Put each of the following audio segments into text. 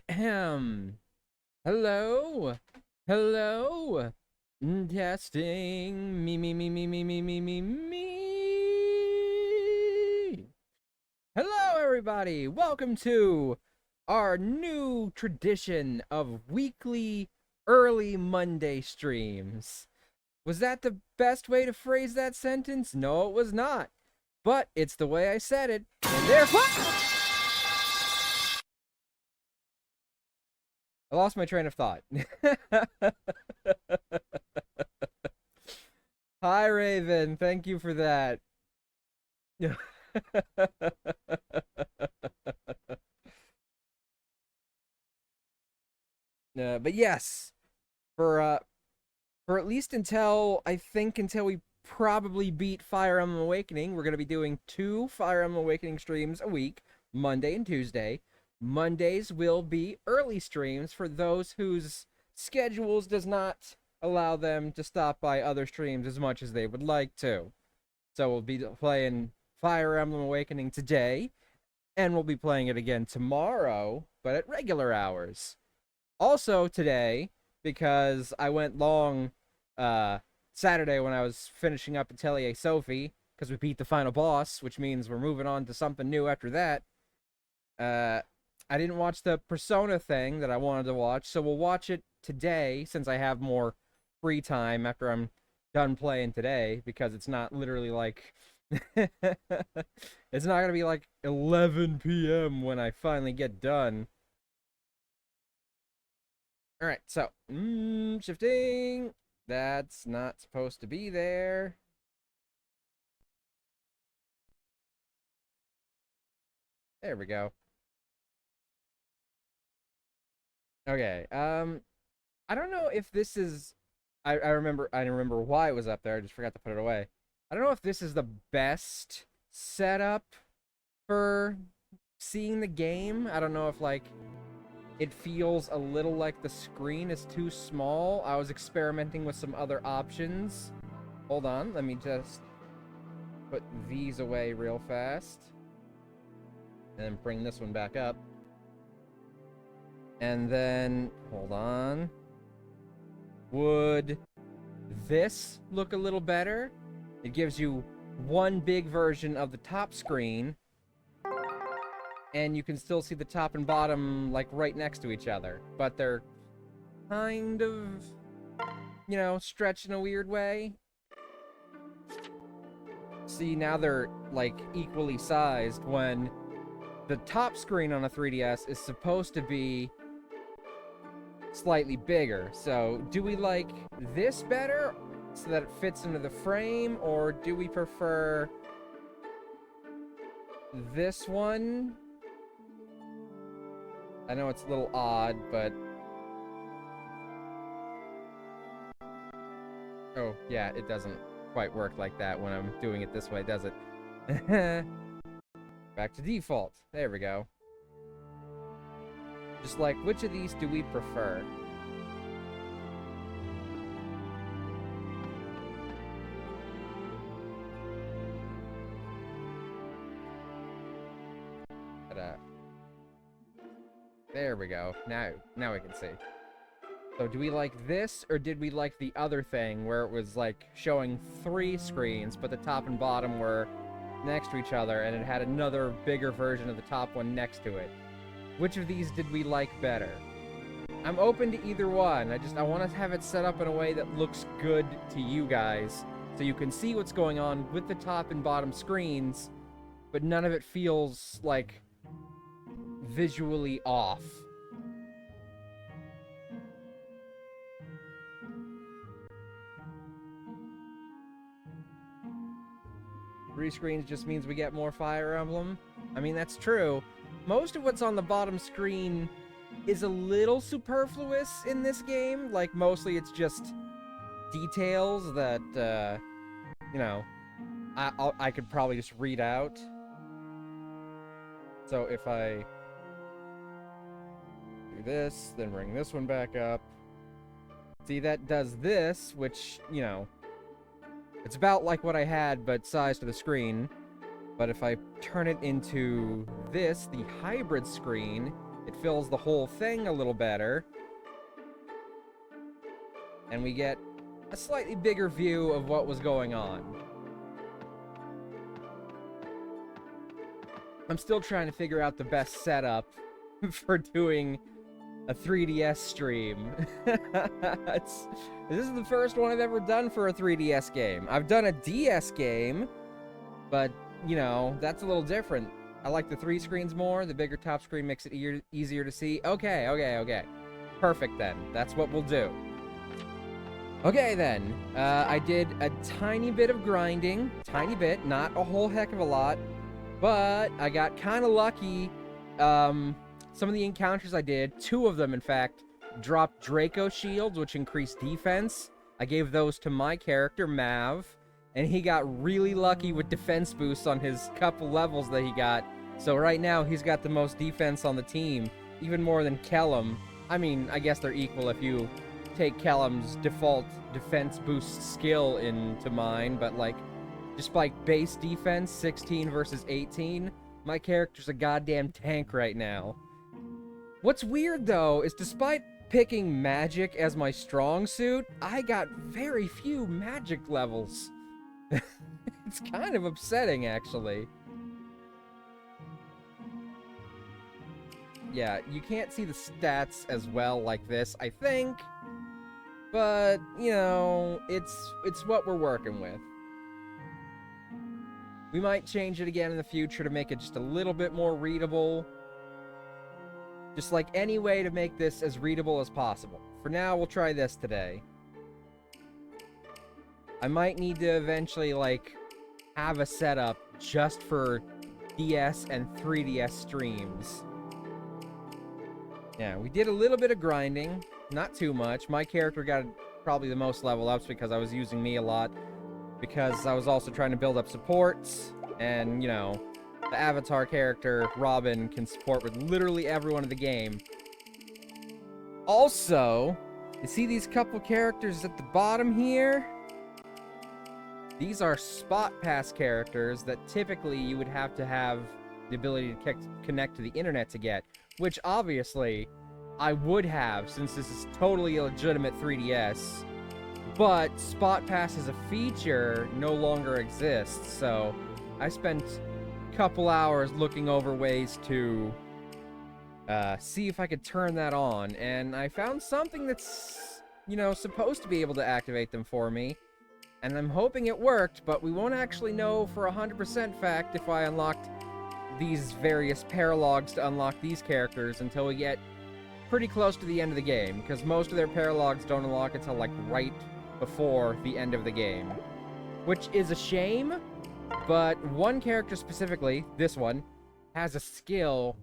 Ahem. Hello? Hello? Testing. Me. Hello, everybody. Welcome to our new tradition of weekly early Monday streams. Was that the best way to phrase that sentence? No, it was not. But it's the way I said it, and therefore... I lost my train of thought. Hi, Raven. Thank you for that. But yes, for at least until we probably beat Fire Emblem Awakening, we're gonna be doing 2 Fire Emblem Awakening streams a week, Monday and Tuesday. Mondays will be early streams for those whose schedules does not allow them to stop by other streams as much as they would like to. So we'll be playing Fire Emblem Awakening today, And we'll be playing it again tomorrow, but at regular hours. Also today, because I went long Saturday when I was finishing up Atelier Sophie, because we beat the final boss, which means we're moving on to something new after that. I didn't watch the Persona thing that I wanted to watch, so we'll watch it today since I have more free time after I'm done playing today, because it's not literally like it's not gonna be like 11 p.m. when I finally get done. Alright, so shifting. That's not supposed to be there. There we go. Okay, I don't know if this is I remember why it was up there, I just forgot to put it away. I don't know if this is the best setup for seeing the game. I don't know if like it feels a little like the screen is too small. I was experimenting with some other options. Hold on, let me just put these away real fast. And then bring this one back up. And then, hold on. Would this look a little better? It gives you one big version of the top screen, and you can still see the top and bottom, like, right next to each other. But they're kind of, you know, stretched in a weird way. See, now they're, like, equally sized when the top screen on a 3DS is supposed to be slightly bigger. So, do we like this better so that it fits into the frame, or do we prefer this one? I know it's a little odd, but oh, yeah, it doesn't quite work like that when I'm doing it this way, does it? Back to default. There we go. Just like, which of these do we prefer? There we go. Now we can see. So do we like this, or did we like the other thing where it was like showing 3 screens, but the top and bottom were next to each other, and it had another bigger version of the top one next to it? Which of these did we like better? I'm open to either one. I want to have it set up in a way that looks good to you guys, so you can see what's going on with the top and bottom screens, but none of it feels like visually off. Three screens just means we get more Fire Emblem. I mean, that's true. Most of what's on the bottom screen is a little superfluous in this game. Like, mostly it's just details that, you know, I could probably just read out. So if I do this, then bring this one back up. See, that does this, which, you know, it's about like what I had, but size to the screen. But if I turn it into this, the hybrid screen, it fills the whole thing a little better. And we get a slightly bigger view of what was going on. I'm still trying to figure out the best setup for doing a 3DS stream. This is the first one I've ever done for a 3DS game. I've done a DS game, but, you know, that's a little different. I like the 3 screens more. The bigger top screen makes it easier to see. Okay. Perfect, then. That's what we'll do. Okay, then. I did a tiny bit of grinding. Tiny bit, not a whole heck of a lot. But I got kind of lucky. Some of the encounters I did, 2 of them, in fact, dropped Draco shields, which increased defense. I gave those to my character, Mav, and he got really lucky with defense boosts on his couple levels that he got. So right now, he's got the most defense on the team, even more than Kellum. I mean, I guess they're equal if you take Kellum's default defense boost skill into mine, but like, just like base defense, 16 versus 18, My character's a goddamn tank right now. What's weird, though, is despite picking magic as my strong suit, I got very few magic levels. It's kind of upsetting, actually. Yeah, you can't see the stats as well like this, I think. But, you know, it's what we're working with. We might change it again in the future to make it just a little bit more readable. Just like any way to make this as readable as possible. For now, we'll try this today. I might need to eventually, like, have a setup just for DS and 3DS streams. Yeah, we did a little bit of grinding. Not too much. My character got probably the most level ups because I was using me a lot. Because I was also trying to build up supports. And, you know, the avatar character, Robin, can support with literally everyone in the game. Also, you see these couple characters at the bottom here? These are spot pass characters that typically you would have the ability to connect to the internet to get. Which, obviously, I would have, since this is totally a legitimate 3DS. But Spot Pass as a feature no longer exists, so I spent a couple hours looking over ways to see if I could turn that on, and I found something that's, you know, supposed to be able to activate them for me, and I'm hoping it worked, but we won't actually know for 100% fact if I unlocked these various paralogues to unlock these characters until we get pretty close to the end of the game, because most of their paralogues don't unlock until, like, right before the end of the game. Which is a shame, but one character specifically, this one, has a skill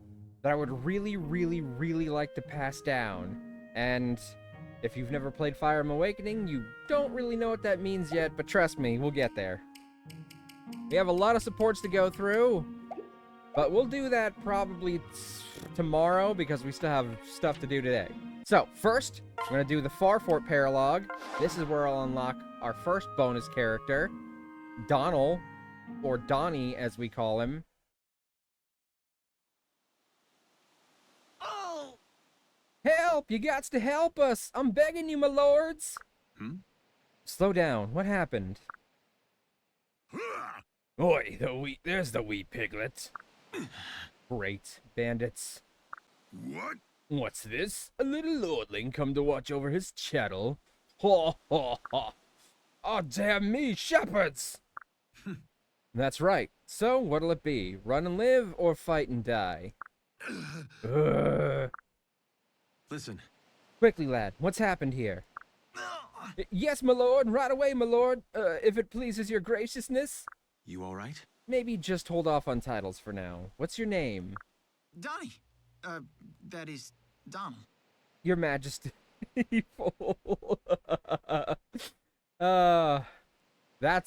that I would really, really, really like to pass down. And if you've never played Fire Emblem Awakening, you don't really know what that means yet, but trust me, we'll get there. We have a lot of supports to go through, but we'll do that probably tomorrow because we still have stuff to do today. So, first, we're going to do the Farfort Paralogue. This is where I'll unlock our first bonus character, Donald, or Donnie as we call him. Oh! Help! You gots to help us! I'm begging you, my lords! Slow down. What happened? Oi, there's the wee piglet. Great. Bandits. What? What's this? A little lordling come to watch over his chattel? Ha ha ha! Oh, damn me, Shepards! That's right. So, what'll it be? Run and live, or fight and die? Listen. Quickly, lad. What's happened here? Yes, my lord. Right away, my lord. If it pleases your graciousness. You all right? Maybe just hold off on titles for now. What's your name? Donnie. That is Donald. Your Majesty. That's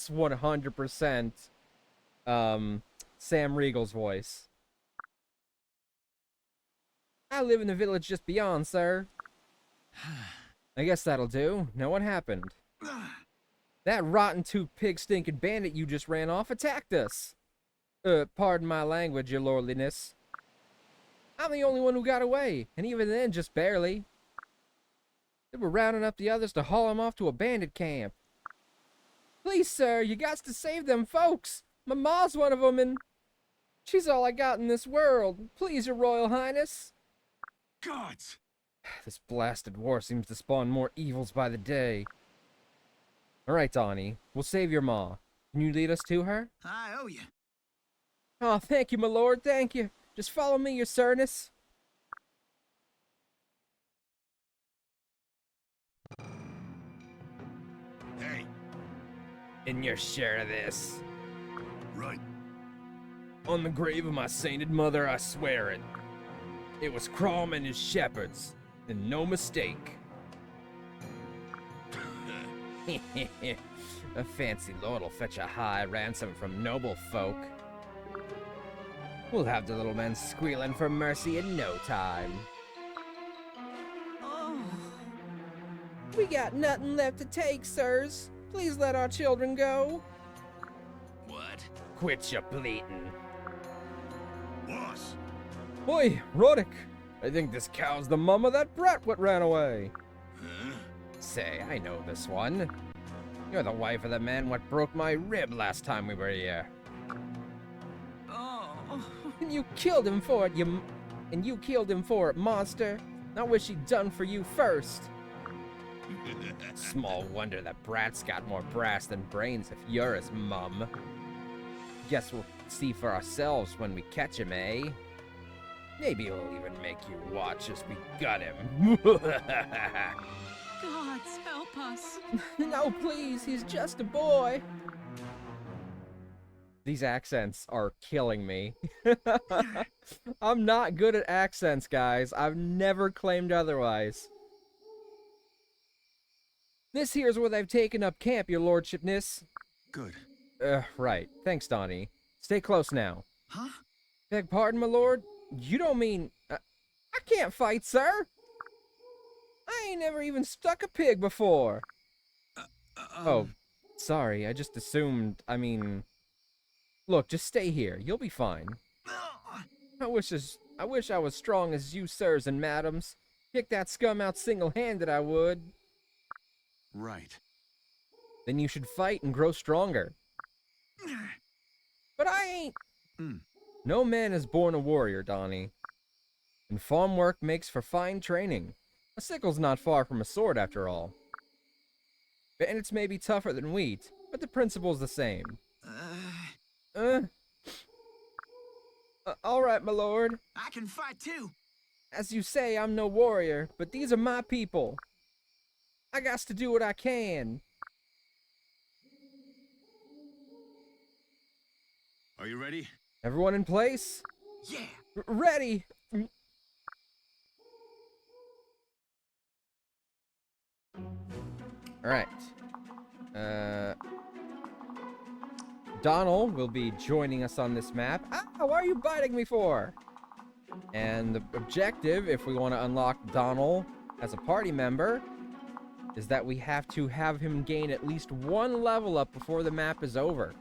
100% Sam Riegel's voice. I live in the village just beyond, sir. I guess that'll do. Now what happened? That rotten tooth pig stinking bandit you just ran off attacked us. Pardon my language, your lordliness. I'm the only one who got away, and even then just barely. They were rounding up the others to haul him off to a bandit camp. Please, sir, you got to save them folks. My ma's one of them, and she's all I got in this world. Please, your royal highness. Gods! This blasted war seems to spawn more evils by the day. All right, Donnie, we'll save your ma. Can you lead us to her? I owe you. Oh, thank you, my lord, thank you. Just follow me, your sirness. Hey. And your share of this. Right. On the grave of my sainted mother, I swear it. It was Chrom and his Shepards, and no mistake. A fancy lord'll fetch a high ransom from noble folk. We'll have the little man squealing for mercy in no time. Oh. We got nothing left to take, sirs. Please let our children go. What? Quit your bleating. Boss. Oi, Roddick! I think this cow's the mum of that brat what ran away. Huh? Say, I know this one. You're the wife of the man what broke my rib last time we were here. Oh. And you killed him for it, monster. I wish he'd done for you first. Small wonder that brat's got more brass than brains if you're his mum. Guess we'll see for ourselves when we catch him, eh? Maybe we'll even make you watch as we gut him. Gods, help us. No, please, he's just a boy. These accents are killing me. I'm not good at accents, guys. I've never claimed otherwise. This here's where they've taken up camp, your lordshipness. Good. Right. Thanks, Donnie. Stay close now. Huh? Beg pardon, my lord? You don't mean... I can't fight, sir! I ain't never even stuck a pig before! Oh, sorry, I just assumed, I mean... Look, just stay here. You'll be fine. I wish I was strong as you sirs and madams. Kick that scum out single-handed, I would. Right. Then you should fight and grow stronger. But I ain't... No man is born a warrior, Donnie. And farm work makes for fine training. A sickle's not far from a sword, after all. Bandits may be tougher than wheat, but the principle's the same. All right, my lord. I can fight too. As you say, I'm no warrior, but these are my people. I got to do what I can. Are you ready? Everyone in place? Yeah. Ready! Alright. Donald will be joining us on this map. Ah, why are you biting me for? And the objective, if we want to unlock Donald as a party member, is that we have to have him gain at least one level up before the map is over.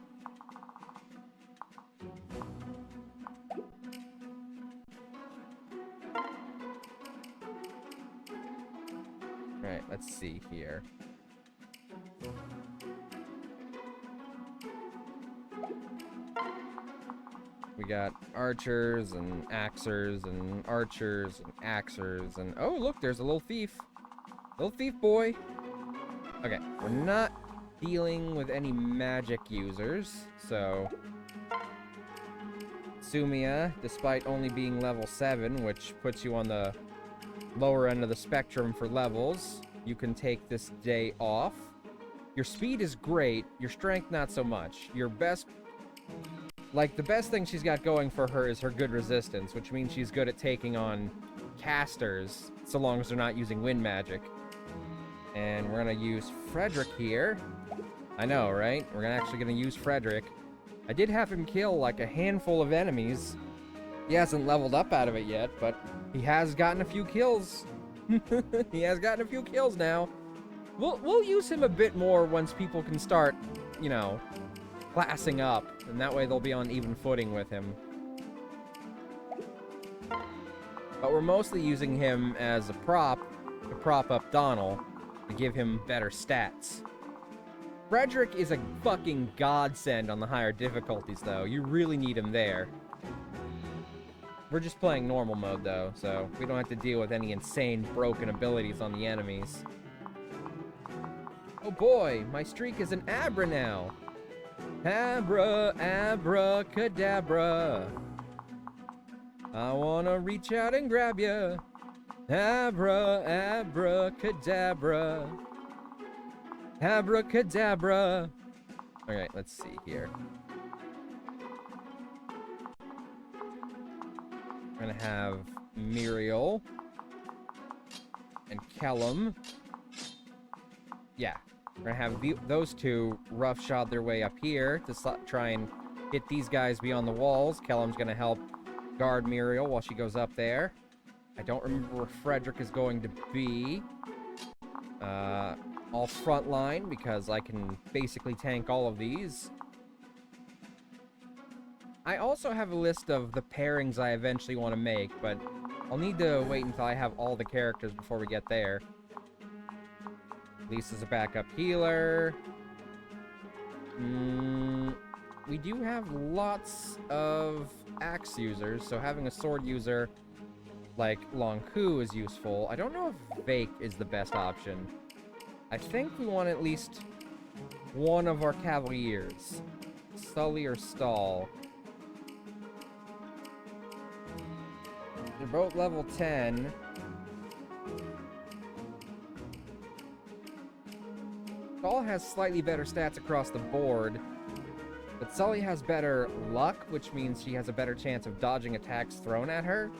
Alright, let's see here. We got archers and axers and archers and axers and... Oh, look, there's a little thief. Little thief boy. Okay, we're not dealing with any magic users, so... Sumia, despite only being level 7, which puts you on the lower end of the spectrum for levels, you can take this day off. Your speed is great, your strength not so much. Your best... Like, the best thing she's got going for her is her good resistance, which means she's good at taking on casters, so long as they're not using wind magic. And we're gonna use Frederick here. I know, right? We're actually gonna use Frederick. I did have him kill, like, a handful of enemies. He hasn't leveled up out of it yet, but he has gotten a few kills. He has gotten a few kills now. We'll use him a bit more once people can start, you know, classing up, and that way they'll be on even footing with him. But we're mostly using him as a prop to prop up Donald, to give him better stats. Frederick is a fucking godsend on the higher difficulties, though. You really need him there. We're just playing normal mode, though, so we don't have to deal with any insane broken abilities on the enemies. Oh boy, my streak is an Abra now. Abra, abracadabra. I wanna reach out and grab ya. Abra, abracadabra. Abracadabra. Alright, let's see here. We're gonna have Muriel and Kellum. Yeah, we're gonna have those two roughshod their way up here to try and get these guys beyond the walls. Kellum's gonna help guard Muriel while she goes up there. I don't remember where Frederick is going to be. I'll front line because I can basically tank all of these. I also have a list of the pairings I eventually want to make, but I'll need to wait until I have all the characters before we get there. Lisa's a backup healer. We do have lots of axe users, so having a sword user like Long Ku is useful. I don't know if Vake is the best option. I think we want at least one of our cavaliers. Sully or Stall. They're both level 10. Stall has slightly better stats across the board, but Sully has better luck, which means she has a better chance of dodging attacks thrown at her.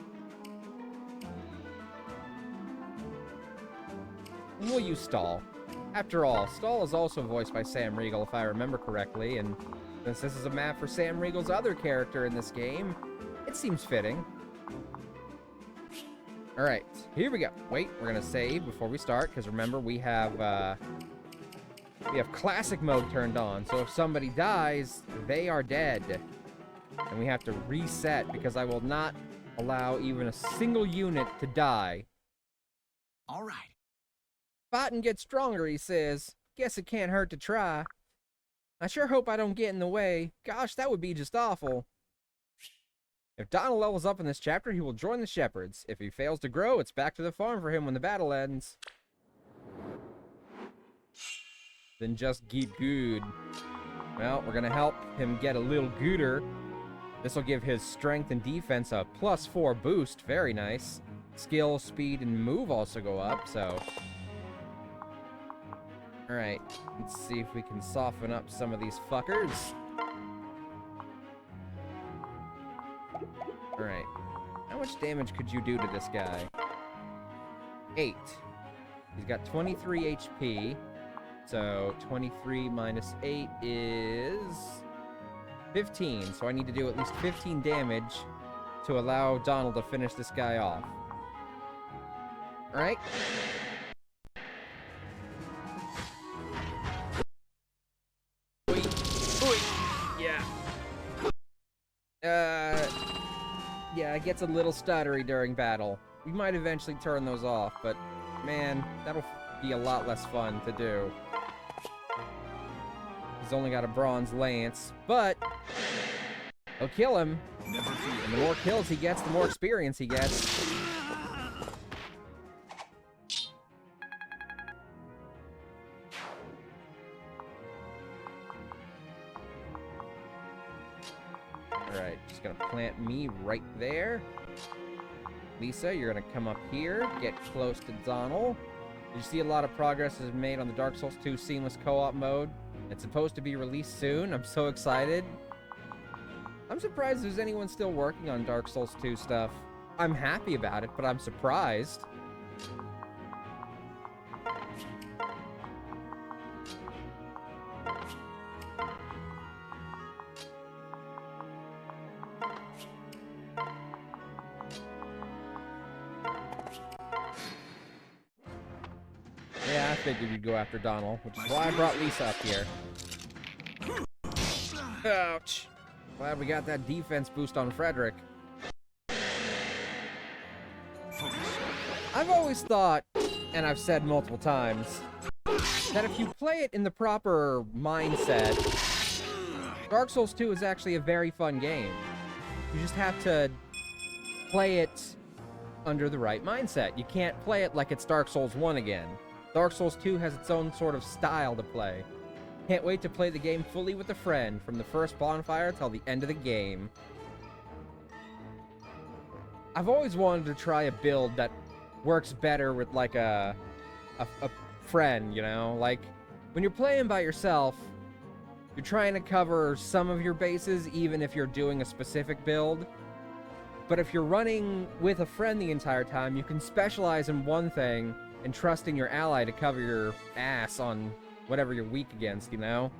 We'll use Stall. After all, Stall is also voiced by Sam Riegel, if I remember correctly, and since this is a map for Sam Riegel's other character in this game, it seems fitting. Alright, here we go. Wait, we're gonna save before we start, because remember, we have classic mode turned on, so if somebody dies, they are dead. And we have to reset, because I will not allow even a single unit to die. All right. Fighting gets stronger, he says. Guess it can't hurt to try. I sure hope I don't get in the way. Gosh, that would be just awful. If Donald levels up in this chapter, he will join the Shepards. If he fails to grow, it's back to the farm for him when the battle ends. Then just get good. Well, we're gonna help him get a little gooder. This will give his strength and defense a +4 boost. Very nice. Skill, speed, and move also go up, so... Alright, let's see if we can soften up some of these fuckers. Alright. How much damage could you do to this guy? 8. He's got 23 HP. So, 23 minus 8 is... 15. So I need to do at least 15 damage to allow Donald to finish this guy off. Alright? Yeah, it gets a little stuttery during battle. We might eventually turn those off, but man, that'll be a lot less fun to do. He's only got a bronze lance, but he'll kill him. And the more kills he gets, the more experience he gets. Alright, just gonna plant me right there. Lisa, you're gonna come up here, get close to Donald. Did you see a lot of progress has been made on the Dark Souls 2 seamless co-op mode? It's supposed to be released soon. I'm so excited. I'm surprised there's anyone still working on Dark Souls 2 stuff. I'm happy about it, but I'm surprised. Yeah, I figured you'd go after Donald, which is why I brought Lisa up here. Ouch. Glad we got that defense boost on Frederick. I've always thought, and I've said multiple times, that if you play it in the proper mindset, Dark Souls 2 is actually a very fun game. You just have to play it under the right mindset. You can't play it like it's Dark Souls 1 again. Dark Souls 2 has its own sort of style to play. Can't wait to play the game fully with a friend, from the first bonfire till the end of the game. I've always wanted to try a build that works better with, like, a friend, you know? Like, when you're playing by yourself, you're trying to cover some of your bases, even if you're doing a specific build. But if you're running with a friend the entire time, you can specialize in one thing and trust in your ally to cover your ass on whatever you're weak against, you know?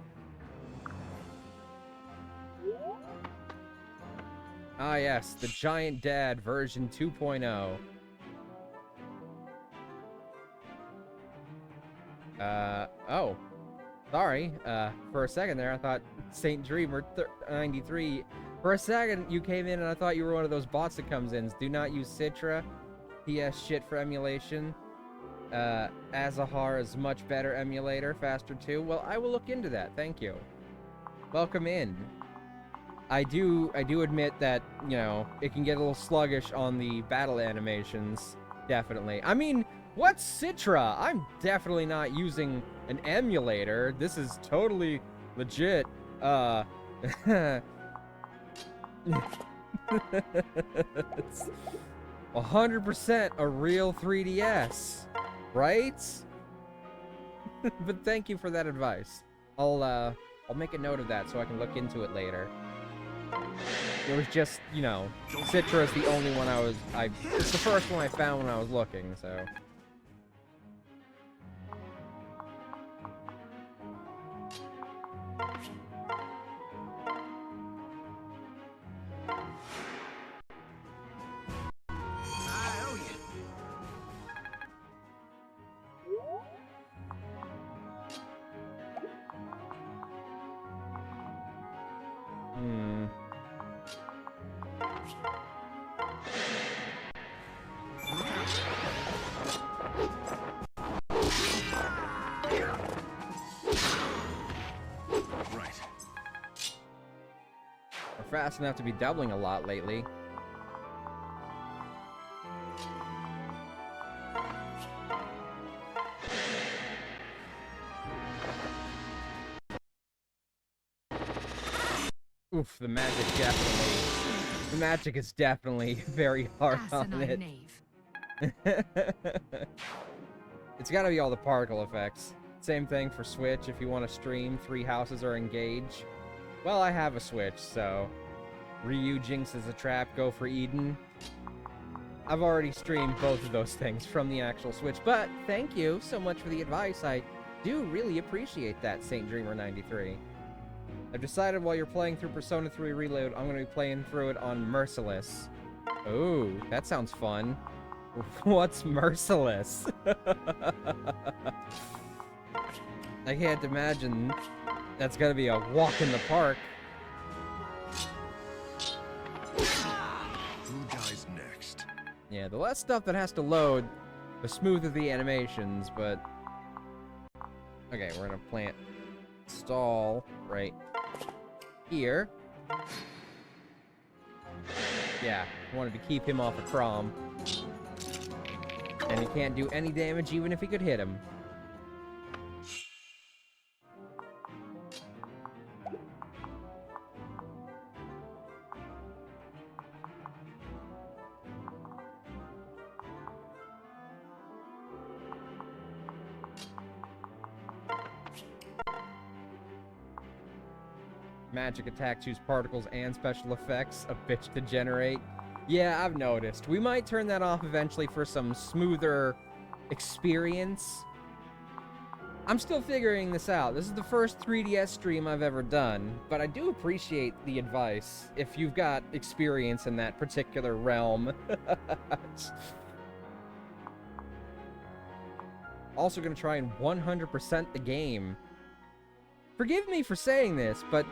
Ah yes, the Giant Dad version 2.0. Oh. Sorry, for a second there I thought Saint Dreamer 93 For a second, you came in and I thought you were one of those bots that comes in. Do not use Citra. PS shit for emulation. Azahar is much better emulator, faster too. Well, I will look into that. Thank you. Welcome in. I do admit that, you know, it can get a little sluggish on the battle animations. Definitely. I mean, what's Citra? I'm definitely not using an emulator. This is totally legit. It's 100% a real 3DS, right? But thank you for that advice. I'll make a note of that so I can look into it later. It was just, you know, Citra is the only one it's the first one I found when I was looking, so. I owe you. Right. We're fast enough to be doubling a lot lately. Oof, the magic is definitely very hard on it. It's gotta be all the particle effects. Same thing for Switch. If you want to stream, 3 houses are engaged. Well, I have a Switch, so Ryu jinxes a trap, go for Eden. I've already streamed both of those things from the actual Switch, but thank you so much for the advice. I do really appreciate that, Saint Dreamer 93. I've decided while you're playing through Persona 3 Reload, I'm going to be playing through it on Merciless. Ooh, that sounds fun. What's Merciless? I can't imagine that's going to be a walk in the park. Who dies next? Yeah, the less stuff that has to load, the smoother the animations, but... Okay, we're going to plant stall right here. Yeah, wanted to keep him off of Chrom. And he can't do any damage even if he could hit him. Magic attacks use particles and special effects, a bitch to generate. Yeah, I've noticed. We might turn that off eventually for some smoother experience. I'm still figuring this out. This is the first 3DS stream I've ever done, but I do appreciate the advice if you've got experience in that particular realm. Also gonna try and 100% the game. Forgive me for saying this, but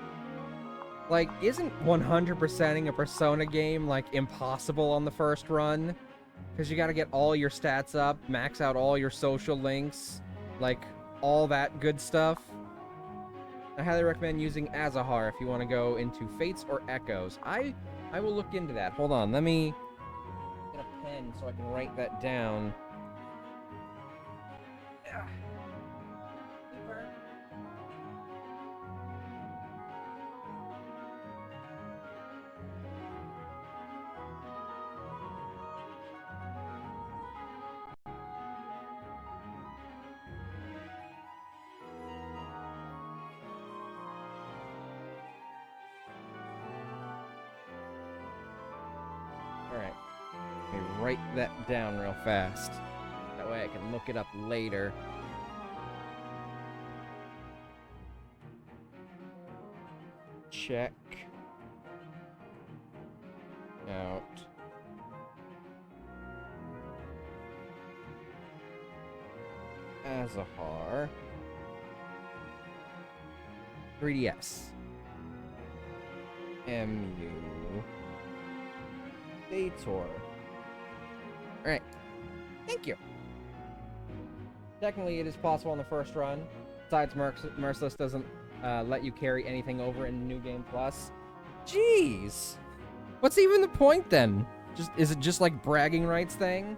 like, isn't 100%ing a Persona game, like, impossible on the first run? Because you gotta get all your stats up, max out all your social links, like, all that good stuff. I highly recommend using Azahar if you want to go into Fates or Echoes. I will look into that. Hold on, let me get a pen so I can write that down. Alright. Let me write that down real fast. That way I can look it up later. Check out Azahar 3DS. MU Dator. Alright. Thank you. Technically, it is possible on the first run. Besides, Merciless doesn't let you carry anything over in New Game Plus. Jeez! What's even the point then? Is it just like bragging rights thing?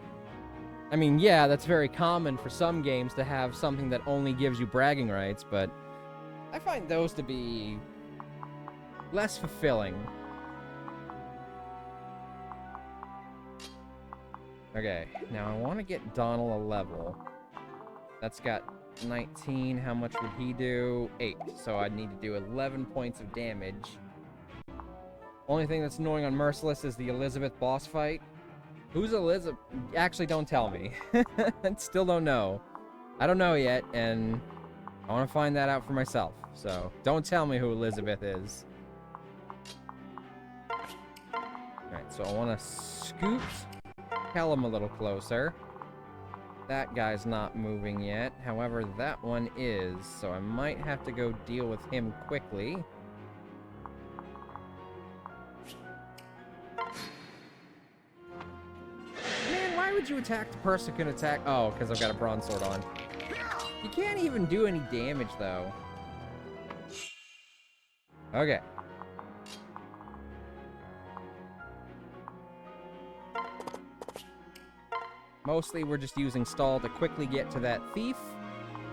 I mean, yeah, that's very common for some games to have something that only gives you bragging rights, but I find those to be less fulfilling. Okay, now I want to get Donald a level. That's got 19. How much would he do? 8. So I'd need to do 11 points of damage. Only thing that's annoying on Merciless is the Elizabeth boss fight. Who's Elizabeth? Actually, don't tell me. I still don't know. I don't know yet, and I want to find that out for myself. So don't tell me who Elizabeth is. Alright, so I want to scoot Kellum a little closer. That guy's not moving yet. However, that one is. So I might have to go deal with him quickly. Man, why would you attack the person who can attack? Oh, because I've got a bronze sword on. You can't even do any damage, though. Okay. Mostly, we're just using stall to quickly get to that thief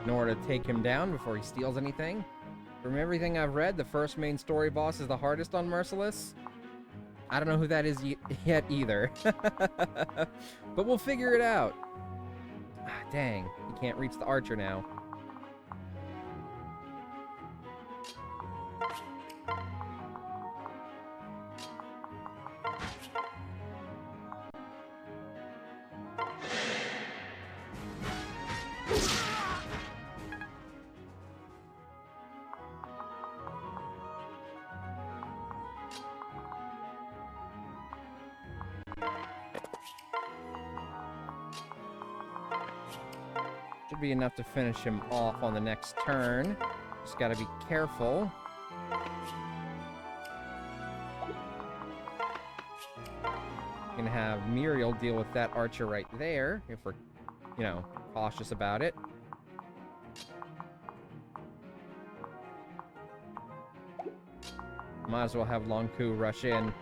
in order to take him down before he steals anything. From everything I've read, the first main story boss is the hardest on Merciless. I don't know who that is yet either. But we'll figure it out. Ah, dang, he can't reach the archer now. Should be enough to finish him off on the next turn. Just gotta be careful. Gonna have Muriel deal with that archer right there, if we're, you know, cautious about it. Might as well have Longku rush in.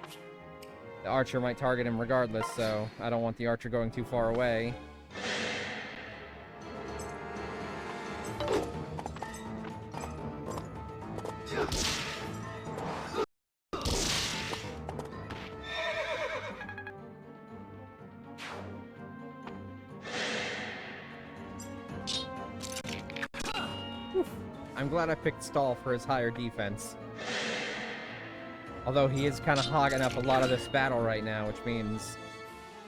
The archer might target him regardless, so I don't want the archer going too far away. I'm glad I picked Stall for his higher defense. Although he is kind of hogging up a lot of this battle right now, which means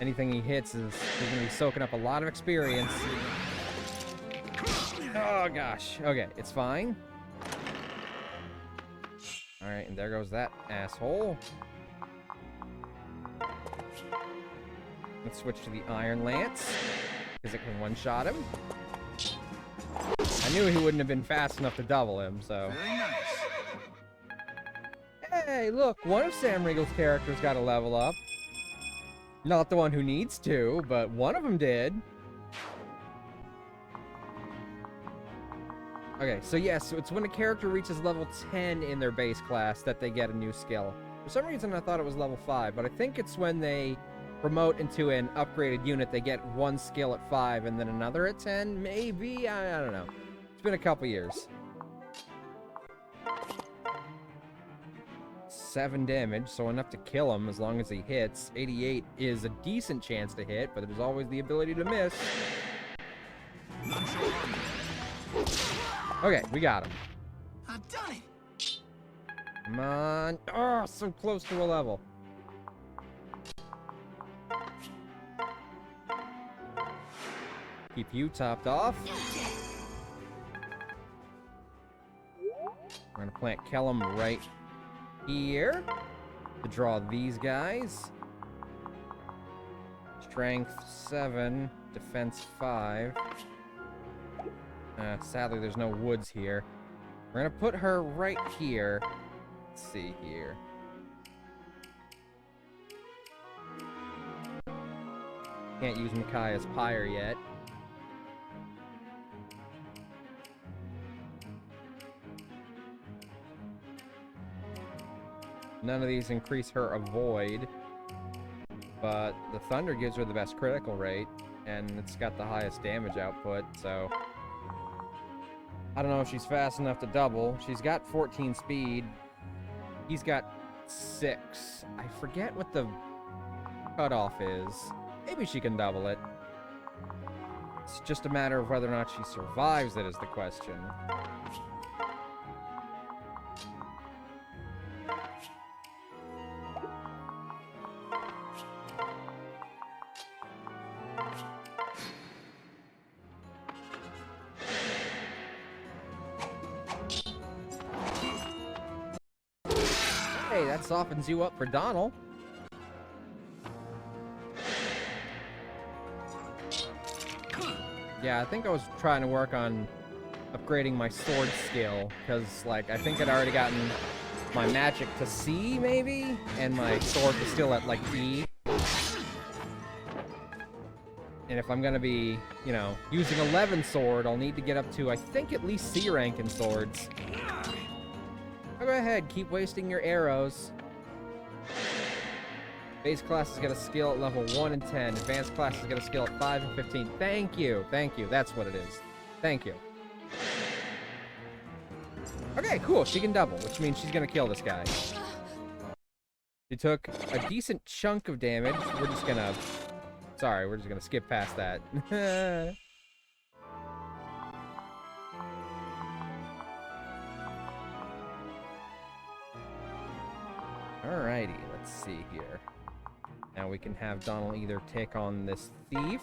anything he hits is he's going to be soaking up a lot of experience. Oh gosh. Okay, it's fine. Alright, and there goes that asshole. Let's switch to the Iron Lance, because it can one-shot him. I knew he wouldn't have been fast enough to double him, so... Very nice. Hey, look, one of Sam Riegel's characters got a level up. Not the one who needs to, but one of them did. Okay, so yes, so it's when a character reaches level 10 in their base class that they get a new skill. For some reason, I thought it was level 5, but I think it's when they promote into an upgraded unit, they get one skill at 5 and then another at 10, maybe? I don't know. It's been a couple years. 7 damage, so enough to kill him as long as he hits. 88 is a decent chance to hit, but there's always the ability to miss. Okay, we got him. I've done it. Come on. Oh, so close to a level. Keep you topped off. We're gonna plant Kellum right here to draw these guys. Strength 7, defense 5. Sadly, there's no woods here. We're gonna put her right here. Let's see here. Can't use Micaiah's Pyre yet. None of these increase her avoid, but the Thunder gives her the best critical rate, and it's got the highest damage output, so... I don't know if she's fast enough to double. She's got 14 speed. He's got 6. I forget what the cutoff is. Maybe she can double it. It's just a matter of whether or not she survives it is the question. Hey, that softens you up for Donald. Yeah, I think I was trying to work on upgrading my sword skill, because, like, I think I'd already gotten my magic to C, maybe? And my sword was still at, like, E. And if I'm gonna be, you know, using 11 sword, I'll need to get up to, I think, at least C rank in swords. Go ahead, keep wasting your arrows. Base class has got a skill at level 1 and 10. Advanced class has got a skill at 5 and 15. Thank you. Thank you. That's what it is. Thank you. Okay, cool. She can double, which means she's going to kill this guy. She took a decent chunk of damage. We're just going to... Sorry, we're just going to skip past that. Alrighty, let's see here. Now we can have Donald either take on this thief.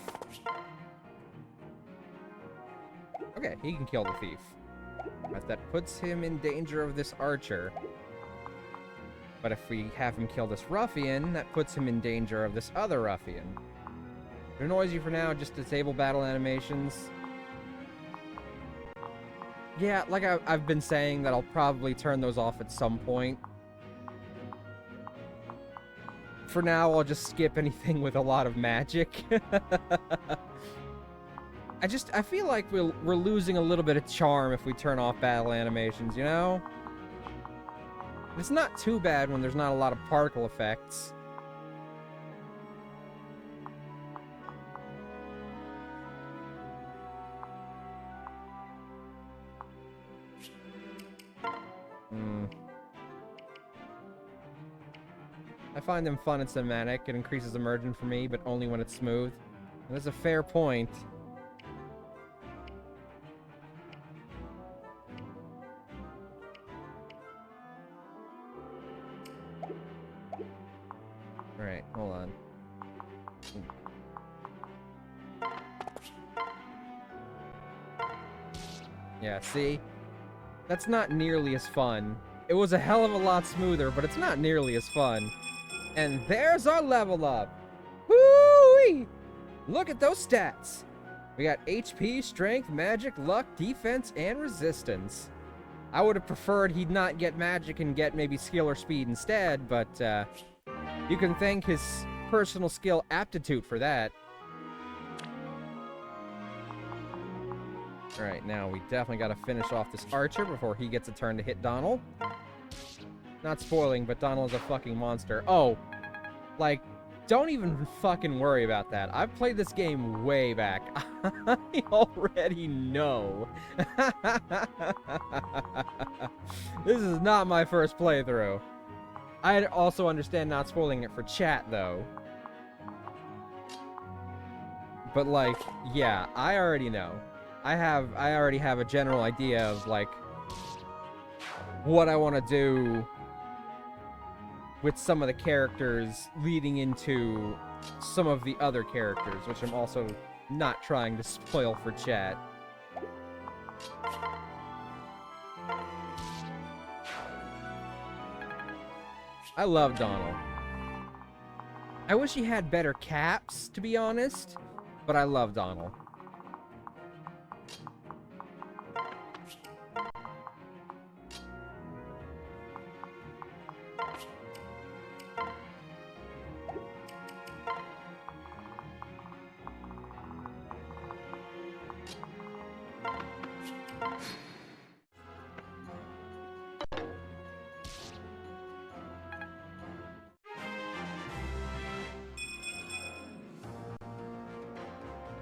Okay, he can kill the thief. But that puts him in danger of this archer. But if we have him kill this ruffian, that puts him in danger of this other ruffian. It annoys you for now, just disable battle animations. Yeah, like I've been saying that I'll probably turn those off at some point. For now, I'll just skip anything with a lot of magic. I feel like we're losing a little bit of charm if we turn off battle animations, you know? It's not too bad when there's not a lot of particle effects. I find them fun and cinematic. It increases immersion for me, but only when it's smooth. And that's a fair point. Alright, hold on. Yeah, see? That's not nearly as fun. It was a hell of a lot smoother, but it's not nearly as fun. And there's our level up. Woo-wee! Look at those stats. We got HP, strength, magic, luck, defense, and resistance. I would have preferred he'd not get magic and get maybe skill or speed instead, but you can thank his personal skill aptitude for that. Alright, now we definitely gotta finish off this archer before he gets a turn to hit Donald. Not spoiling, but Donald's a fucking monster. Oh, like, don't even fucking worry about that. I've played this game way back. I already know. This is not my first playthrough. I also understand not spoiling it for chat, though. But, like, yeah, I already know. I already have a general idea of, like, what I want to do with some of the characters leading into some of the other characters, which I'm also not trying to spoil for chat. I love Donald. I wish he had better caps, to be honest, but I love Donald.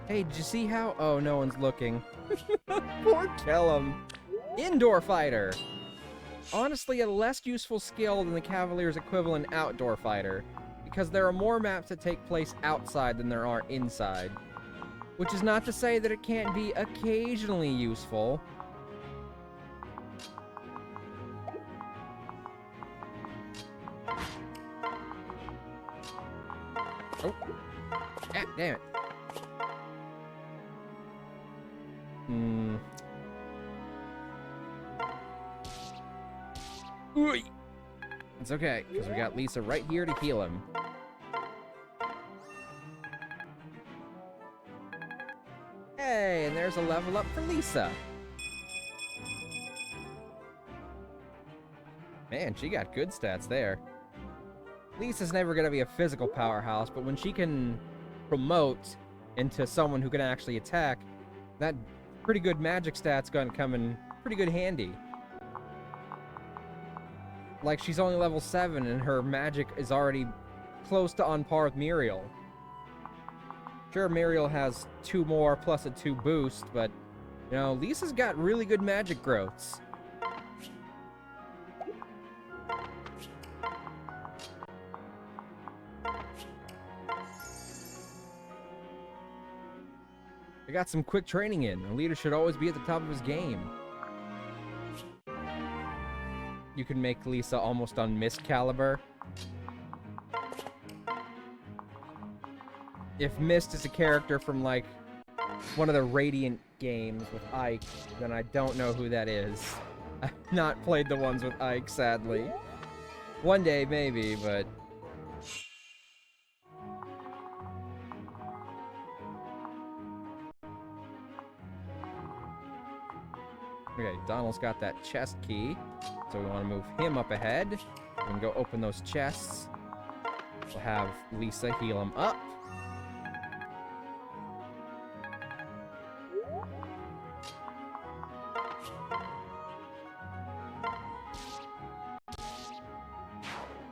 Hey, did you see how? Oh, no one's looking. Poor Kellum. Indoor fighter. Honestly, a less useful skill than the Cavalier's equivalent outdoor fighter, because there are more maps that take place outside than there are inside. Which is not to say that it can't be occasionally useful. Oh. Ah, damn it. Ooh. It's okay, because we got Ylisse right here to heal him. Hey, and there's a level up for Ylisse. Man, she got good stats there. Lisa's never going to be a physical powerhouse, but when she can promote into someone who can actually attack, that pretty good magic stat's going to come in pretty good handy. Like, she's only level 7, and her magic is already close to on par with Muriel. Sure, Muriel has 2 more plus a 2 boost, but, you know, Lisa's got really good magic growths. I got some quick training in. A leader should always be at the top of his game. You can make Ylisse almost on Mist caliber. If Mist is a character from, like, one of the Radiant games with Ike, then I don't know who that is. I've not played the ones with Ike, sadly. One day, maybe, but... Okay, Donald's got that chest key, so we want to move him up ahead. We can go open those chests. We'll have Ylisse heal him up.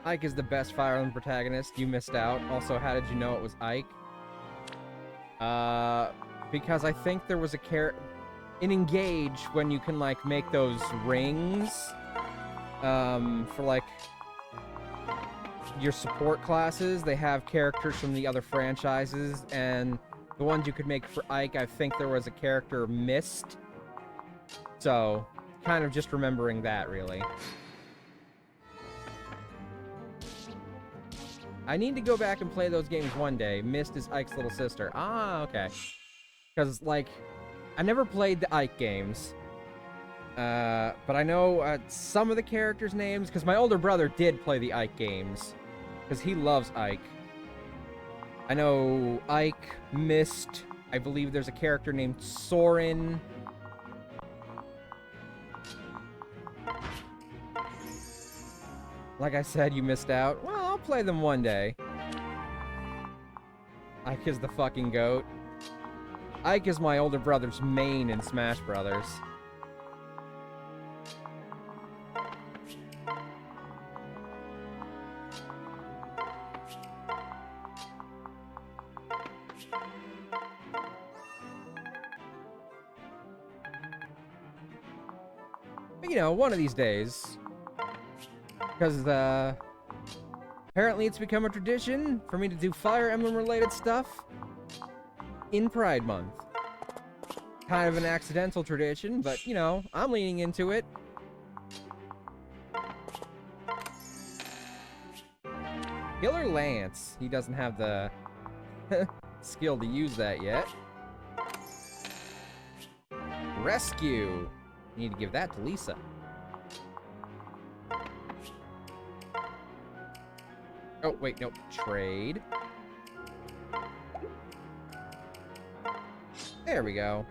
Ike is the best Fire Emblem protagonist. You missed out. Also, how did you know it was Ike? Because I think there was a in Engage, when you can, like, make those rings, for, like, your support classes, they have characters from the other franchises, and the ones you could make for Ike, I think there was a character Mist. So, kind of just remembering that, really. I need to go back and play those games one day. Mist is Ike's little sister. Ah, okay. Because, like, I never played the Ike games, but I know some of the characters' names, because my older brother did play the Ike games, because he loves Ike. I know Ike, Mist, I believe there's a character named Soren. Like I said, you missed out. Well, I'll play them one day. Ike is the fucking goat. Ike is my older brother's main in Smash Brothers. But, you know, one of these days, because apparently it's become a tradition for me to do Fire Emblem related stuff in Pride Month. Kind of an accidental tradition, but, you know, I'm leaning into it. Killer Lance. He doesn't have the skill to use that yet. Rescue. Need to give that to Ylisse. Oh, wait, nope. Trade. There we go.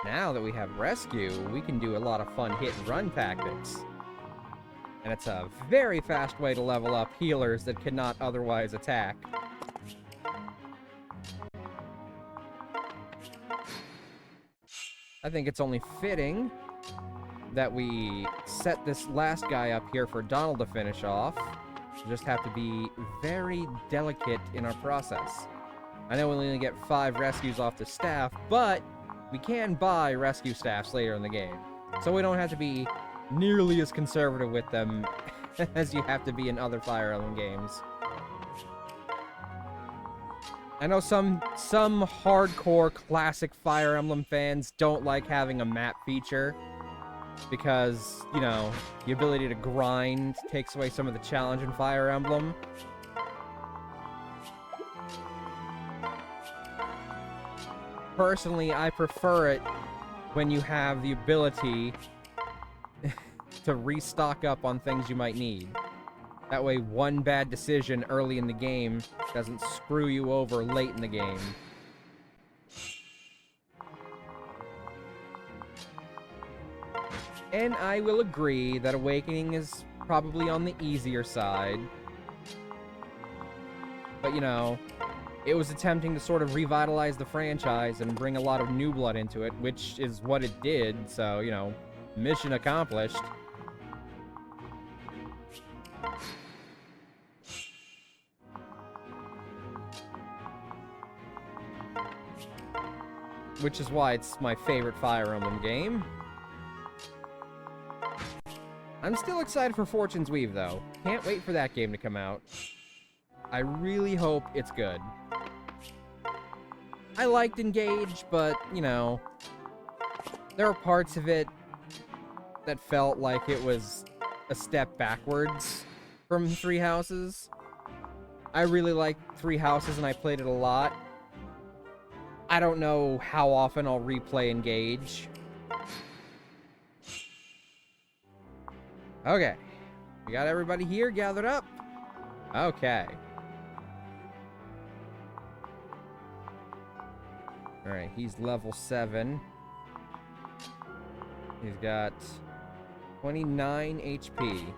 Now that we have Rescue, we can do a lot of fun hit-and-run tactics. And it's a very fast way to level up healers that cannot otherwise attack. I think it's only fitting that we set this last guy up here for Donald to finish off. Just have to be very delicate in our process. I know we only get 5 rescues off the staff, but we can buy rescue staffs later in the game. So we don't have to be nearly as conservative with them as you have to be in other Fire Emblem games. I know some hardcore classic Fire Emblem fans don't like having a map feature because, you know, the ability to grind takes away some of the challenge in Fire Emblem. Personally, I prefer it when you have the ability to restock up on things you might need. That way, one bad decision early in the game doesn't screw you over late in the game. And I will agree that Awakening is probably on the easier side. But, you know, it was attempting to sort of revitalize the franchise and bring a lot of new blood into it, which is what it did, so, you know, mission accomplished. Which is why it's my favorite Fire Emblem game. I'm still excited for Fortune's Weave, though. Can't wait for that game to come out. I really hope it's good. I liked Engage, but, you know, there are parts of it that felt like it was a step backwards from Three Houses. I really liked Three Houses, and I played it a lot. I don't know how often I'll replay Engage. Okay. We got everybody here gathered up? Okay. Alright, he's level 7. He's got 29 HP. You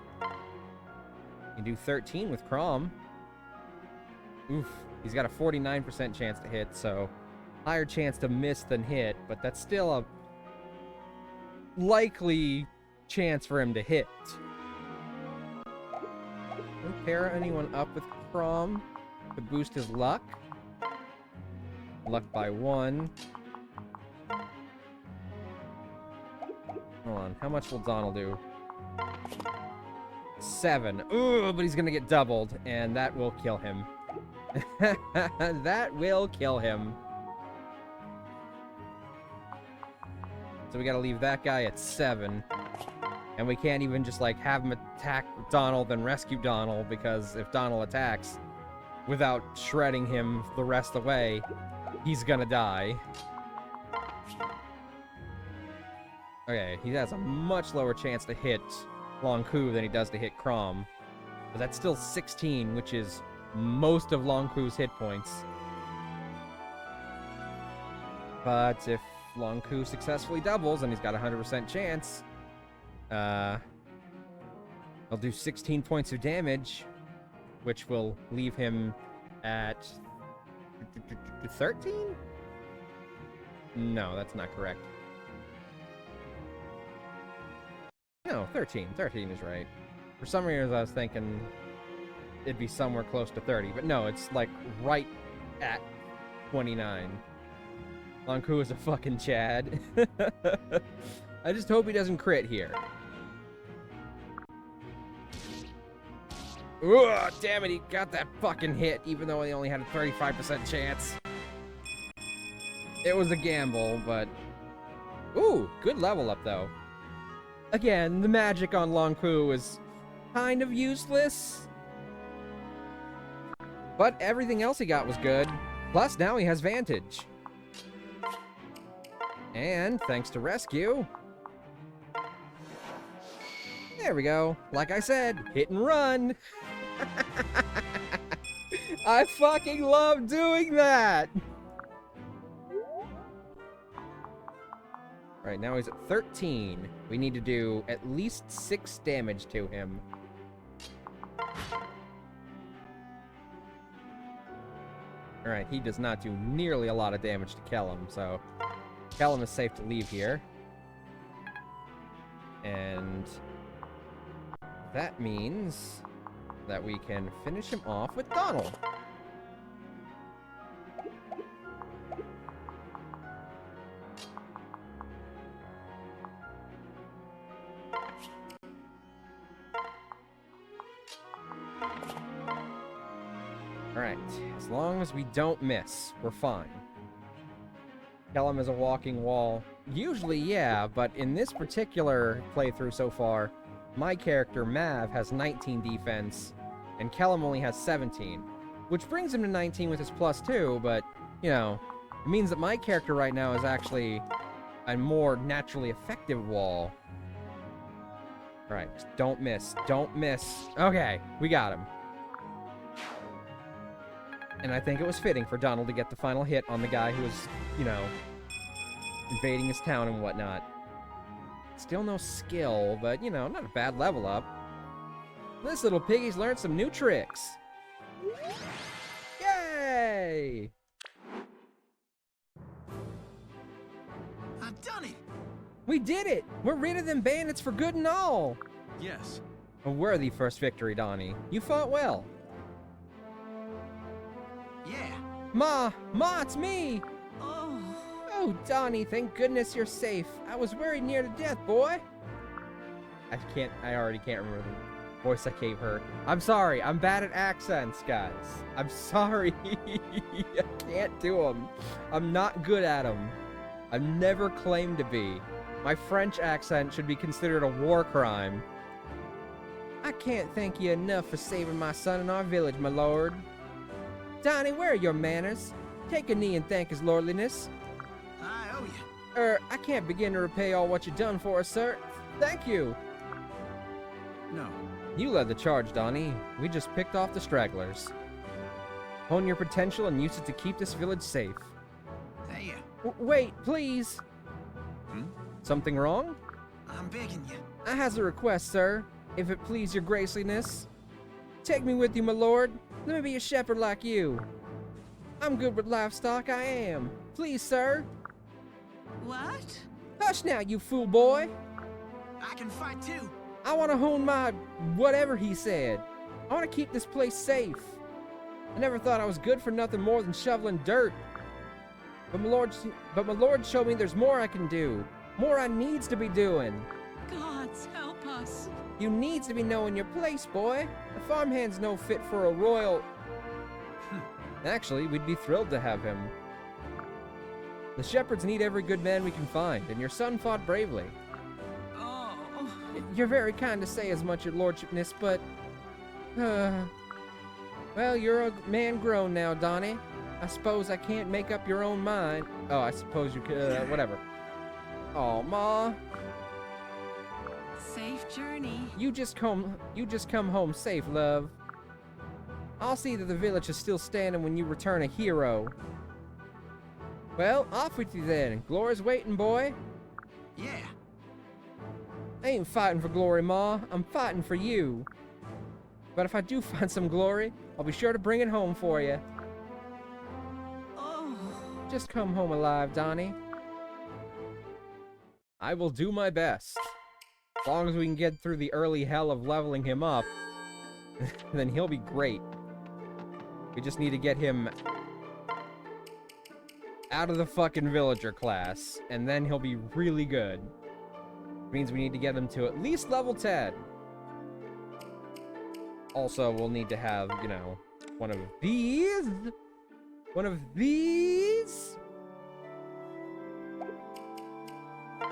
can do 13 with Chrom. Oof. He's got a 49% chance to hit, so higher chance to miss than hit, but that's still a likely chance for him to hit. Don't pair anyone up with Chrom to boost his luck. Luck by 1. Hold on, how much will Donald do? 7. Ooh, but he's gonna get doubled, and that will kill him. That will kill him. So we gotta leave that guy at 7. And we can't even just, like, have him attack Donald and rescue Donald, because if Donald attacks without shredding him the rest of the way, he's gonna die. Okay, he has a much lower chance to hit Long Ku than he does to hit Chrom. But that's still 16, which is most of Long Ku's hit points. But if Long Ku successfully doubles, and he's got a 100% chance, he'll do 16 points of damage, which will leave him at 13? No, that's not correct. No, 13. 13 is right. For some reason, I was thinking it'd be somewhere close to 30, but no, it's like right at 29. Long Ku is a fucking Chad. I just hope he doesn't crit here. Ugh, damn it, he got that fucking hit, even though he only had a 35% chance. It was a gamble, but... Ooh, good level up, though. Again, the magic on Long Ku is kind of useless. But everything else he got was good. Plus, now he has Vantage. And, thanks to Rescue... There we go. Like I said, hit and run. I fucking love doing that. Right, now he's at 13. We need to do at least 6 damage to him. Alright, he does not do nearly a lot of damage to Kellum, so Kellum is safe to leave here. And that means that we can finish him off with Donald. Alright, as long as we don't miss, we're fine. Chrom is a walking wall. Usually, yeah, but in this particular playthrough so far, my character, Mav, has 19 defense, and Chrom only has 17. Which brings him to 19 with his +2, but, you know, it means that my character right now is actually a more naturally effective wall. Alright, don't miss. Don't miss. Okay, we got him. And I think it was fitting for Donald to get the final hit on the guy who was, you know, invading his town and whatnot. Still no skill, but, you know, not a bad level up. This little piggy's learned some new tricks. Yay! I've done it! We did it! We're rid of them bandits for good and all! Yes. A worthy first victory, Donnie. You fought well. Yeah. Ma! Ma, it's me! Oh. Oh, Donnie, thank goodness you're safe. I was very near to death, boy. I already can't remember the voice I gave her. I'm sorry, I'm bad at accents, guys. I'm sorry. I can't do them. I'm not good at them. I've never claimed to be. My French accent should be considered a war crime. I can't thank you enough for saving my son in our village, my lord. Donnie, where are your manners? Take a knee and thank his lordliness. I owe you. I can't begin to repay all what you've done for us, sir. Thank you. No. You led the charge, Donnie. We just picked off the stragglers. Hone your potential and use it to keep this village safe. There. Wait, please. Hmm? Something wrong? I'm begging you. I has a request, sir. If it please your graceliness. Take me with you, my lord. Let me be a shepherd like you. I'm good with livestock, I am. Please, sir. What? Hush now, you fool boy. I can fight too. I want to hone my whatever he said. I want to keep this place safe. I never thought I was good for nothing more than shoveling dirt. But my lord showed me there's more I can do. More I needs to be doing. Gods, help us. You needs to be knowing your place, boy. A farmhand's no fit for a royal... Actually, we'd be thrilled to have him. The Shepards need every good man we can find, and your son fought bravely. Oh. You're very kind to say as much, your lordshipness, but... well, you're a man grown now, Donnie. I suppose I can't make up your own mind. Oh, I suppose you could, whatever. Oh, Ma. Safe journey. You just come home safe, love. I'll see that the village is still standing when you return a hero. Well, off with you then. Glory's waiting, boy. Yeah. I ain't fighting for glory, Ma. I'm fighting for you. But if I do find some glory, I'll be sure to bring it home for you. Oh. Just come home alive, Donnie. I will do my best. As long as we can get through the early hell of leveling him up, then he'll be great. We just need to get him out of the fucking villager class, and then he'll be really good. Means we need to get him to at least level 10. Also, we'll need to have, you know, one of these. One of these.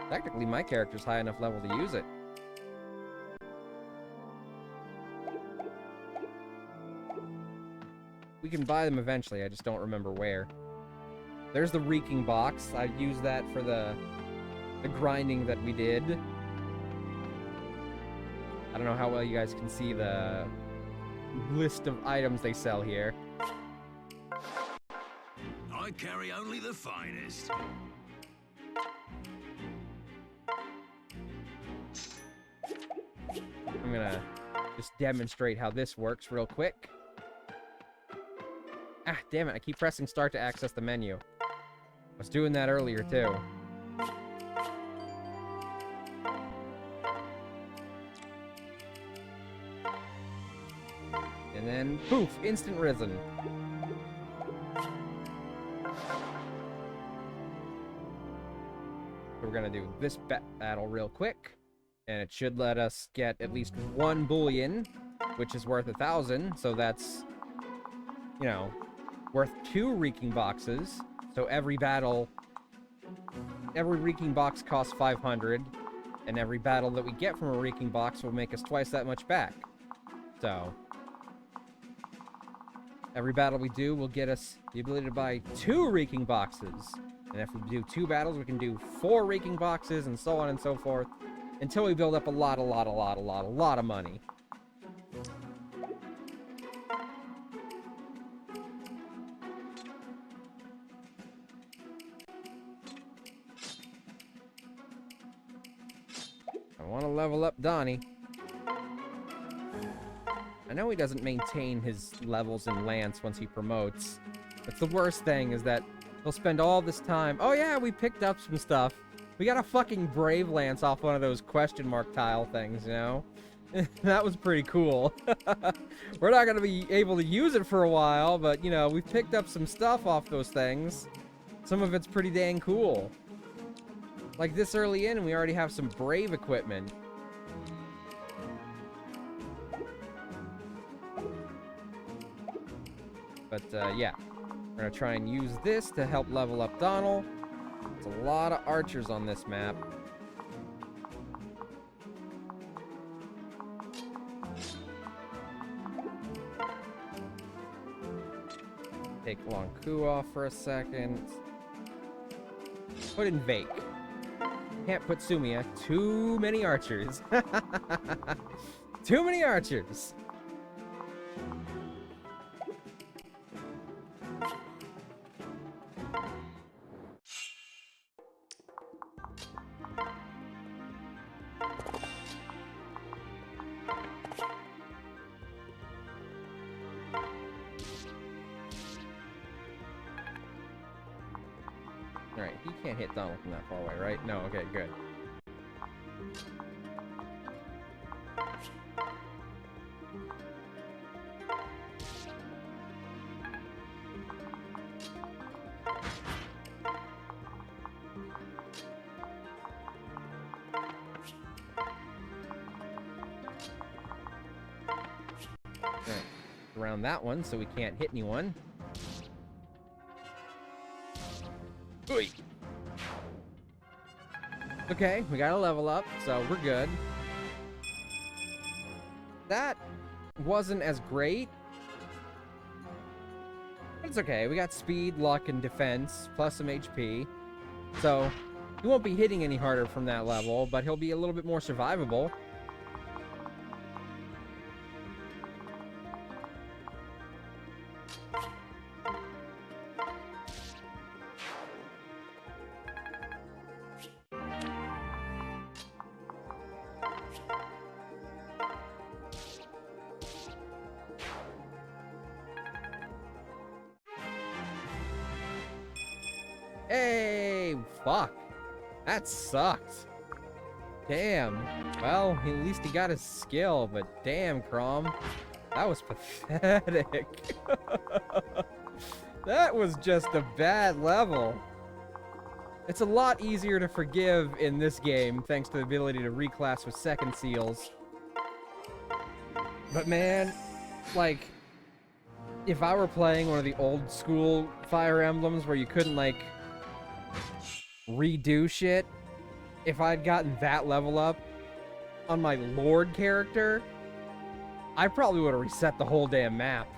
Technically, my character's high enough level to use it. We can buy them eventually, I just don't remember where. There's the reeking box. I used that for the grinding that we did. I don't know how well you guys can see the list of items they sell here. I carry only the finest. I'm gonna just demonstrate how this works real quick. Ah, damn it, I keep pressing start to access the menu. I was doing that earlier, too. then poof, instant risen. So we're gonna do this battle real quick, and it should let us get at least one bullion, which is worth 1,000. So that's, you know, worth 2 reeking boxes. So every reeking box costs 500, and every battle that we get from a reeking box will make us twice that much back. So every battle we do will get us the ability to buy 2 reeking boxes. And if we do 2 battles, we can do 4 reeking boxes, and so on and so forth, until we build up a lot of money. I want to level up Donnie. I know he doesn't maintain his levels in Lance once he promotes. But the worst thing is that he'll spend all this time, oh yeah, we picked up some stuff. We got a fucking Brave Lance off one of those question mark tile things, you know? That was pretty cool. We're not going to be able to use it for a while, but, you know, we've picked up some stuff off those things. Some of it's pretty dang cool. Like this early in, and we already have some Brave equipment. But, yeah. We're gonna try and use this to help level up Donald. There's a lot of archers on this map. Take Long Ku off for a second. Put in Vake. Can't put Sumia. Too many archers. Too many archers. Alright, he can't hit Donald from that far away, right? No, okay, good. Alright, around that one so we can't hit anyone. Okay, we got a level up, so we're good. That wasn't as great. But it's okay. We got speed, luck, and defense, plus some HP. So, he won't be hitting any harder from that level, but he'll be a little bit more survivable. Hey, fuck. That sucked. Damn. Well, at least he got his skill, but damn, Chrom. That was pathetic. That was just a bad level. It's a lot easier to forgive in this game, thanks to the ability to reclass with second seals. But man, like, if I were playing one of the old school Fire Emblems where you couldn't, like, redo shit, if I'd gotten that level up on my Lord character, I probably would have reset the whole damn map.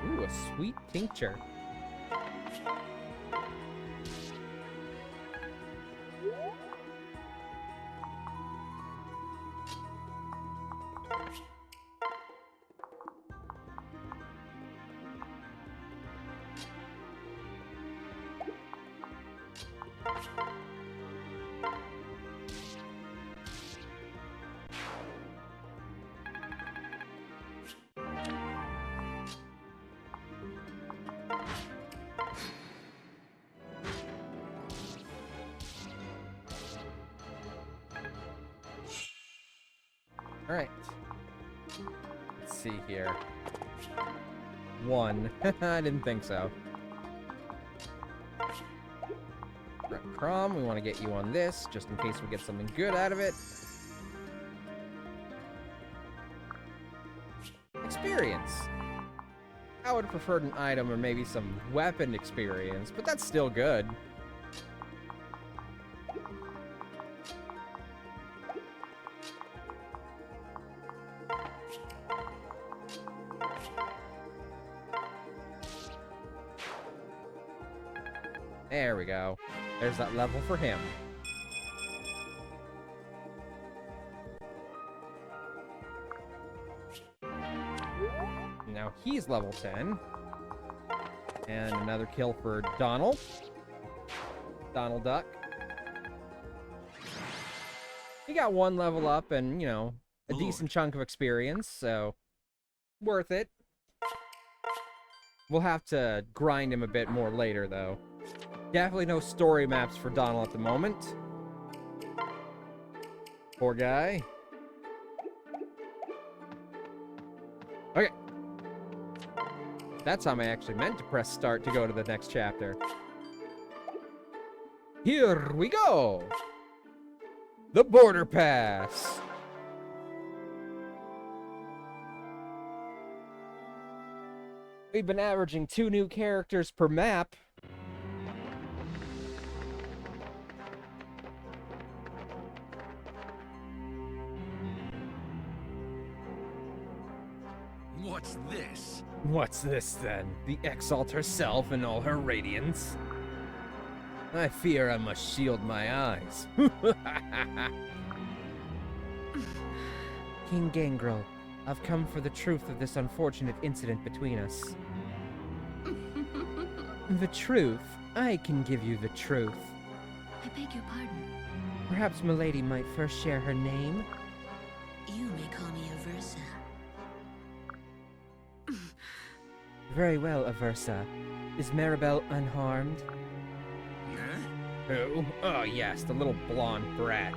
Ooh, a sweet tincture. Alright. Let's see here. 1. I didn't think so. Right, Chrom, we want to get you on this, just in case we get something good out of it. Experience. I would have preferred an item or maybe some weapon experience, but that's still good. There we go. There's that level for him. Now he's level 10. And another kill for Donald. Donald Duck. He got 1 level up and, you know, a decent chunk of experience, so worth it. We'll have to grind him a bit more later, though. Definitely no story maps for Donald at the moment. Poor guy. Okay. That time I actually meant to press start to go to the next chapter. Here we go! The Border Pass! We've been averaging 2 new characters per map. What's this? What's this, then? The Exalt herself in all her radiance? I fear I must shield my eyes. King Gangrel, I've come for the truth of this unfortunate incident between us. The truth? I can give you the truth. I beg your pardon. Perhaps Milady might first share her name? You may call me Aversa. Very well, Aversa. Is Maribel unharmed? Huh? Who? Oh, yes, the little blonde brat.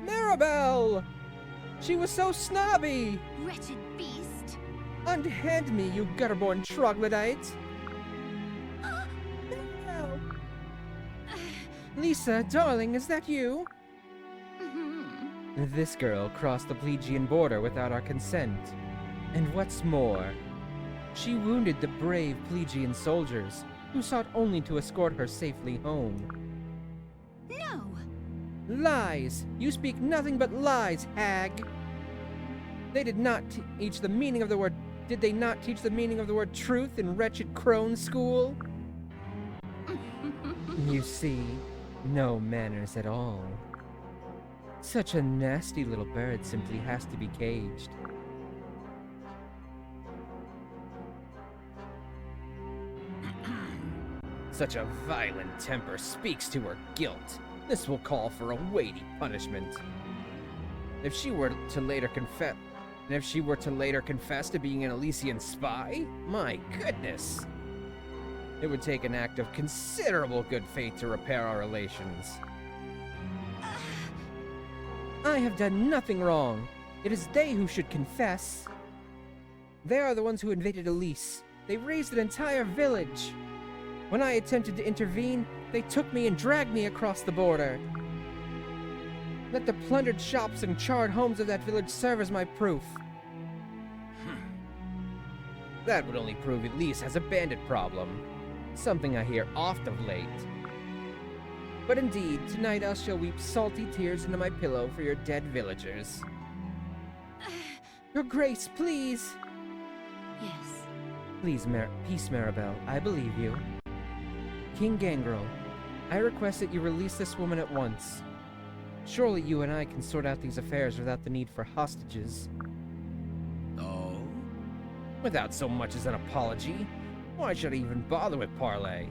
Maribel! She was so snobby! Wretched beast! Unhand me, you gutter-born troglodyte! No. Lisa, darling, is that you? Mhm. This girl crossed the Plegian border without our consent. And what's more, she wounded the brave Plegian soldiers, who sought only to escort her safely home. No! Lies! You speak nothing but lies, hag! They did not teach the meaning of the word... Did they not teach the meaning of the word truth in wretched crone school? You see, no manners at all. Such a nasty little bird simply has to be caged. Such a violent temper speaks to her guilt. This will call for a weighty punishment. If she were to later confess to being an Elysian spy, my goodness! It would take an act of considerable good faith to repair our relations. I have done nothing wrong. It is they who should confess. They are the ones who invaded Ylisse. They razed an entire village. When I attempted to intervene, they took me and dragged me across the border. Let the plundered shops and charred homes of that village serve as my proof. That would only prove Ylisse has a bandit problem. Something I hear oft of late. But indeed, tonight I shall weep salty tears into my pillow for your dead villagers. Your Grace, please! Yes. Please, Peace Maribel, I believe you. King Gangrel, I request that you release this woman at once. Surely you and I can sort out these affairs without the need for hostages. Oh? Without so much as an apology. Why should I even bother with parley?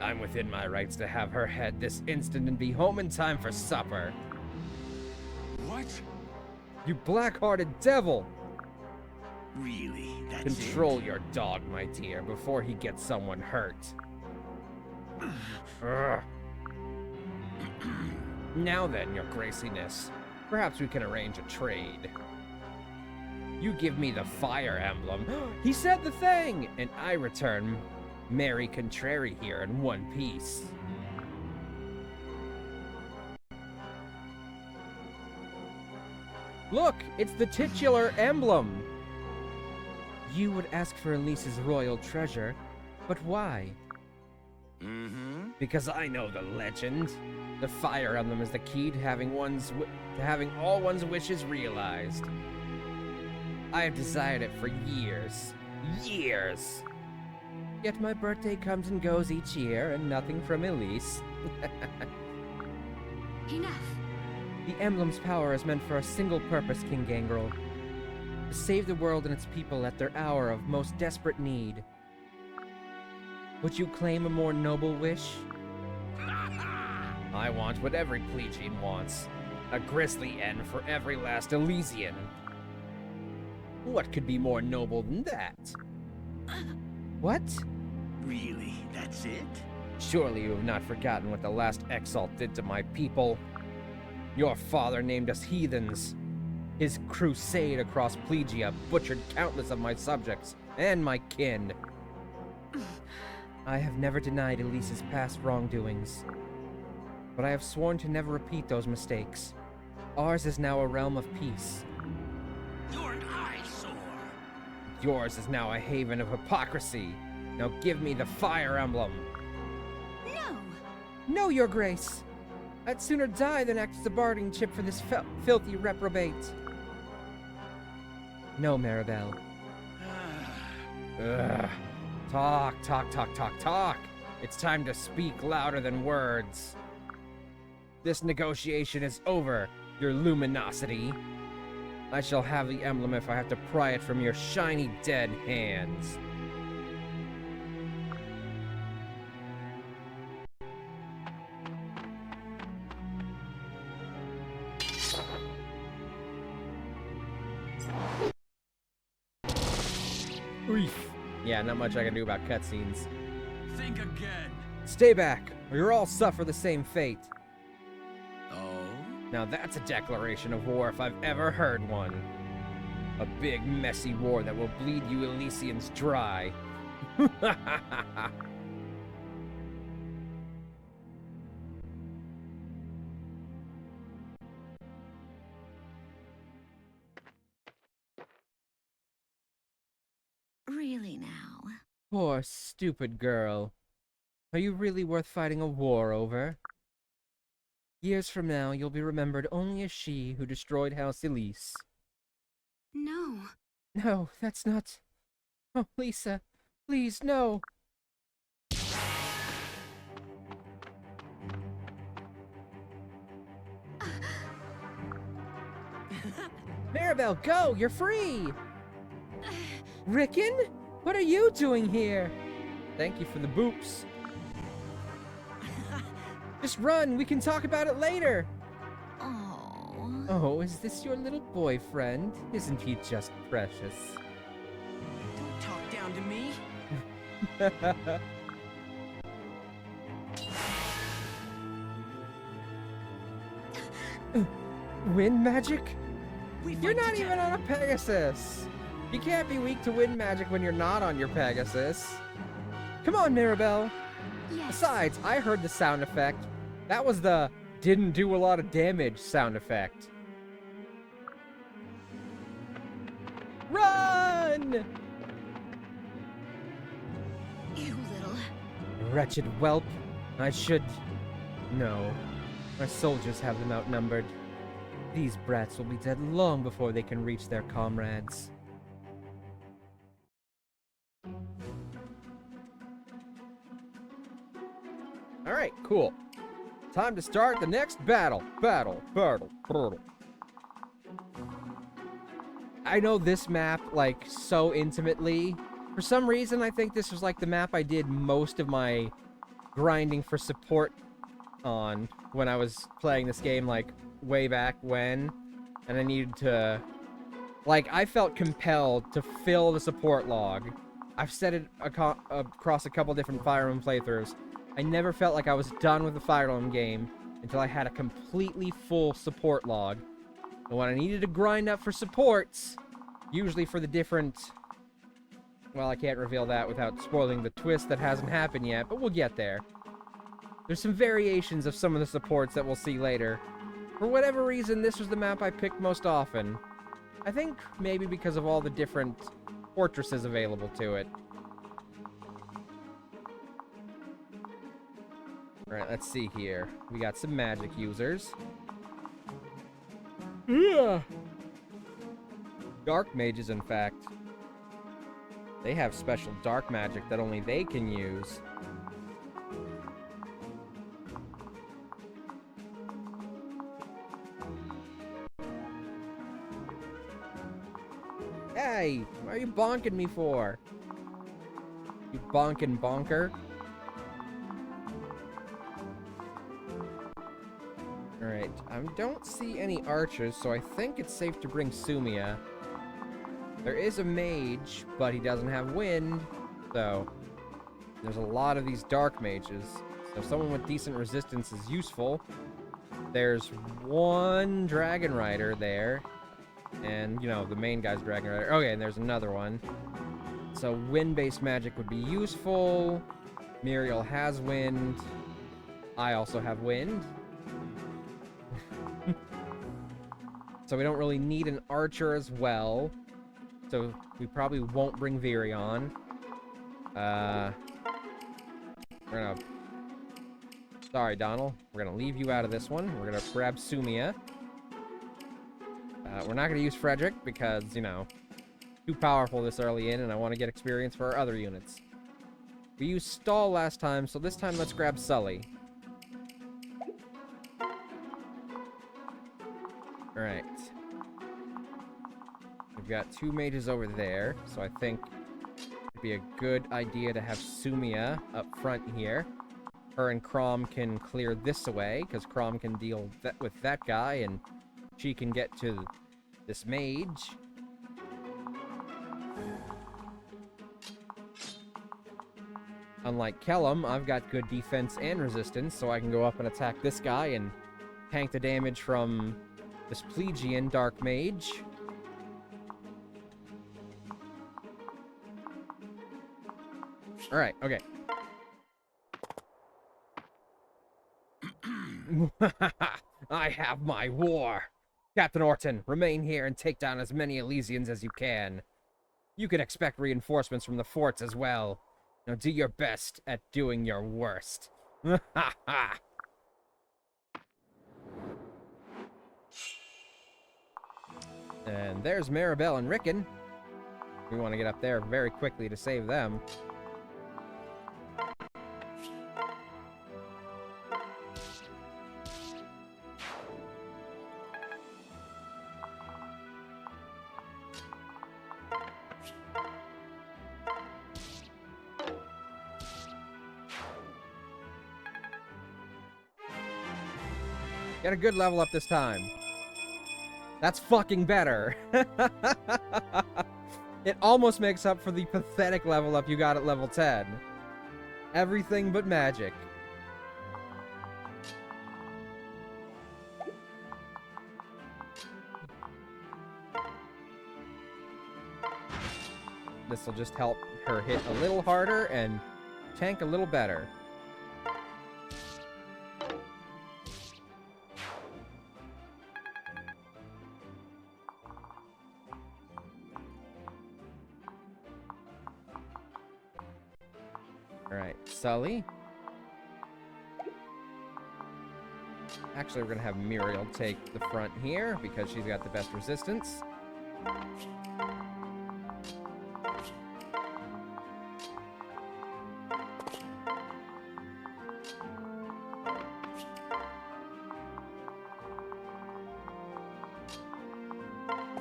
I'm within my rights to have her head this instant and be home in time for supper. What? You black-hearted devil! Really? That's Control your dog, my dear, before he gets someone hurt. Ugh. Now then, your graciness, perhaps we can arrange a trade. You give me the Fire Emblem. He said the thing! And I return Mary Contrary here in one piece. Look, it's the titular emblem. You would ask for Ylisse's royal treasure, but why? Mm-hmm. Because I know the legend. The Fire Emblem is the key to having all one's wishes realized. I have desired it for years. Years! Yet my birthday comes and goes each year, and nothing from Ylisse. Enough. The emblem's power is meant for a single purpose, King Gangrel. To save the world and its people at their hour of most desperate need. Would you claim a more noble wish? I want what every Plegian wants. A grisly end for every last Elysian. What could be more noble than that? What? Really, that's it? Surely you have not forgotten what the last Exalt did to my people. Your father named us heathens. His crusade across Plegia butchered countless of my subjects and my kin. I have never denied Ylisse's past wrongdoings, but I have sworn to never repeat those mistakes. Ours is now a realm of peace. You're an eyesore. Yours is now a haven of hypocrisy. Now give me the Fire Emblem. No. No, Your Grace. I'd sooner die than act as a bargaining chip for this filthy reprobate. No, Maribel. Ugh. Talk, talk, talk, talk, talk. It's time to speak louder than words. This negotiation is over, your luminosity. I shall have the emblem if I have to pry it from your shiny dead hands. Oof. Yeah, not much I can do about cutscenes. Think again. Stay back, or you'll all suffer the same fate. Oh? Now that's a declaration of war if I've ever heard one. A big, messy war that will bleed you Elysians dry. Really now. Poor, stupid girl. Are you really worth fighting a war over? Years from now, you'll be remembered only as she who destroyed House Ylisse. No. No, that's not... Oh, Lisa, please, no! Maribel, go! You're free! Rickon? What are you doing here? Thank you for the boops. Just run, we can talk about it later! Oh. Oh, is this your little boyfriend? Isn't he just precious? Don't talk down to me. Wind magic? We You're fight not together. even on a Pegasus! You can't be weak to wind magic when you're not on your Pegasus. Come on, Maribel! Yes. Besides, I heard the sound effect. That was the didn't do a lot of damage sound effect. Run! You little. Wretched whelp. I should... No. My soldiers have them outnumbered. These brats will be dead long before they can reach their comrades. Alright, cool. Time to start the next battle. Battle. I know this map, like, so intimately. For some reason, I think this was, like, the map I did most of my grinding for support on when I was playing this game, like, way back when. And I needed to... Like, I felt compelled to fill the support log. I've said it across a couple different Fire Emblem playthroughs. I never felt like I was done with the Fire Emblem game until I had a completely full support log. And when I needed to grind up for supports, usually for the different... Well, I can't reveal that without spoiling the twist that hasn't happened yet, but we'll get there. There's some variations of some of the supports that we'll see later. For whatever reason, this was the map I picked most often. I think maybe because of all the different fortresses available to it. Alright, let's see here. We got some magic users. Yeah. Dark mages, in fact. They have special dark magic that only they can use. Hey, what are you bonking me for? You bonking bonker? Alright, I don't see any archers, so I think it's safe to bring Sumia. There is a mage, but he doesn't have wind, so there's a lot of these dark mages. So someone with decent resistance is useful. There's one dragon rider there, and, you know, the main guy's dragon rider. Okay, and there's another one. So wind-based magic would be useful. Muriel has wind. I also have wind. So we don't really need an archer as well. So we probably won't bring Virion. We're gonna... Sorry, Donald. We're gonna leave you out of this one. We're gonna grab Sumia. We're not gonna use Frederick because, you know, too powerful this early in, and I want to get experience for our other units. We used Stall last time, so this time let's grab Sully. Alright. We've got two mages over there, so I think it'd be a good idea to have Sumia up front here. Her and Chrom can clear this away, because Chrom can deal with that guy, and she can get to this mage. Unlike Kellum, I've got good defense and resistance, so I can go up and attack this guy and tank the damage from this Plegian Dark Mage. Alright, okay. I have my war! Captain Orton, remain here and take down as many Elysians as you can. You can expect reinforcements from the forts as well. Now do your best at doing your worst. And there's Maribel and Rickon. We want to get up there very quickly to save them. Get a good level up this time. That's fucking better. It almost makes up for the pathetic level up you got at level 10. Everything but magic. This will just help her hit a little harder and tank a little better. Alright, Sully. Actually, we're gonna have Muriel take the front here because she's got the best resistance.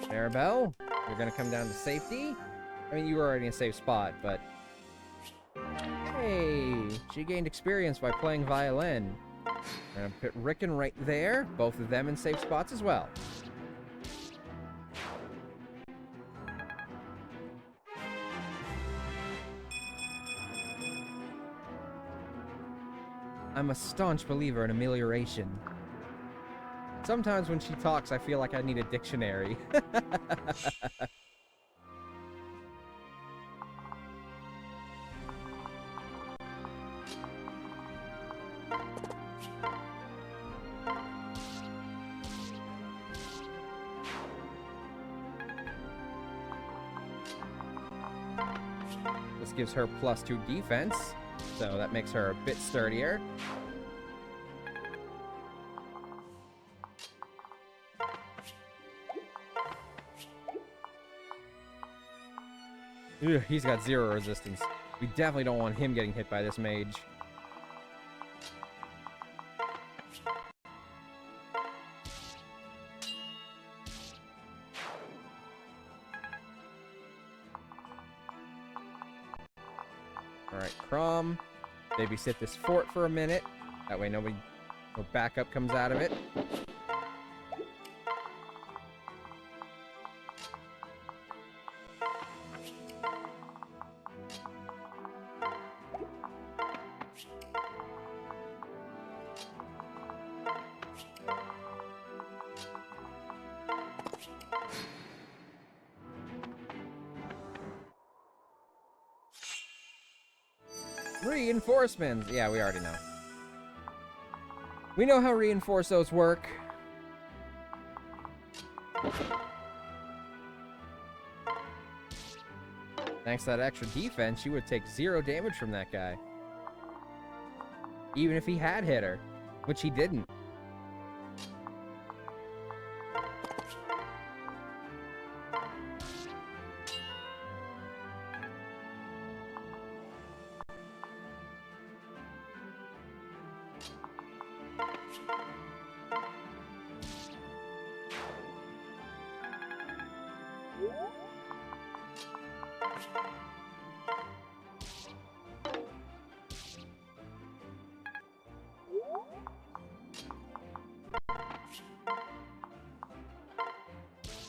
Maribel, you're gonna come down to safety. I mean, you were already in a safe spot, but... Hey, she gained experience by playing violin. I'm gonna put Rickon right there, both of them in safe spots as well. I'm a staunch believer in amelioration. Sometimes when she talks, I feel like I need a dictionary. This gives her +2 defense, so that makes her a bit sturdier. Ugh, he's got 0 resistance. We definitely don't want him getting hit by this mage. Alright, Chrom. Babysit this fort for a minute. That way no backup comes out of it. Reinforcements! Yeah, we already know. We know how reinforcos work. Thanks to that extra defense, she would take 0 damage from that guy. Even if he had hit her, which he didn't.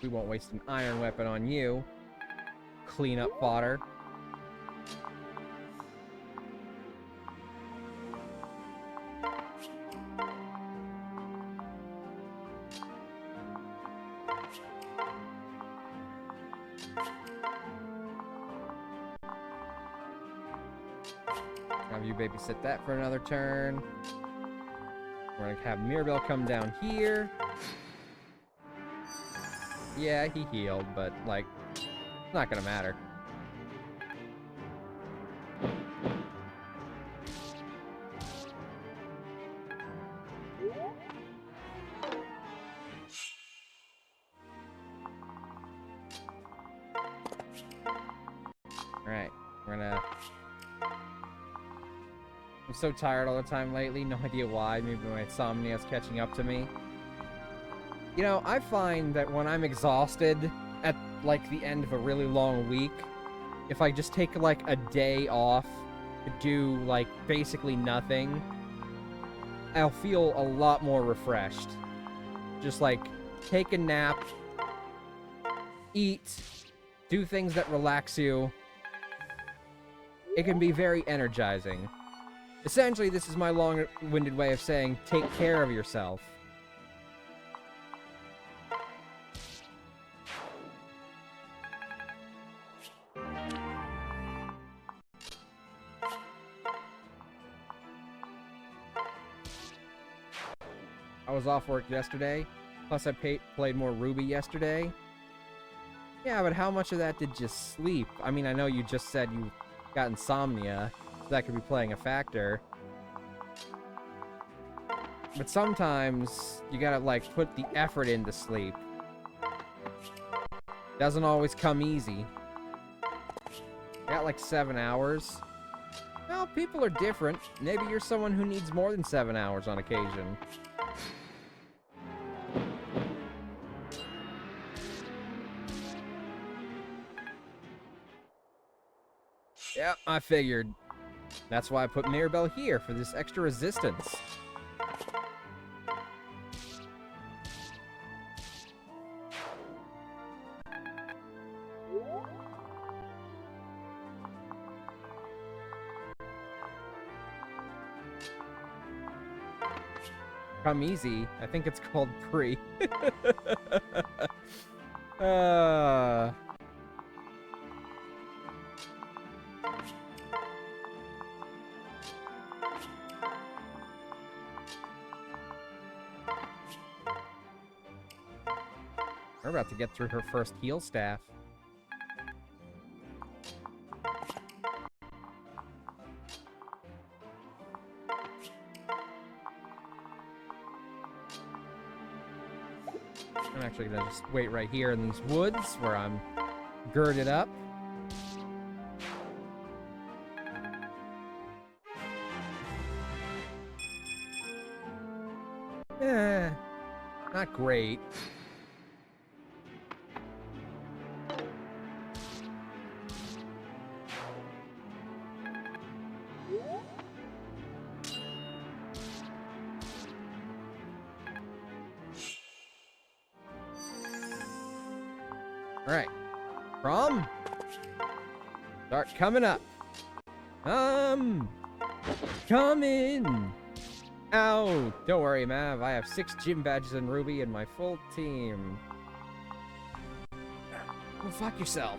We won't waste an iron weapon on you. Clean up fodder. Have you babysit that for another turn. We're gonna have Mirabelle come down here. Yeah, he healed, but, like, it's not gonna matter. Alright, we're gonna... I'm so tired all the time lately, no idea why. Maybe my insomnia is catching up to me. You know, I find that when I'm exhausted at, like, the end of a really long week, if I just take, like, a day off to do, like, basically nothing, I'll feel a lot more refreshed. Just, like, take a nap, eat, do things that relax you. It can be very energizing. Essentially, this is my long-winded way of saying, take care of yourself. I was off work yesterday, plus I played more Ruby yesterday. Yeah, but how much of that did you sleep? I mean, I know you just said you got insomnia, so that could be playing a factor. But sometimes, you gotta, like, put the effort into sleep. Doesn't always come easy. I got, like, 7 hours. Well, people are different. Maybe you're someone who needs more than 7 hours on occasion. Yep, I figured. That's why I put Mirabelle here, for this extra resistance. Come easy. I think it's called pre. uh... We're about to get through her first heal staff. I'm actually gonna just wait right here in these woods where I'm girded up. Not great. Alright. Chrom. Start coming up. Come in. Ow. Don't worry, Mav. I have 6 gym badges in Ruby and my full team. Well, fuck yourself.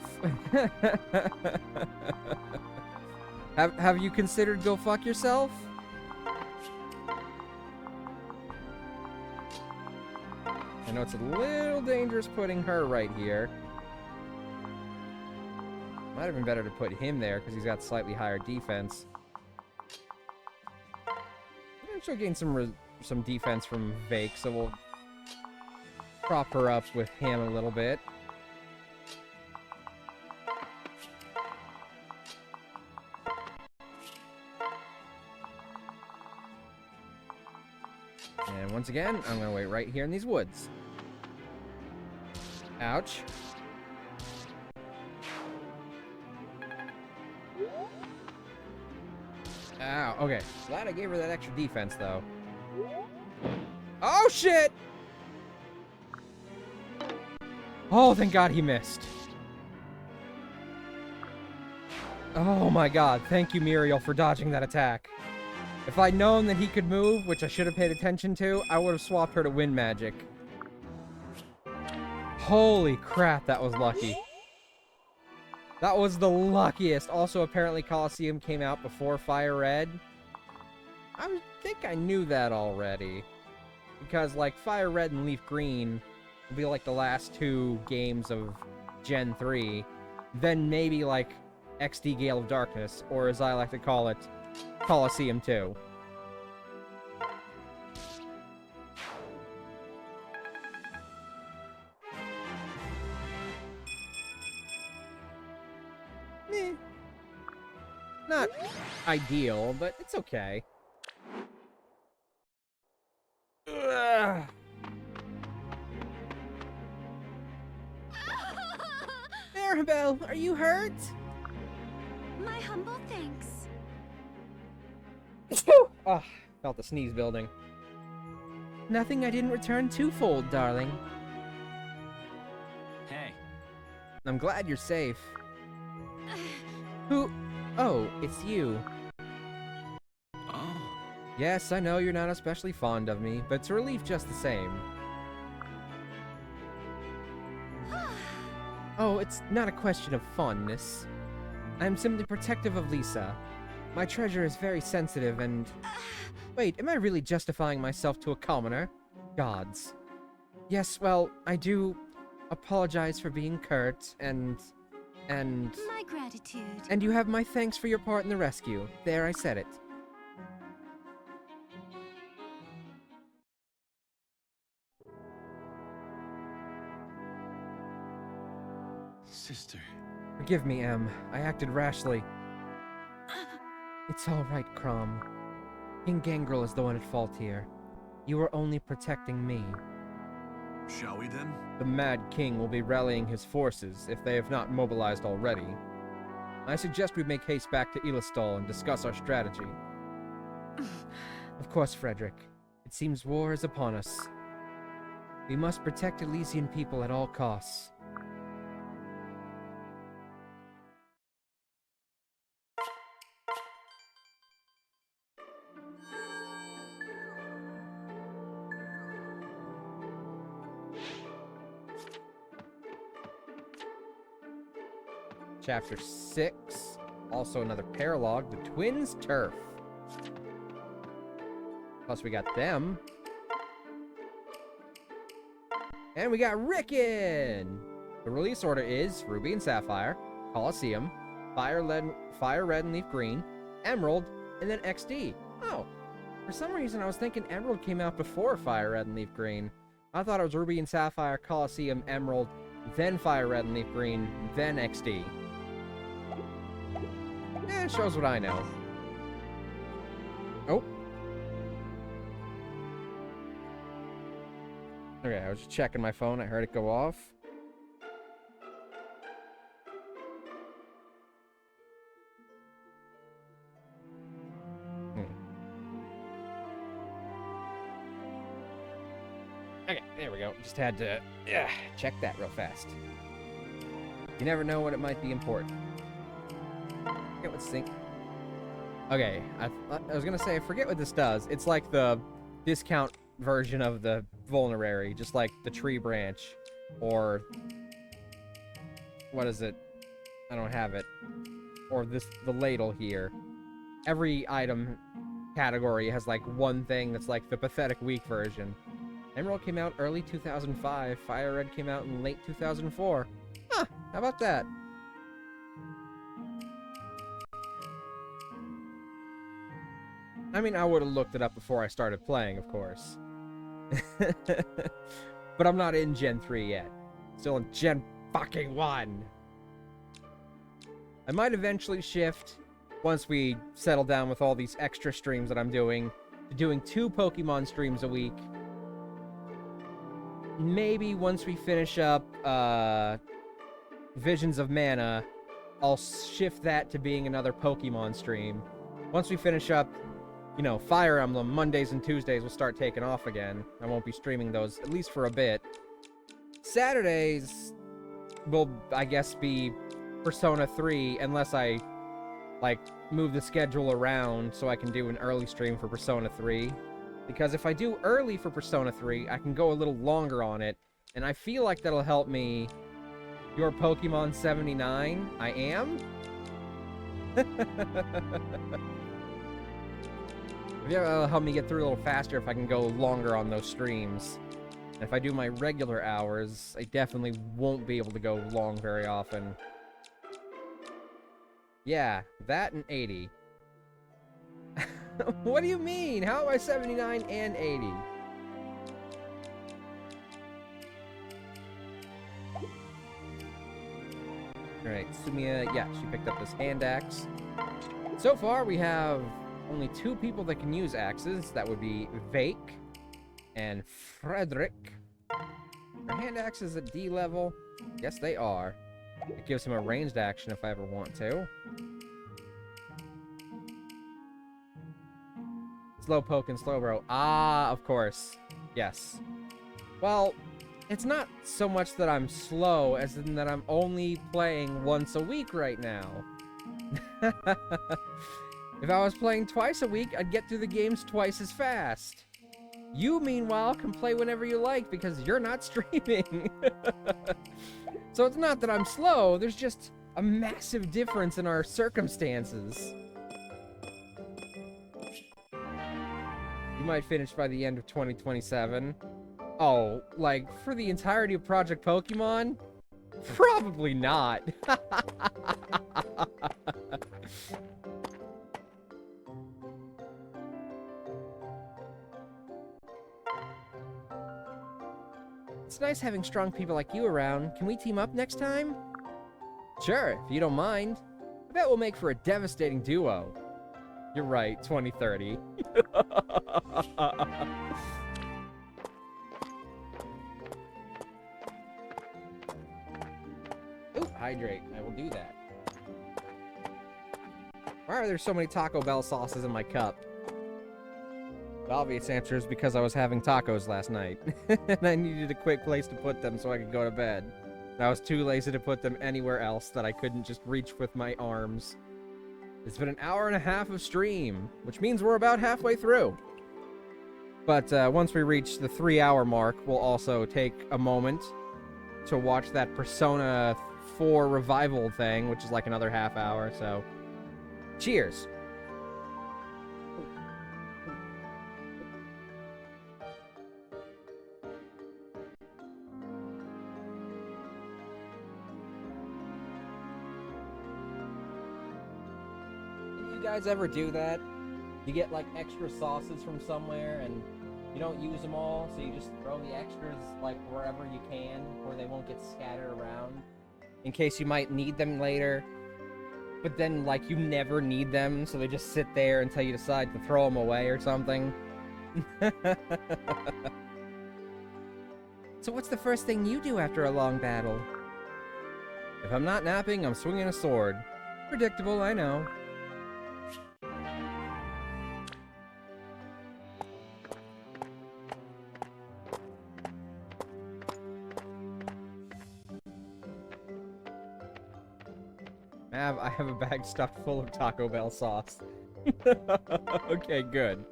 Have you considered go fuck yourself? I know it's a little dangerous putting her right here. Might have been better to put him there because he's got slightly higher defense. She'll gain some defense from Vake, so we'll prop her up with him a little bit. And once again, I'm going to wait right here in these woods. Ouch. Ow, okay. Glad I gave her that extra defense, though. Oh, shit! Oh, thank God he missed. Oh my God, thank you, Muriel, for dodging that attack. If I'd known that he could move, which I should have paid attention to, I would have swapped her to wind magic. Holy crap, that was lucky. That was the luckiest. Also, apparently, Colosseum came out before Fire Red. I think I knew that already. Because, like, Fire Red and Leaf Green will be, like, the last 2 games of Gen 3. Then maybe, like, XD Gale of Darkness, or as I like to call it, Colosseum 2. Not ideal, but it's okay. Ugh. Maribel, are you hurt? My humble thanks. Ah, felt the sneeze building. Nothing I didn't return twofold, darling. Hey. I'm glad you're safe. Who? Oh, it's you. Oh. Yes, I know you're not especially fond of me, but it's a relief just the same. Oh, it's not a question of fondness. I'm simply protective of Lisa. My treasure is very sensitive and... Wait, am I really justifying myself to a commoner? Gods. Yes, well, I do apologize for being curt, and... My gratitude. And you have my thanks for your part in the rescue. There, I said it. Sister. Forgive me, Em. I acted rashly. It's all right, Chrom. King Gangrel is the one at fault here. You were only protecting me. Shall we then? The Mad King will be rallying his forces if they have not mobilized already. I suggest we make haste back to Ylisse and discuss our strategy. Of course, Frederick. It seems war is upon us. We must protect Elysian people at all costs. Chapter 6. Also another paralogue, the Twins Turf. Plus we got them. And we got Rickon! The release order is Ruby and Sapphire, Colosseum, Fire Red and Leaf Green, Emerald, and then XD. Oh, for some reason I was thinking Emerald came out before Fire Red and Leaf Green. I thought it was Ruby and Sapphire, Colosseum, Emerald, then Fire Red and Leaf Green, then XD. Yeah, it shows what I know. Oh. Okay, I was just checking my phone. I heard it go off. Okay, there we go. Just had to check that real fast. You never know when it might be important. Forget what sync. Okay, I was gonna say, I forget what this does. It's like the discount version of the vulnerary, just like the tree branch, or what is it? I don't have it. Or the ladle here. Every item category has like one thing that's like the pathetic weak version. Emerald came out early 2005. Fire Red came out in late 2004. Huh, how about that? I mean, I would have looked it up before I started playing, of course. But I'm not in Gen 3 yet. Still in Gen fucking 1. I might eventually shift, once we settle down with all these extra streams that I'm doing, to doing 2 Pokemon streams a week. Maybe once we finish up Visions of Mana, I'll shift that to being another Pokemon stream. Once we finish up, you know, Fire Emblem, Mondays and Tuesdays will start taking off again. I won't be streaming those, at least for a bit. Saturdays will, I guess, be Persona 3, unless I, like, move the schedule around so I can do an early stream for Persona 3. Because if I do early for Persona 3, I can go a little longer on it, and I feel like that'll help me. Your Pokemon 79? I am? Yeah, it'll help me get through a little faster if I can go longer on those streams. And if I do my regular hours, I definitely won't be able to go long very often. Yeah, that and 80. What do you mean? How am I 79 and 80? Alright, Sumiya, yeah, she picked up this hand axe. So far, we have only 2 people that can use axes. That would be Vake and Frederick. Are hand axes at D level? Yes, they are. It gives him a ranged action if I ever want to. Slow poke and slow bro. Ah, of course. Yes. Well, it's not so much that I'm slow as in that I'm only playing once a week right now. If I was playing twice a week, I'd get through the games twice as fast. You, meanwhile, can play whenever you like because you're not streaming. So it's not that I'm slow, there's just a massive difference in our circumstances. You might finish by the end of 2027. Oh, like, for the entirety of Project Pokemon? Probably not. It's nice having strong people like you around. Can we team up next time? Sure, if you don't mind. I bet we'll make for a devastating duo. You're right, 2030. Ooh, hydrate. I will do that. Why are there so many Taco Bell sauces in my cup? The obvious answer is because I was having tacos last night. And I needed a quick place to put them so I could go to bed. And I was too lazy to put them anywhere else that I couldn't just reach with my arms. It's been an hour and a half of stream, which means we're about halfway through. But once we reach the 3-hour mark, we'll also take a moment to watch that Persona 4 revival thing, which is like another half hour, so cheers. You guys ever do that? You get like extra sauces from somewhere and you don't use them all, so you just throw the extras like wherever you can, where they won't get scattered around, in case you might need them later. But then like you never need them, so they just sit there until you decide to throw them away or something. So what's the first thing you do after a long battle? If I'm not napping, I'm swinging a sword. Predictable, I know. I have a bag stuffed full of Taco Bell sauce. Okay, good.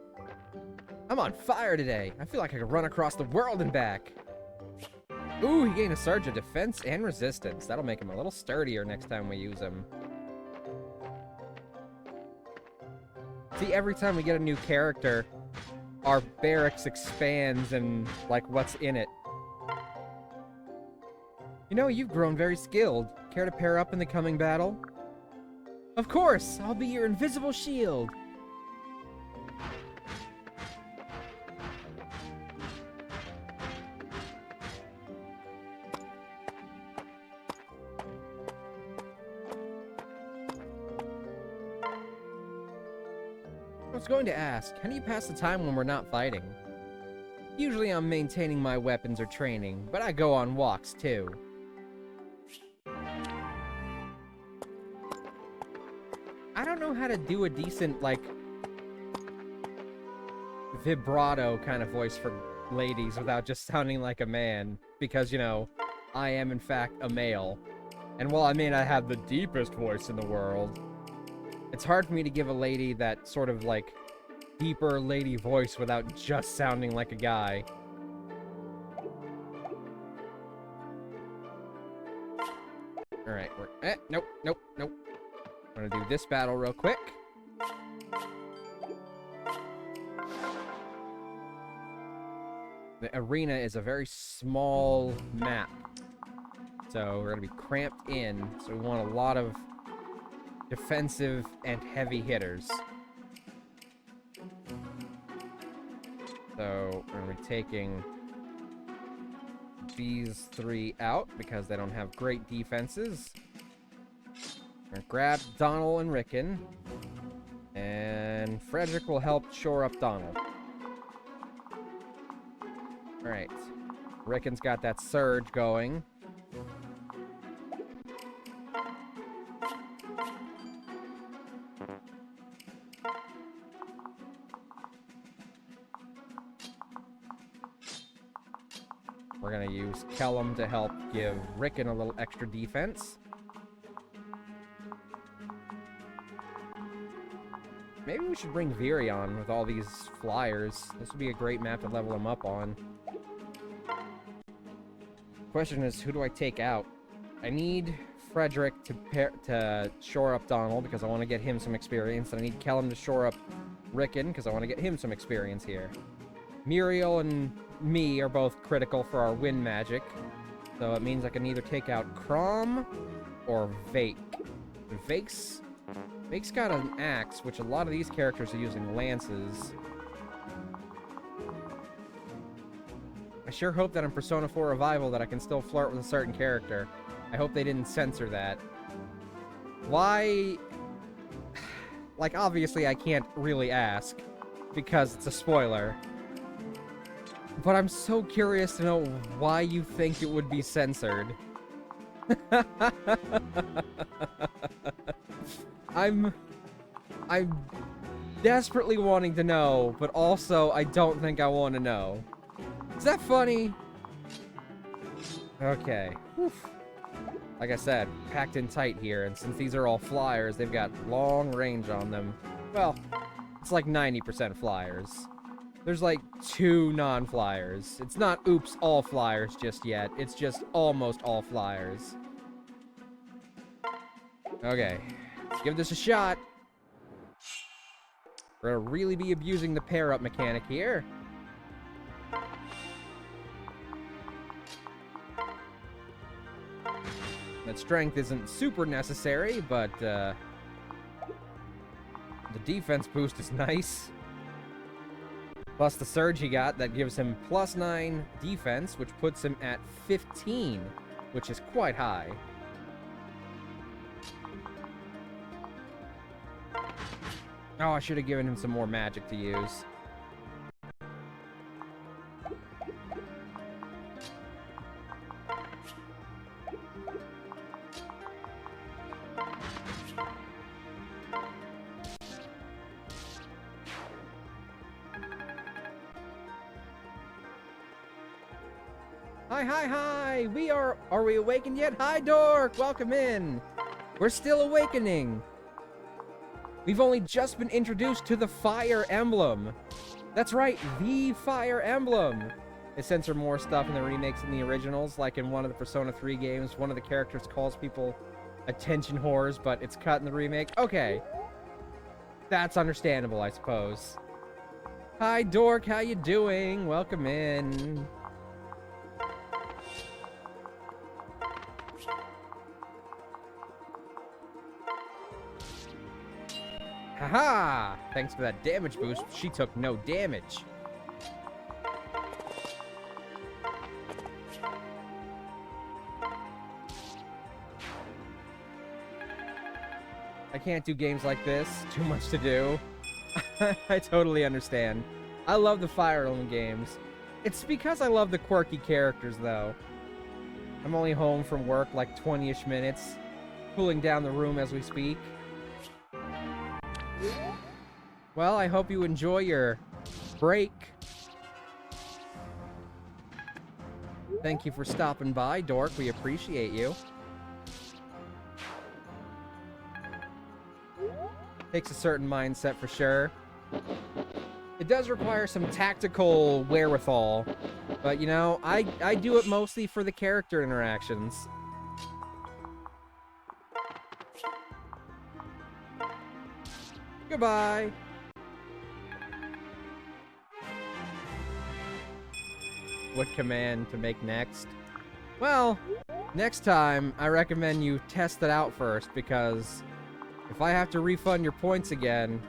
I'm on fire today. I feel like I could run across the world and back. Ooh, he gained a surge of defense and resistance. That'll make him a little sturdier next time we use him. See, every time we get a new character, our barracks expands and, like, what's in it. You know, you've grown very skilled. Care to pair up in the coming battle? Of course! I'll be your invisible shield! I was going to ask, how do you pass the time when we're not fighting? Usually I'm maintaining my weapons or training, but I go on walks too. I don't know how to do a decent, like, vibrato kind of voice for ladies without just sounding like a man, because, you know, I am in fact a male. And while I may not have the deepest voice in the world, it's hard for me to give a lady that sort of, like, deeper lady voice without just sounding like a guy. Alright, nope. I'm gonna do this battle real quick. The arena is a very small map, so we're gonna be cramped in, so we want a lot of defensive and heavy hitters. So we're gonna be taking these 3 out because they don't have great defenses. We're gonna grab Donald and Rickon, and Frederick will help shore up Donald. Alright. Rickon's got that surge going. We're gonna use Chrom to help give Rickon a little extra defense. Maybe we should bring Virion with all these flyers. This would be a great map to level him up on. Question is, who do I take out? I need Frederick to shore up Donald because I want to get him some experience, and I need Chrom to shore up Rickon because I want to get him some experience here. Muriel and me are both critical for our wind magic, so it means I can either take out Chrom or Vake. Vake's got an axe, which a lot of these characters are using lances. I sure hope that in Persona 4 Revival that I can still flirt with a certain character. I hope they didn't censor that. Why? Like, obviously I can't really ask, because it's a spoiler. But I'm so curious to know why you think it would be censored. I'm desperately wanting to know, but also I don't think I want to know. Is that funny? Okay. Whew. Like I said, packed in tight here, and since these are all flyers, they've got long range on them. Well, it's like 90% flyers. There's like 2 non-flyers. It's not oops all flyers just yet, it's just almost all flyers. Okay, let's give this a shot. We're gonna really be abusing the pair-up mechanic here. That strength isn't super necessary, but the defense boost is nice. Plus the surge he got, that gives him +9 defense, which puts him at 15, which is quite high. Oh, I should have given him some more magic to use. Hi! Are we awakened yet? Hi, Dork! Welcome in! We're still awakening! We've only just been introduced to the Fire Emblem. That's right, the Fire Emblem! They censor more stuff in the remakes than the originals, like in one of the Persona 3 games, one of the characters calls people attention whores, but it's cut in the remake. Okay. That's understandable, I suppose. Hi, Dork, how you doing? Welcome in. Haha! Thanks for that damage boost. She took no damage. I can't do games like this. Too much to do. I totally understand. I love the Fire Emblem games. It's because I love the quirky characters, though. I'm only home from work like 20-ish minutes, cooling down the room as we speak. Well, I hope you enjoy your break. Thank you for stopping by, Dork. We appreciate you. Takes a certain mindset for sure. It does require some tactical wherewithal, but you know, I do it mostly for the character interactions. Goodbye. What command to make next? Well, next time, I recommend you test it out first, because if I have to refund your points again...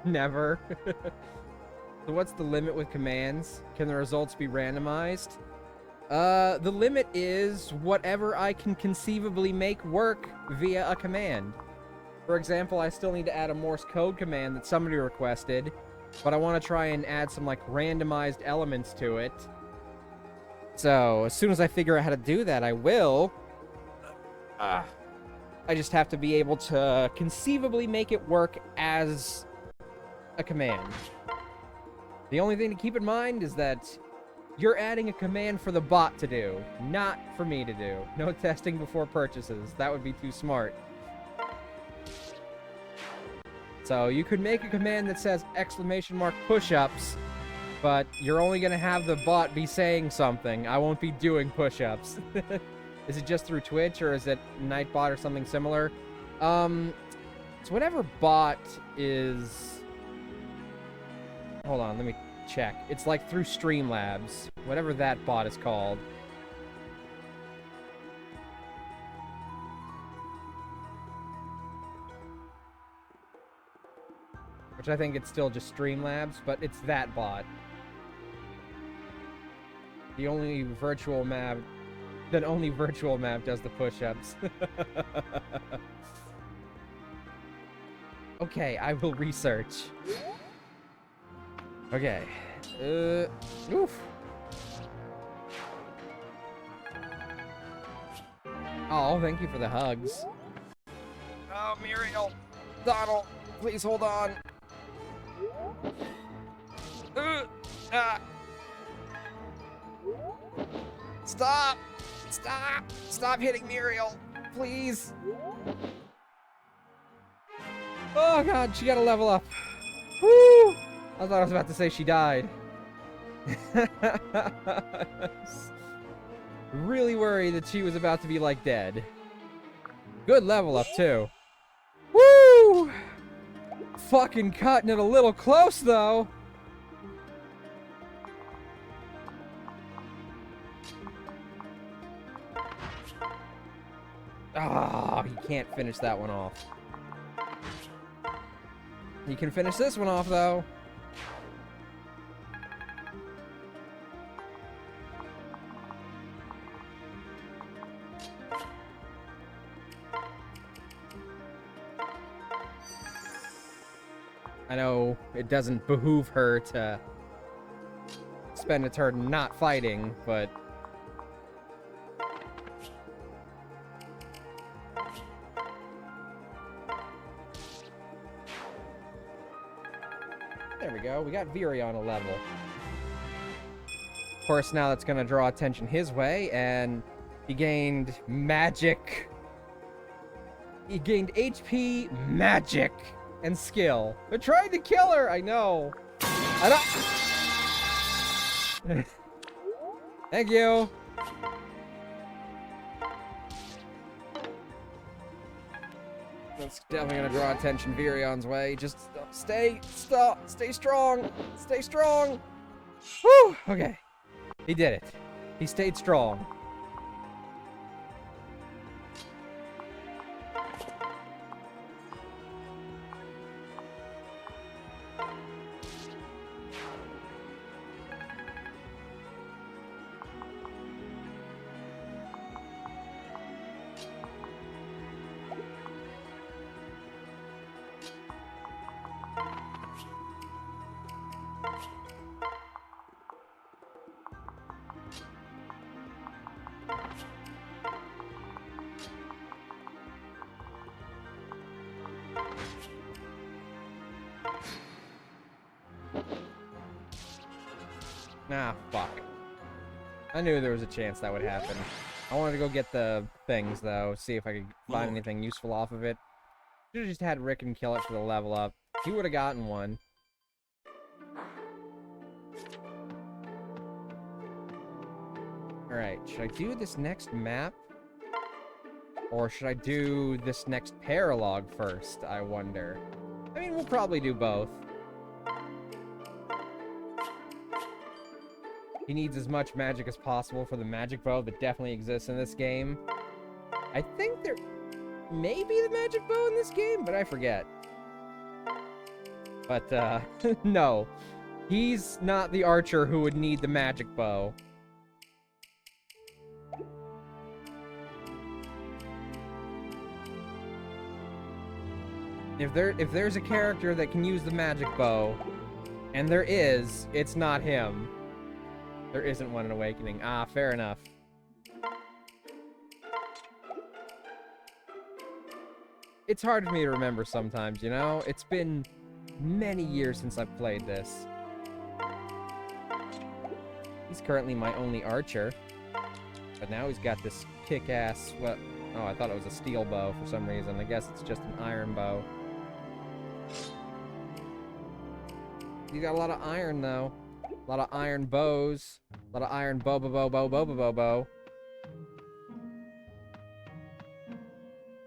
Never. So what's the limit with commands? Can the results be randomized? The limit is whatever I can conceivably make work via a command. For example, I still need to add a Morse code command that somebody requested, but I want to try and add some, like, randomized elements to it. So, as soon as I figure out how to do that, I will. I just have to be able to conceivably make it work as a command. The only thing to keep in mind is that you're adding a command for the bot to do, not for me to do. No testing before purchases. That would be too smart. So you could make a command that says !push-ups, but you're only going to have the bot be saying something. I won't be doing push-ups. Is it just through Twitch, or is it Nightbot or something similar? It's whatever bot is... Hold on, let me check. It's like through Streamlabs, whatever that bot is called. Which I think it's still just Streamlabs, but it's that bot. The only virtual map... Then only virtual map does the push-ups. Okay, I will research. Okay. Oof. Oh, thank you for the hugs. Oh, Muriel. Donald, please hold on. Ah. Stop! Stop! Stop hitting Muriel! Please! Oh god, she got to level up. Woo! I thought I was about to say she died. Really worried that she was about to be, like, dead. Good level up, too. Woo! Fucking cutting it a little close, though. Ah, he can't finish that one off. He can finish this one off, though. I know it doesn't behoove her to spend a turn not fighting, but... There we go. We got Viri on a level. Of course, now that's going to draw attention his way, and he gained magic. He gained HP, magic, and skill. They're trying to kill her, I know. I don't... Thank you. That's definitely gonna draw attention Virion's way. Just stay strong. Stay strong. Whew, okay. He did it. He stayed strong. Nah, fuck. I knew there was a chance that would happen. I wanted to go get the things, though, see if I could find anything useful off of it. Should've just had Rickon kill it for the level up. He would've gotten one. Alright, should I do this next map? Or should I do this next paralogue first, I wonder? I mean, we'll probably do both. He needs as much magic as possible for the magic bow that definitely exists in this game. I think there may be the magic bow in this game, but I forget. But, no. He's not the archer who would need the magic bow. If there's a character that can use the magic bow, and there is, it's not him. There isn't one in Awakening. Ah, fair enough. It's hard for me to remember sometimes, you know? It's been many years since I've played this. He's currently my only archer. But now he's got this kick-ass... What? Oh, I thought it was a steel bow for some reason. I guess it's just an iron bow. He's got a lot of iron, though. A lot of iron bows. A lot of iron bow.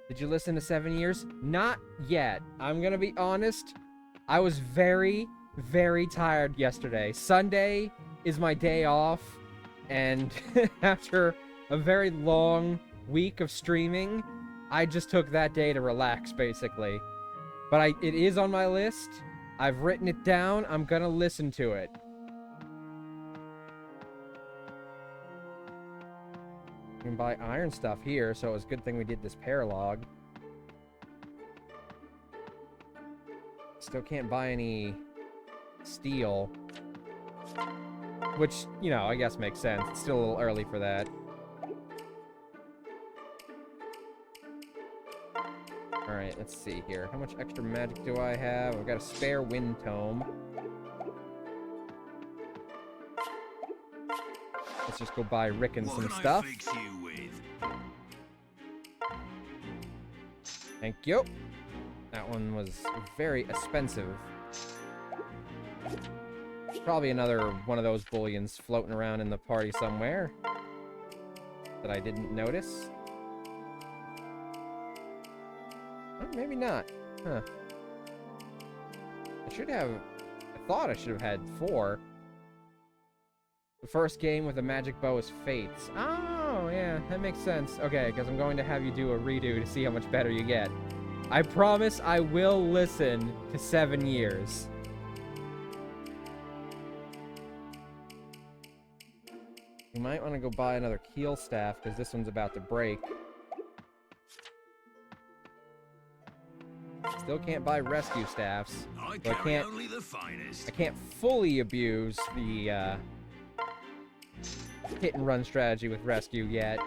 Did you listen to 7 Years? Not yet. I'm gonna be honest. I was very, very tired yesterday. Sunday is my day off. And after a very long week of streaming, I just took that day to relax, basically. But it is on my list. I've written it down. I'm gonna listen to it. You can buy iron stuff here, so it was a good thing we did this paralogue. Still can't buy any steel. Which, you know, I guess makes sense. It's still a little early for that. Alright, let's see here. How much extra magic do I have? I've got a spare wind tome. Let's just go buy Rickon What some can stuff. I fix you with? Thank you. That one was very expensive. Probably another one of those bullions floating around in the party somewhere that I didn't notice. Or maybe not. Huh. I thought I should have had 4. The first game with a magic bow is Fates. Oh, yeah, that makes sense. Okay, because I'm going to have you do a redo to see how much better you get. I promise I will listen to 7 years. You might want to go buy another keel staff, because this one's about to break. Still can't buy rescue staffs. I So carry only the finest. I can't fully abuse the hit and run strategy with rescue yet.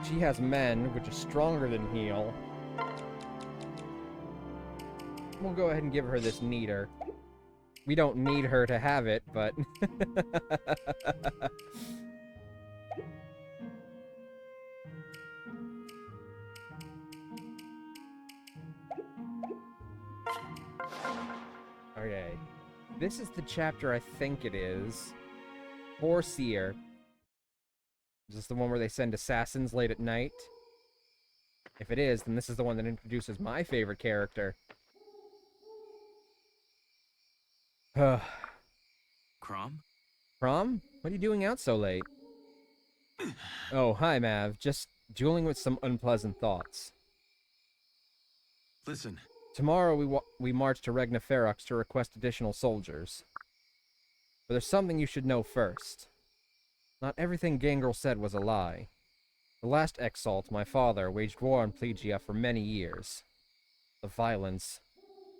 She has mend, which is stronger than heal. We'll go ahead and give her this neater. We don't need her to have it, but... Okay. This is the chapter I think it is. For Seer. Is this the one where they send assassins late at night? If it is, then this is the one that introduces my favorite character. Chrom? Chrom? What are you doing out so late? Oh, hi, Mav. Just dueling with some unpleasant thoughts. Listen, Tomorrow we march to Regna Ferox to request additional soldiers. But there's something you should know first. Not everything Gangrel said was a lie. The last Exalt, my father, waged war on Plegia for many years. The violence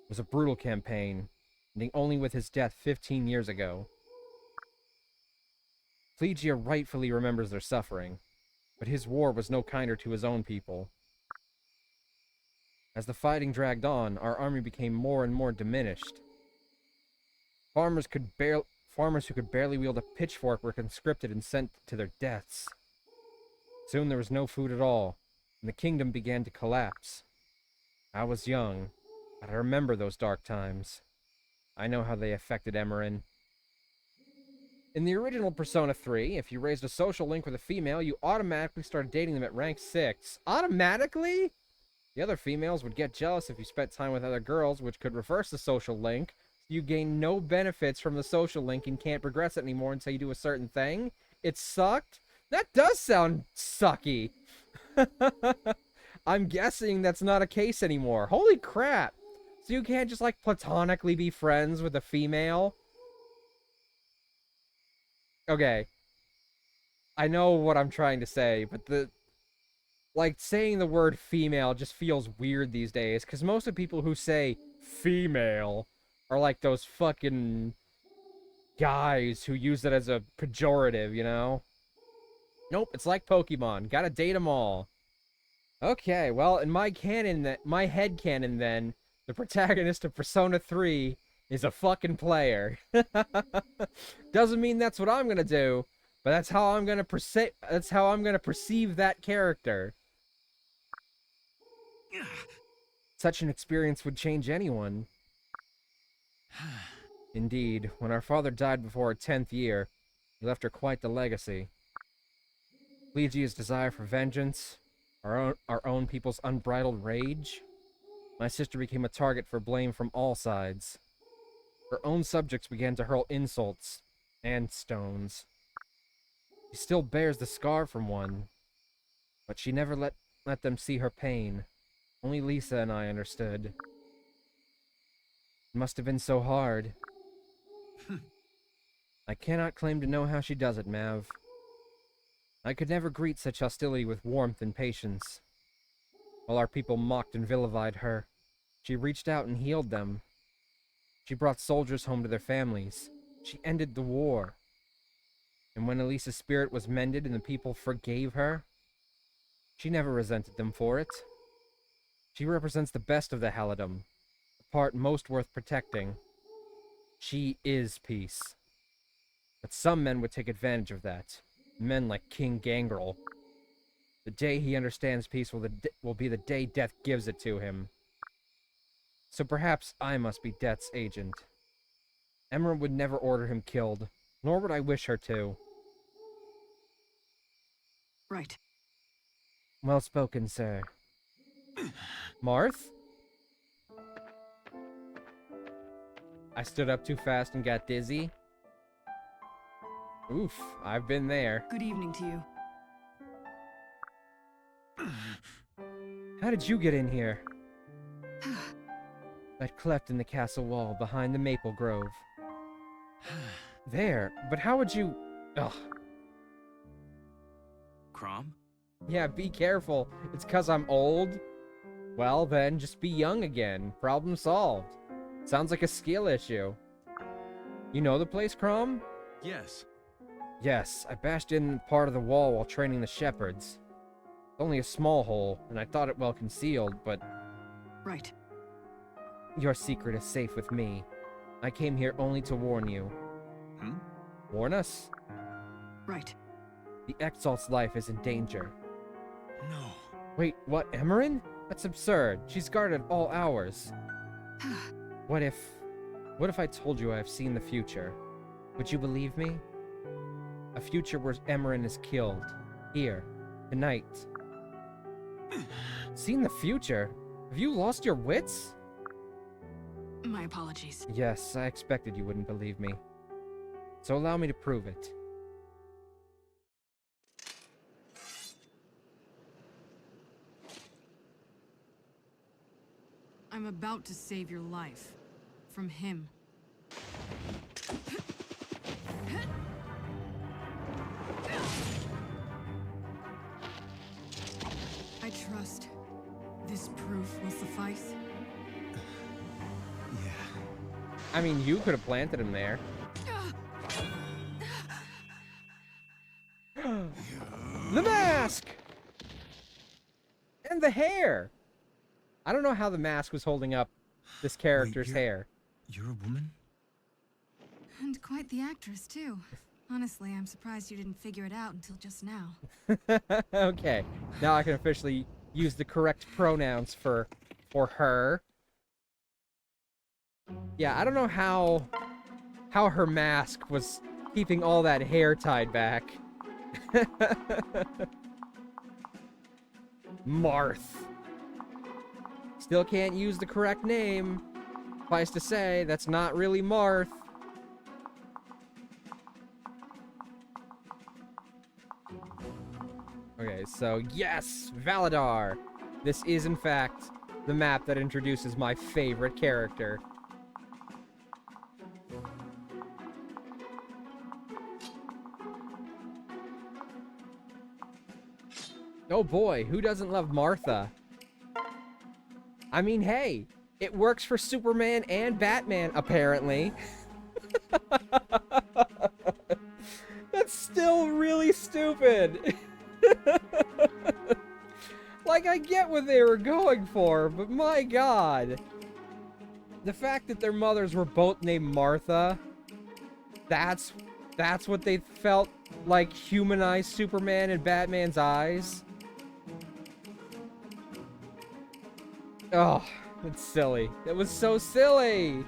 was a brutal campaign, ending only with his death 15 years ago. Plegia rightfully remembers their suffering, but his war was no kinder to his own people. As the fighting dragged on, our army became more and more diminished. Farmers who could barely wield a pitchfork were conscripted and sent to their deaths. Soon there was no food at all, and the kingdom began to collapse. I was young, but I remember those dark times. I know how they affected Emerin. In the original Persona 3, if you raised a social link with a female, you automatically started dating them at rank 6. Automatically? The other females would get jealous if you spent time with other girls, which could reverse the social link. You gain no benefits from the social link and can't progress it anymore until you do a certain thing. It sucked? That does sound sucky. I'm guessing that's not a case anymore. Holy crap. So you can't just, like, platonically be friends with a female? Okay. I know what I'm trying to say, but like, saying the word female just feels weird these days, because most of the people who say female are like those fucking guys who use it as a pejorative, you know? Nope, it's like Pokemon. Gotta date them all. Okay, well, in my head canon then, the protagonist of Persona 3 is a fucking player. Doesn't mean that's what I'm gonna do, but that's how I'm gonna perceive that character. Such an experience would change anyone. Indeed, when our father died before her 10th year, he left her quite the legacy. Plegia's desire for vengeance, our own people's unbridled rage. My sister became a target for blame from all sides. Her own subjects began to hurl insults and stones. She still bears the scar from one, but she never let them see her pain. Only Lisa and I understood. It must have been so hard. I cannot claim to know how she does it, Mav. I could never greet such hostility with warmth and patience. While our people mocked and vilified her, she reached out and healed them. She brought soldiers home to their families. She ended the war. And when Elise's spirit was mended and the people forgave her, she never resented them for it. She represents the best of the Halidom, the part most worth protecting. She is peace. But some men would take advantage of that. Men like King Gangrel. The day he understands peace will be the day death gives it to him. So perhaps I must be Death's agent. Emerald would never order him killed, nor would I wish her to. Right. Well spoken, sir. Marth? I stood up too fast and got dizzy. Oof, I've been there. Good evening to you. How did you get in here? That cleft in the castle wall behind the maple grove. There, but how would you... Ugh. Chrom? Yeah, be careful. It's 'cause I'm old? Well, then, just be young again. Problem solved. Sounds like a skill issue. You know the place, Chrom? Yes. Yes, I bashed in part of the wall while training the Shepards. It's only a small hole, and I thought it well concealed, but... Right. Your secret is safe with me. I came here only to warn you. Hmm? Warn us? Right. The Exalt's life is in danger. No. Wait, what, Emerin? That's absurd. She's guarded all hours. What if I told you I have seen the future? Would you believe me? A future where Emerin is killed. Here. Tonight. Seen the future? Have you lost your wits? My apologies. Yes, I expected you wouldn't believe me. So allow me to prove it. I'm about to save your life. From him. I trust this proof will suffice. Yeah. I mean, you could have planted him there. The mask! And the hair! I don't know how the mask was holding up this character's hair. You're a woman? And quite the actress, too. Honestly, I'm surprised you didn't figure it out until just now. Okay, now I can officially use the correct pronouns for her. Yeah, I don't know how her mask was keeping all that hair tied back. Marth. Still can't use the correct name. Suffice to say, that's not really Marth. Okay, so yes, Valadar. This is, in fact, the map that introduces my favorite character. Oh boy, who doesn't love Martha? I mean, hey, it works for Superman and Batman, apparently. That's still really stupid. Like, I get what they were going for, but my god. The fact that their mothers were both named Martha, that's what they felt like humanized Superman in Batman's eyes. Oh, it's silly. It was so silly.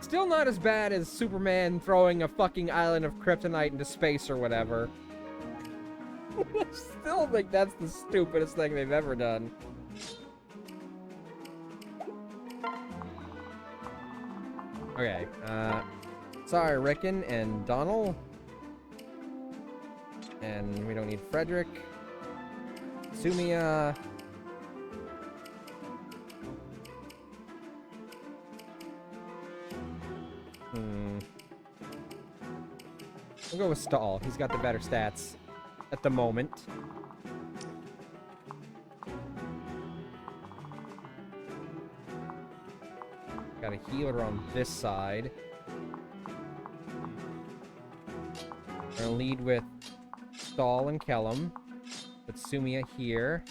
Still not as bad as Superman throwing a fucking island of kryptonite into space or whatever. I still think that's the stupidest thing they've ever done. Okay, sorry, Rickon and Donald. And we don't need Frederick. Sumia. We'll go with Stahl. He's got the better stats at the moment. Got a healer on this side. lead with Stahl and Kellum. Put Sumia here.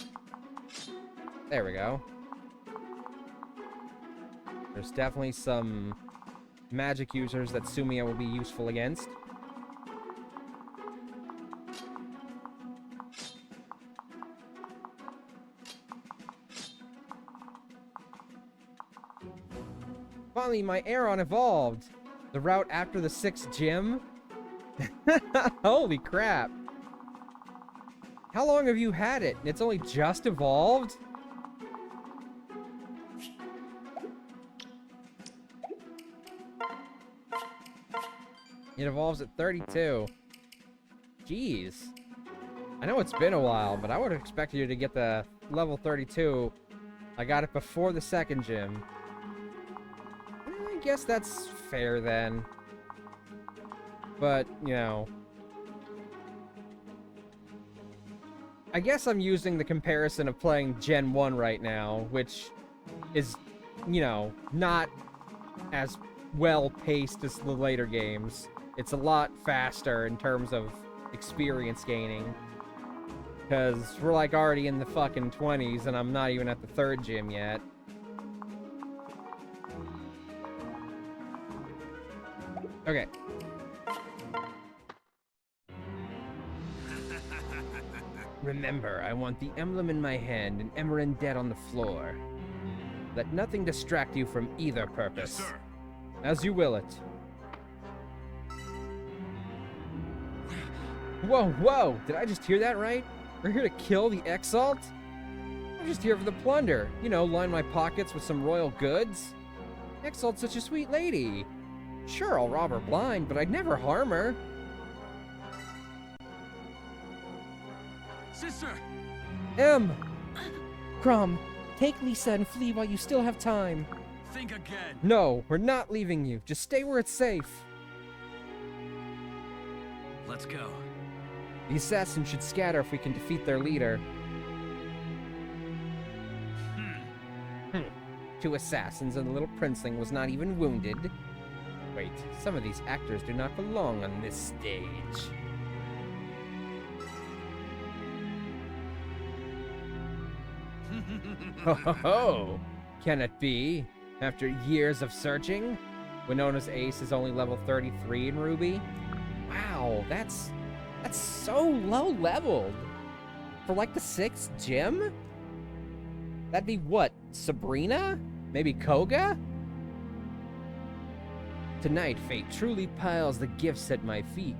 There we go. There's definitely some magic users that Sumia will be useful against. Finally, my Aeron evolved! The route after the 6th gym? Holy crap! How long have you had it? It's only just evolved? It evolves at 32. Jeez. I know it's been a while, but I would have expected you to get the level 32. I got it before the 2nd gym. I guess that's fair then. But, you know. I guess I'm using the comparison of playing Gen 1 right now, which is, you know, not as well-paced as the later games. It's a lot faster in terms of experience gaining. Because we're like already in the fucking 20s and I'm not even at the 3rd gym yet. Okay. Remember, I want the emblem in my hand and Emerald dead on the floor. Let nothing distract you from either purpose. Yes, sir. As you will it. Whoa, whoa! Did I just hear that right? We're here to kill the Exalt? I'm just here for the plunder. You know, line my pockets with some royal goods. Exalt's such a sweet lady. Sure, I'll rob her blind, but I'd never harm her. Sister! Chrom, take Ylisse and flee while you still have time. Think again. No, we're not leaving you. Just stay where it's safe. Let's go. The assassins should scatter if we can defeat their leader. Two assassins and the little princeling was not even wounded. Wait, some of these actors do not belong on this stage. Ho ho ho! Can it be? After years of searching? Winona's ace is only level 33 in Ruby? Wow, that's so low leveled. For like the 6th gym? That'd be what? Sabrina? Maybe Koga? Tonight, fate truly piles the gifts at my feet.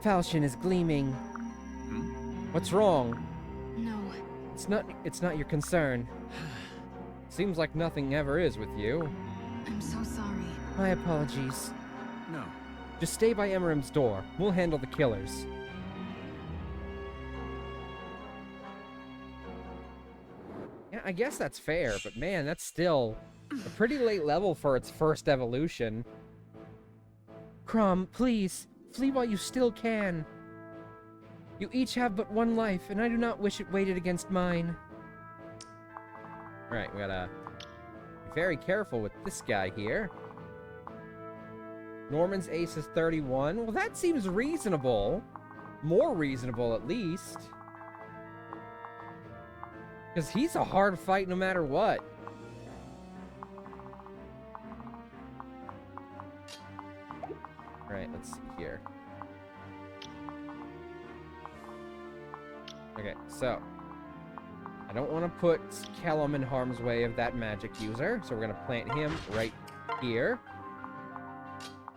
Falchion is gleaming. What's wrong? No. It's not your concern. Seems like nothing ever is with you. I'm so sorry. My apologies. No. Just stay by Emerim's door. We'll handle the killers. Yeah, I guess that's fair, but man, that's still a pretty late level for its first evolution. Chrom, please, flee while you still can. You each have but one life, and I do not wish it weighted against mine. Alright, we gotta be very careful with this guy here. Norman's ace is 31. Well, that seems reasonable. More reasonable, at least. Because he's a hard fight no matter what. Alright, let's see here. Okay, so I don't want to put Kellum in harm's way of that magic user, so we're going to plant him right here.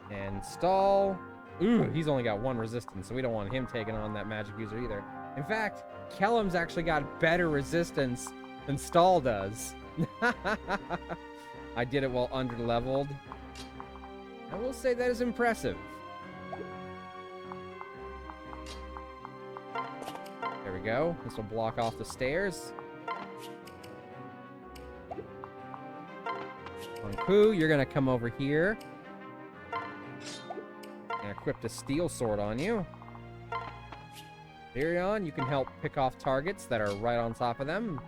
And Stahl. Ooh, he's only got 1 resistance, so we don't want him taking on that magic user either. In fact, Kellum's actually got better resistance than Stahl does. I did it while under-leveled. I will say that is impressive. There we go. This will block off the stairs. Poo, you're gonna come over here. And equip a steel sword on you. Virion, you can help pick off targets that are right on top of them.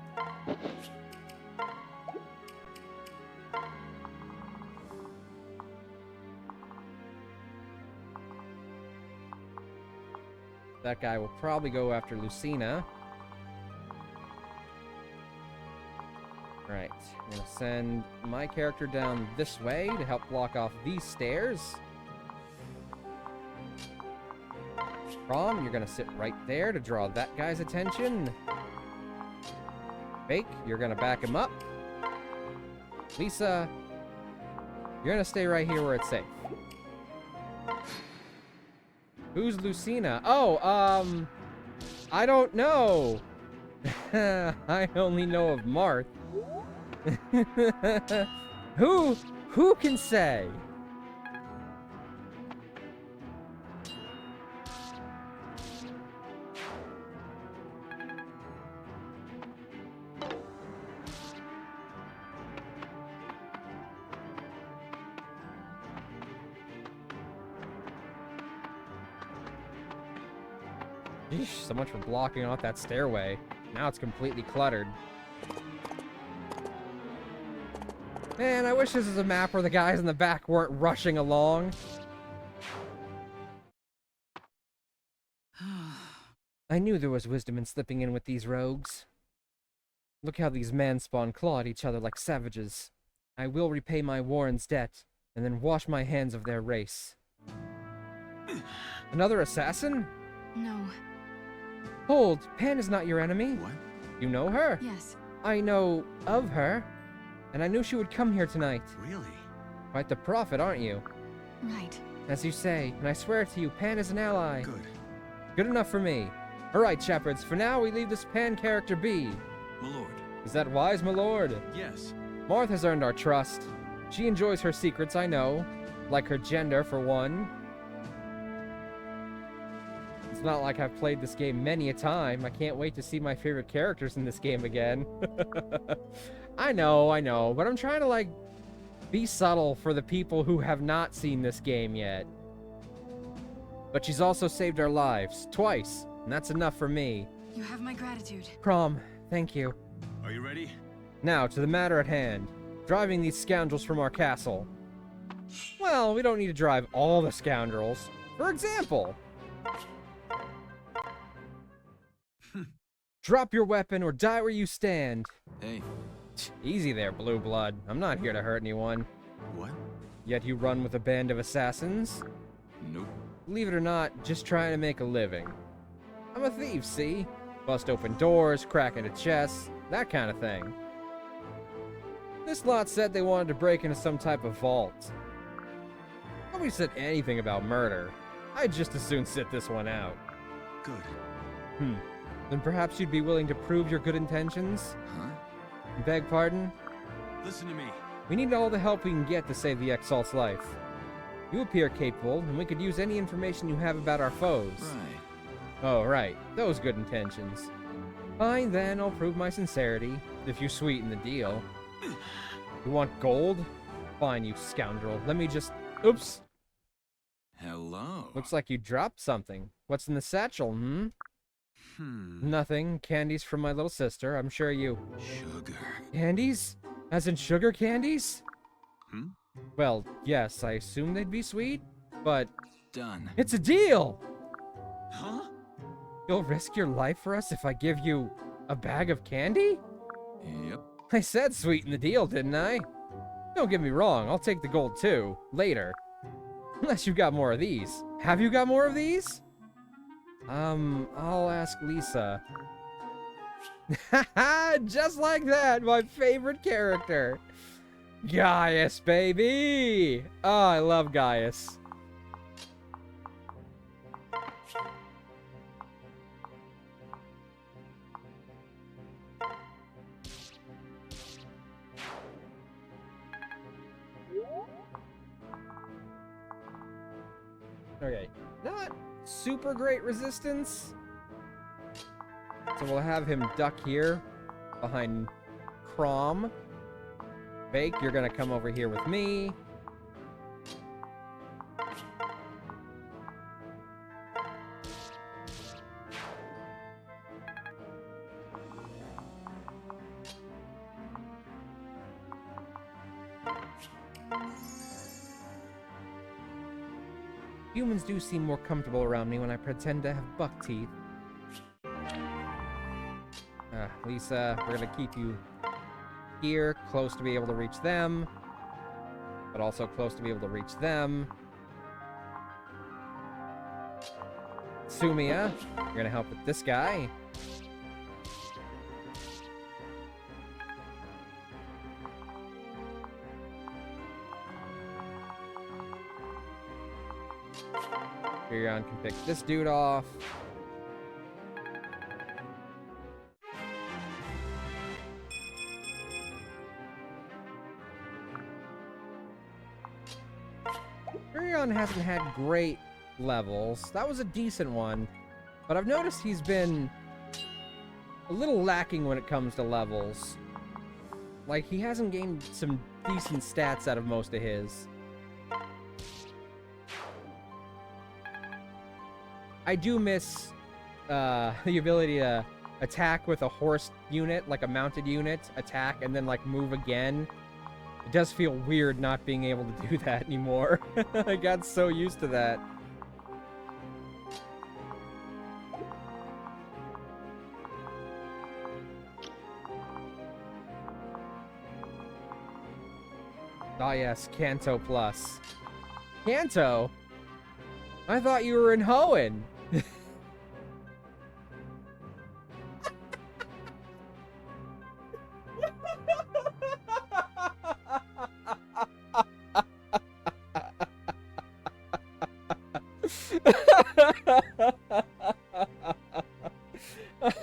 That guy will probably go after Lucina. Right, I'm gonna send my character down this way to help block off these stairs. Chrom, you're gonna sit right there to draw that guy's attention. Fake, you're gonna back him up. Lisa, you're gonna stay right here where it's safe. Who's Lucina? Oh, I don't know. I only know of Marth. Who can say? Yeesh, so much for blocking off that stairway. Now it's completely cluttered. Man, I wish this was a map where the guys in the back weren't rushing along. I knew there was wisdom in slipping in with these rogues. Look how these man-spawn claw at each other like savages. I will repay my Warren's debt, and then wash my hands of their race. Another assassin? No. Hold, Pan is not your enemy. What? You know her? Yes. I know of her. And I knew she would come here tonight. Really? Quite the prophet, aren't you? Right. As you say, and I swear to you, Pan is an ally. Good. Good enough for me. Alright, Shepards, for now we leave this Pan character be. My lord. Is that wise, my lord? Yes. Marth has earned our trust. She enjoys her secrets, I know. Like her gender, for one. It's not like I've played this game many a time. I can't wait to see my favorite characters in this game again. I know, but I'm trying to, like, be subtle for the people who have not seen this game yet. But she's also saved our lives, twice, and that's enough for me. You have my gratitude. Chrom, thank you. Are you ready? Now, to the matter at hand. Driving these scoundrels from our castle. Well, we don't need to drive all the scoundrels. For example... Drop your weapon or die where you stand. Hey. Easy there, Blue Blood. I'm not here to hurt anyone. What? Yet you run with a band of assassins? Nope. Believe it or not, just trying to make a living. I'm a thief, see? Bust open doors, crack into chests, that kind of thing. This lot said they wanted to break into some type of vault. Nobody said anything about murder. I'd just as soon sit this one out. Good. Then perhaps you'd be willing to prove your good intentions? Huh? Beg pardon? Listen to me. We need all the help we can get to save the Exalt's life. You appear capable, and we could use any information you have about our foes. Right. Oh, right. Those good intentions. Fine, then, I'll prove my sincerity, if you sweeten the deal. You want gold? Fine, you scoundrel. Let me just... Oops! Hello. Looks like you dropped something. What's in the satchel, Nothing. Candies from my little sister. I'm sure you... Sugar. Candies? As in sugar candies? Hmm? Well, yes, I assume they'd be sweet, but... Done. It's a deal! Huh? You'll risk your life for us if I give you a bag of candy? Yep. I said sweeten the deal, didn't I? Don't get me wrong, I'll take the gold too, later. Unless you got more of these. Have you got more of these? I'll ask Lisa. Haha, just like that, my favorite character. Gaius, baby! Oh, I love Gaius. Okay, not super great resistance. So we'll have him duck here behind Chrom. Fake, you're gonna come over here with me. Humans do seem more comfortable around me when I pretend to have buck teeth. Lisa, we're gonna keep you here, close to be able to reach them, but also close to be able to reach them. Sumia, you're gonna help with this guy. Furion can pick this dude off. Furion hasn't had great levels. That was a decent one, but I've noticed he's been a little lacking when it comes to levels. Like, he hasn't gained some decent stats out of most of his. I do miss the ability to attack with a horse unit, like a mounted unit, attack, and then, like, move again. It does feel weird not being able to do that anymore. I got so used to that. Oh yes, Kanto Plus. Kanto? I thought you were in Hoenn.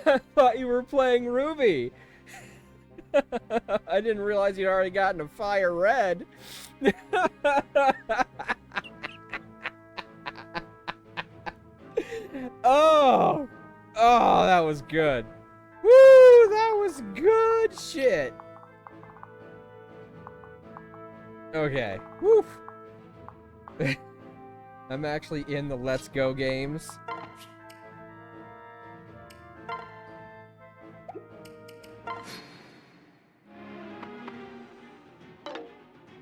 I thought you were playing Ruby. I didn't realize you'd already gotten a Fire Red. Oh! Oh, that was good. Woo! That was good shit. Okay. Woo! I'm actually in the Let's Go games.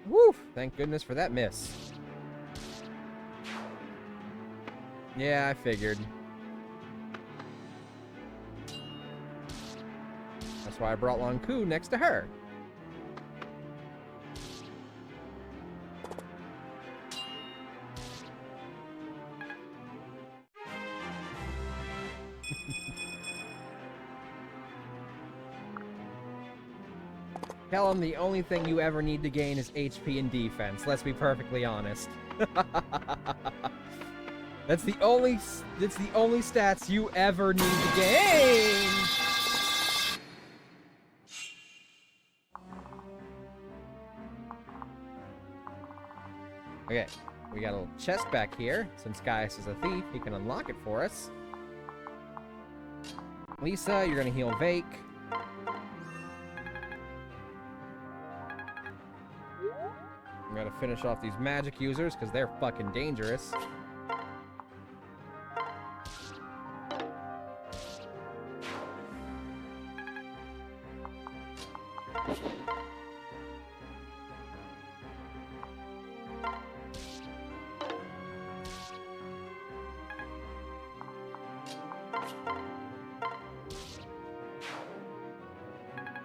Woo! Thank goodness for that miss. Yeah, I figured. That's why I brought Lanku next to her. Tell him the only thing you ever need to gain is HP and defense. Let's be perfectly honest. That's the only stats you ever need to gain. Okay, we got a little chest back here. Since Gaius is a thief, he can unlock it for us. Lisa, you're gonna heal Vake. I'm gonna finish off these magic users because they're fucking dangerous.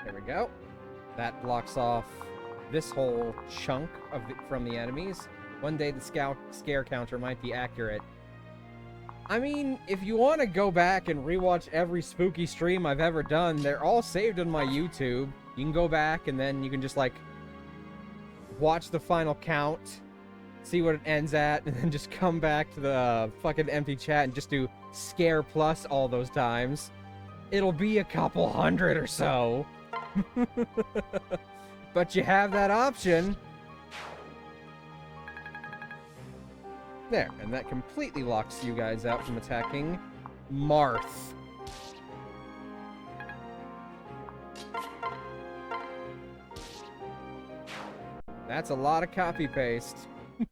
There we go. That blocks off this whole chunk of from the enemies. One day the scare counter might be accurate. I mean, if you want to go back and rewatch every spooky stream I've ever done, they're all saved on my YouTube. You can go back and then you can just, like, watch the final count, see what it ends at, and then just come back to the fucking empty chat and just do scare plus all those times. It'll be a couple hundred or so. But you have that option. There, and that completely locks you guys out from attacking Marth. That's a lot of copy-paste.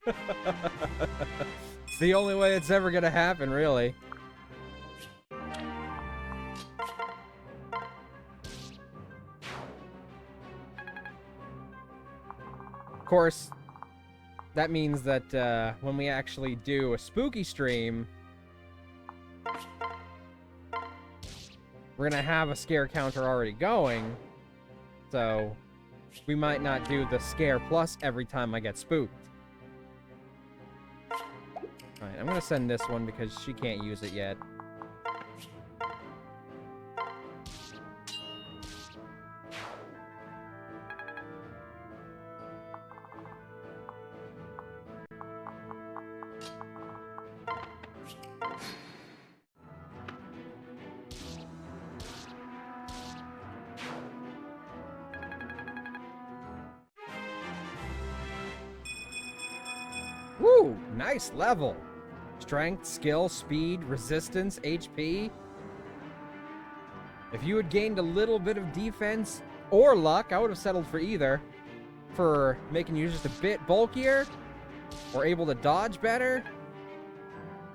It's the only way it's ever gonna happen, really. Of course, that means that when we actually do a spooky stream, we're gonna have a scare counter already going, so we might not do the scare plus every time I get spooked. Alright, I'm gonna send this one because she can't use it yet. Woo! Nice level! Strength, skill, speed, resistance, HP. If you had gained a little bit of defense or luck, I would have settled for either. For making you just a bit bulkier, or able to dodge better.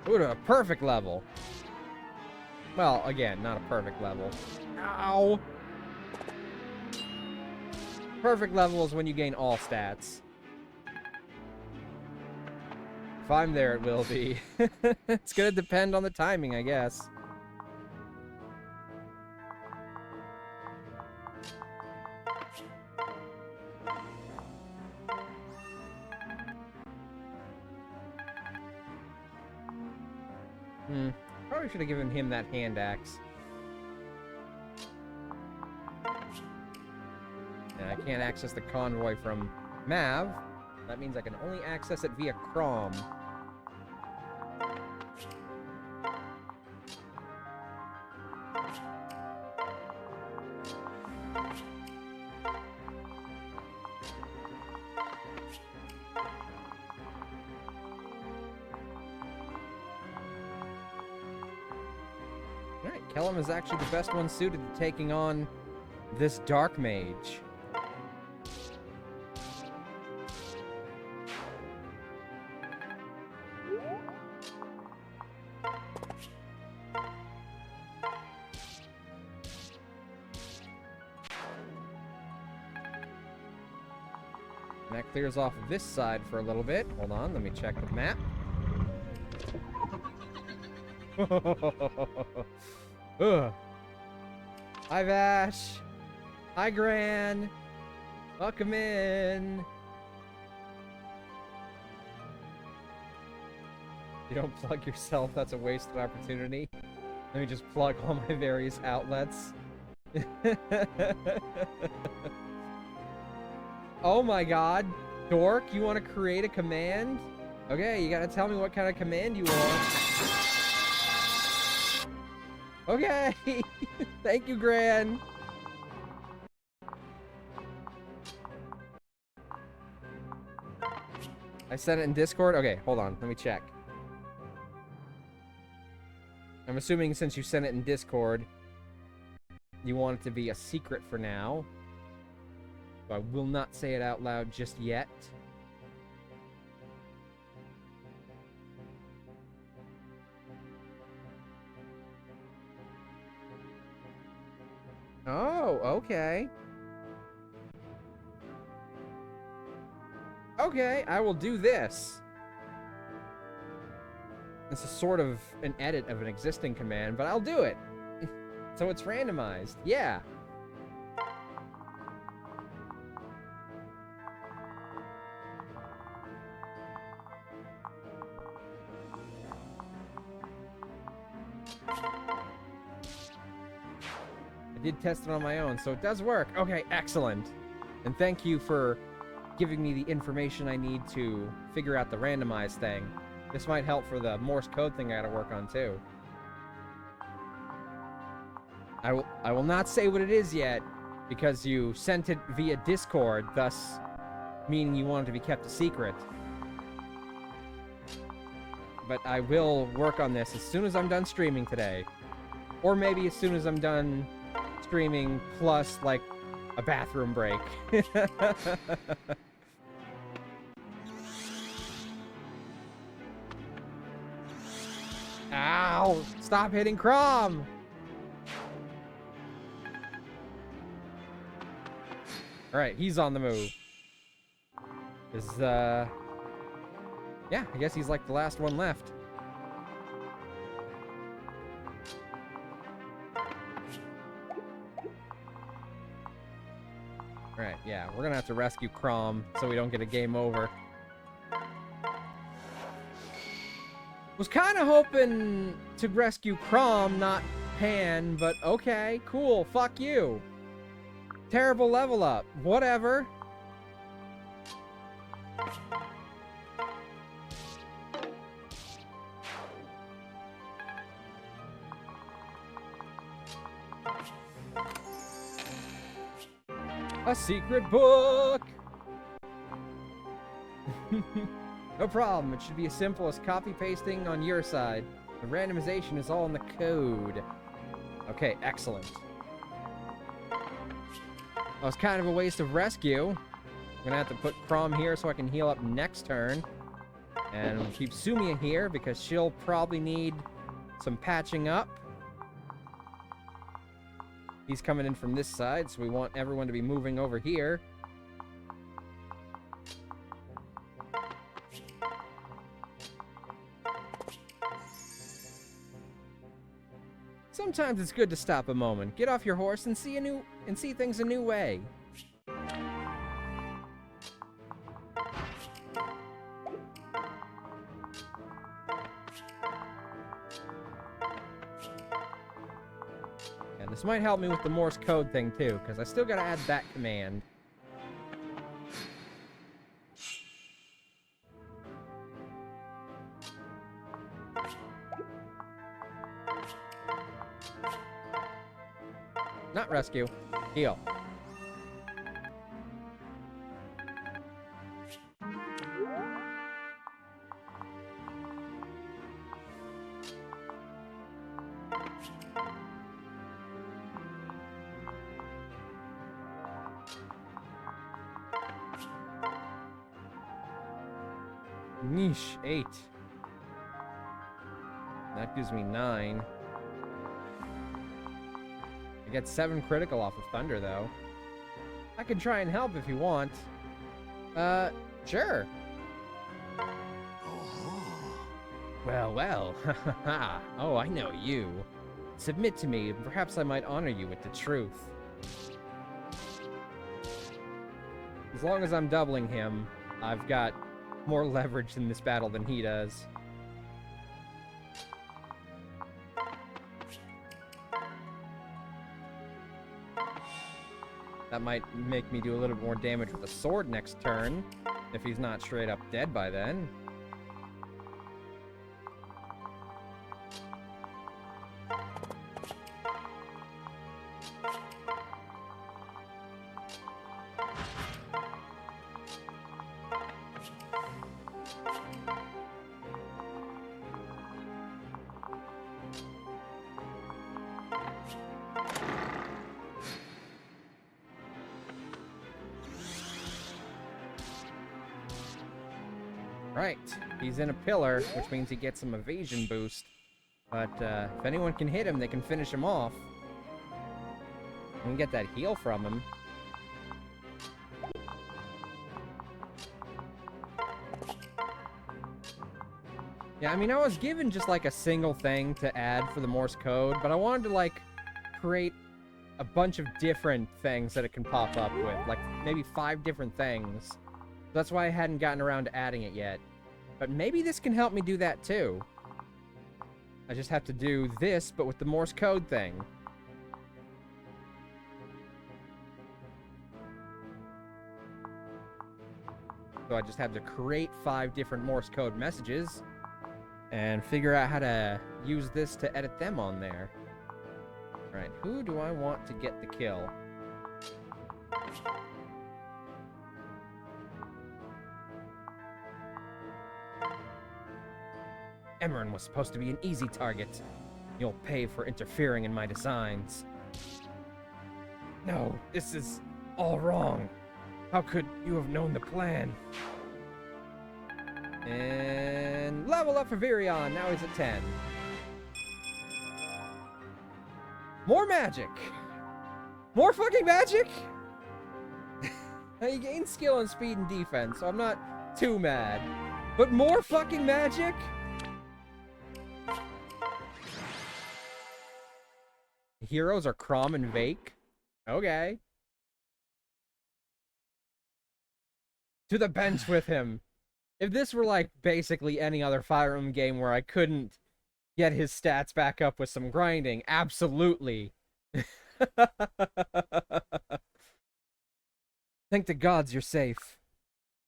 Ooh, a perfect level. Well, again, not a perfect level. Ow! Perfect level is when you gain all stats. If I'm there, it will be. It's gonna depend on the timing, I guess. Probably should have given him that hand axe. And I can't access the convoy from Mav. That means I can only access it via Chrom. Alright, Kellum is actually the best one suited to taking on this Dark Mage. And that clears off this side for a little bit. Hold on, let me check the map. Ugh. Hi, Vash. Hi, Gran. Welcome in. You don't plug yourself, that's a wasted opportunity. Let me just plug all my various outlets. Oh my god. Dork, you want to create a command? Okay, you gotta tell me what kind of command you want. Okay! Thank you, Gran! I sent it in Discord? Okay, hold on, let me check. I'm assuming since you sent it in Discord, you want it to be a secret for now. So I will not say it out loud just yet. Oh, okay. Okay, I will do this. This is sort of an edit of an existing command, but I'll do it. So it's randomized. Yeah. I did test it on my own, so it does work. Okay, excellent. And thank you for giving me the information I need to figure out the randomized thing. This might help for the Morse code thing I gotta work on, too. I will not say what it is yet, because you sent it via Discord, thus meaning you want it to be kept a secret. But I will work on this as soon as I'm done streaming today. Or maybe as soon as I'm done streaming, plus, like, a bathroom break. Ow! Stop hitting Chrom! Alright, he's on the move. Yeah, I guess he's like the last one left. Alright, yeah, we're gonna have to rescue Chrom so we don't get a game over. Was kind of hoping to rescue Chrom, not Pan, but okay, cool, fuck you. Terrible level up, whatever. A secret book! No problem, it should be as simple as copy-pasting on your side. The randomization is all in the code. Okay, excellent. That was kind of a waste of rescue. I'm gonna have to put Chrom here so I can heal up next turn. And we'll keep Sumia here because she'll probably need some patching up. He's coming in from this side, so we want everyone to be moving over here. Sometimes it's good to stop a moment, get off your horse, and see things a new way. And this might help me with the Morse code thing too, because I still gotta add that command. Not rescue. Heal. Niche, 8. That gives me 9. I get 7 critical off of Thunder, though. I can try and help if you want. Sure. Well, well. Oh, I know you. Submit to me, and perhaps I might honor you with the truth. As long as I'm doubling him, I've got more leverage in this battle than he does. That might make me do a little bit more damage with the sword next turn, if he's not straight up dead by then. Right, he's in a pillar, which means he gets some evasion boost. But if anyone can hit him, they can finish him off. We can get that heal from him. Yeah, I mean, I was given just like a single thing to add for the Morse code, but I wanted to like create a bunch of different things that it can pop up with, like maybe 5 different things. That's why I hadn't gotten around to adding it yet. But maybe this can help me do that too. I just have to do this, but with the Morse code thing. So I just have to create 5 different Morse code messages and figure out how to use this to edit them on there. Alright, who do I want to get the kill? Emmeryn was supposed to be an easy target. You'll pay for interfering in my designs. No, this is all wrong. How could you have known the plan? And level up for Virion. Now he's at 10. More magic. More fucking magic? Now you gain skill and speed and defense, so I'm not too mad. But more fucking magic? Heroes are Chrom and Vake? Okay. To the bench with him. If this were like basically any other Fire Emblem game where I couldn't get his stats back up with some grinding, absolutely. Thank the gods you're safe.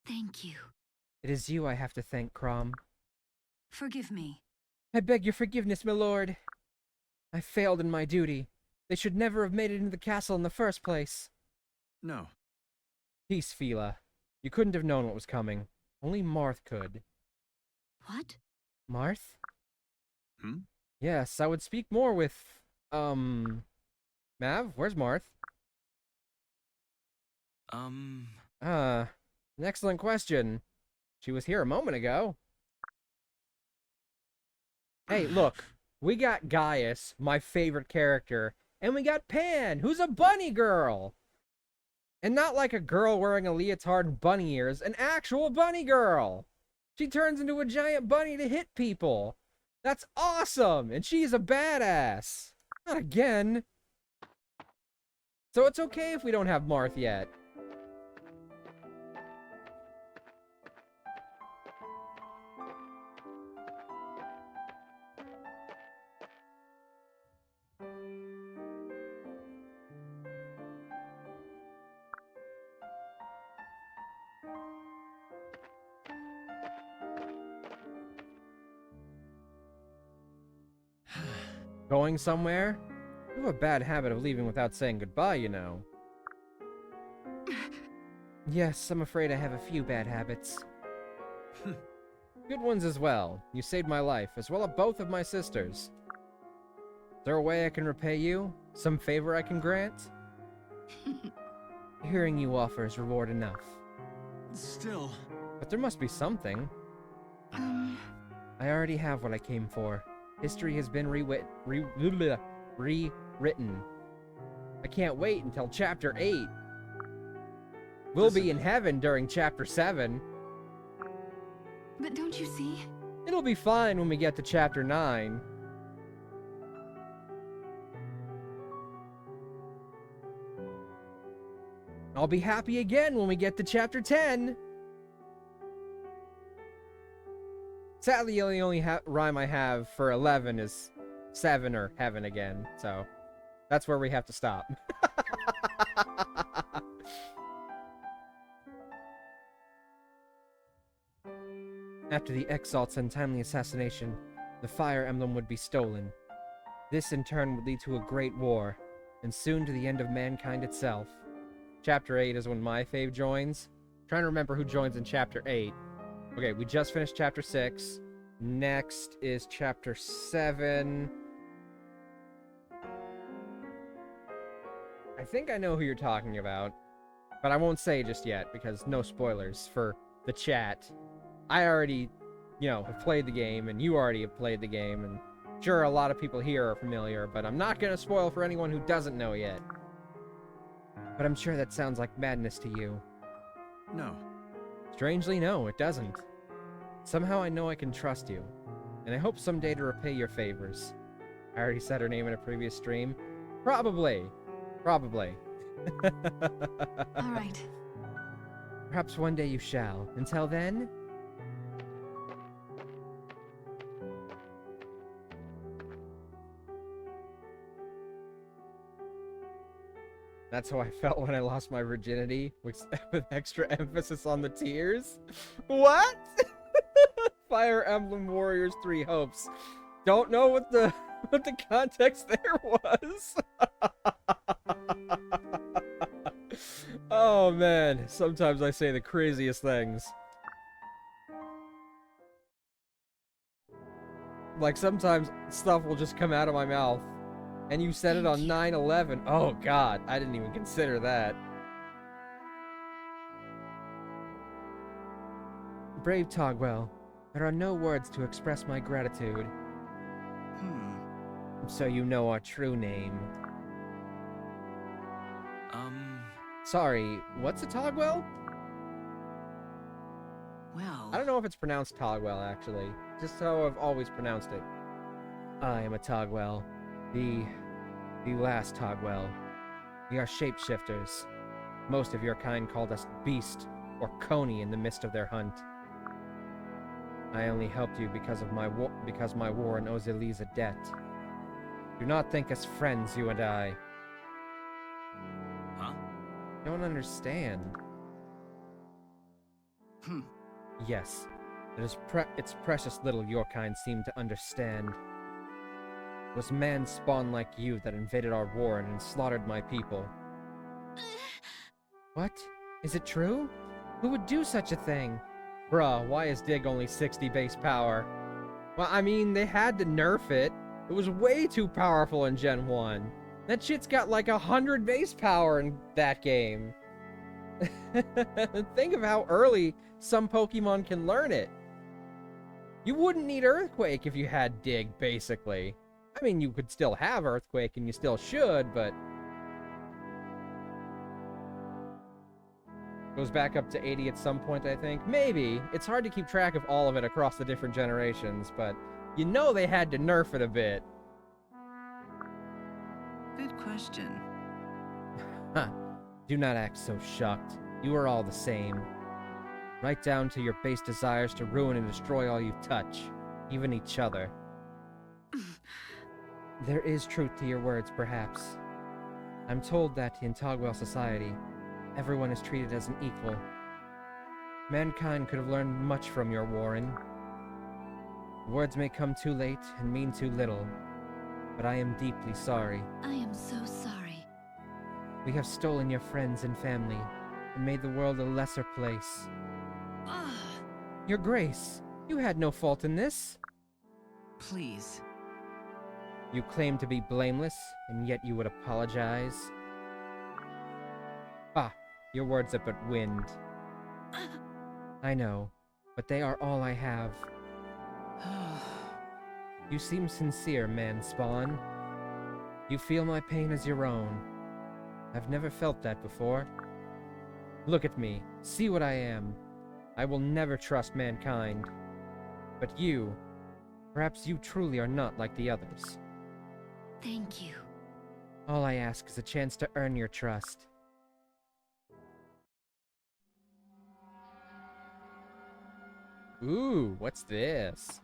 Thank you. It is you I have to thank, Chrom. Forgive me. I beg your forgiveness, my lord. I failed in my duty. They should never have made it into the castle in the first place. No. Peace, Fila. You couldn't have known what was coming. Only Marth could. What? Marth? Hmm? Yes, I would speak more with, Mav, where's Marth? An excellent question. She was here a moment ago. Hey, look. We got Gaius, my favorite character, and we got Pan, who's a bunny girl. And not like a girl wearing a leotard and bunny ears, an actual bunny girl. She turns into a giant bunny to hit people. That's awesome, and she's a badass. Not again. So it's okay if we don't have Marth yet. Going somewhere? You have a bad habit of leaving without saying goodbye, you know. Yes, I'm afraid I have a few bad habits. Good ones as well. You saved my life, as well as both of my sisters. Is there a way I can repay you? Some favor I can grant? Hearing you offer is reward enough. Still. But there must be something. I already have what I came for. History has been rewritten. I can't wait until Chapter 8. We'll be in heaven during Chapter 7. But don't you see? It'll be fine when we get to Chapter 9. I'll be happy again when we get to Chapter 10. Sadly, the only rhyme I have for 11 is 7 or heaven again, so that's where we have to stop. After the Exalt's untimely assassination, the Fire Emblem would be stolen. This in turn would lead to a great war, and soon to the end of mankind itself. Chapter 8 is when my fave joins. I'm trying to remember who joins in Chapter 8. Okay, we just finished Chapter 6. Next is Chapter 7. I think I know who you're talking about, but I won't say just yet, because no spoilers for the chat. I already, have played the game, and you already have played the game, and sure, a lot of people here are familiar, but I'm not gonna spoil for anyone who doesn't know yet. But I'm sure that sounds like madness to you. No. Strangely, no, it doesn't. Somehow I know I can trust you, and I hope someday to repay your favors. I already said her name in a previous stream. Probably. Probably. All right. Perhaps one day you shall. Until then... That's how I felt when I lost my virginity, with extra emphasis on the tears. What? Fire Emblem Warriors 3 Hopes. Don't know what the context there was. Oh man, sometimes I say the craziest things. Like sometimes stuff will just come out of my mouth. And you said it on 9/11. Oh god, I didn't even consider that. Brave Togwell, there are no words to express my gratitude. So you know our true name. Sorry, what's a Togwell? I don't know if it's pronounced Togwell, actually. Just how I've always pronounced it. I am a Togwell. The last Togwell. We are shapeshifters. Most of your kind called us Beast or Coney in the midst of their hunt. I only helped you because my Warren owes Ylisse a debt. Do not think us friends, you and I. Huh? Don't understand. Yes, it's precious little your kind seem to understand. It was man spawn like you that invaded our warren and slaughtered my people. What? Is it true? Who would do such a thing? Bruh, why is Dig only 60 base power? Well, I mean, they had to nerf it. It was way too powerful in Gen 1. That shit's got like 100 base power in that game. Think of how early some Pokemon can learn it. You wouldn't need Earthquake if you had Dig, basically. I mean, you could still have Earthquake, and you still should, but... Goes back up to 80 at some point, I think. Maybe. It's hard to keep track of all of it across the different generations, but you know they had to nerf it a bit. Good question. Huh. Do not act so shocked. You are all the same. Right down to your base desires to ruin and destroy all you touch, even each other. There is truth to your words, perhaps. I'm told that in Togwell society, everyone is treated as an equal. Mankind could have learned much from your warren. Words may come too late and mean too little, but I am deeply sorry. I am so sorry. We have stolen your friends and family, and made the world a lesser place. Your Grace, you had no fault in this. Please. You claim to be blameless, and yet you would apologize? Ah, your words are but wind. I know, but they are all I have. You seem sincere, man spawn. You feel my pain as your own. I've never felt that before. Look at me, see what I am. I will never trust mankind. But you, perhaps you truly are not like the others. Thank you. All I ask is a chance to earn your trust. Ooh, what's this?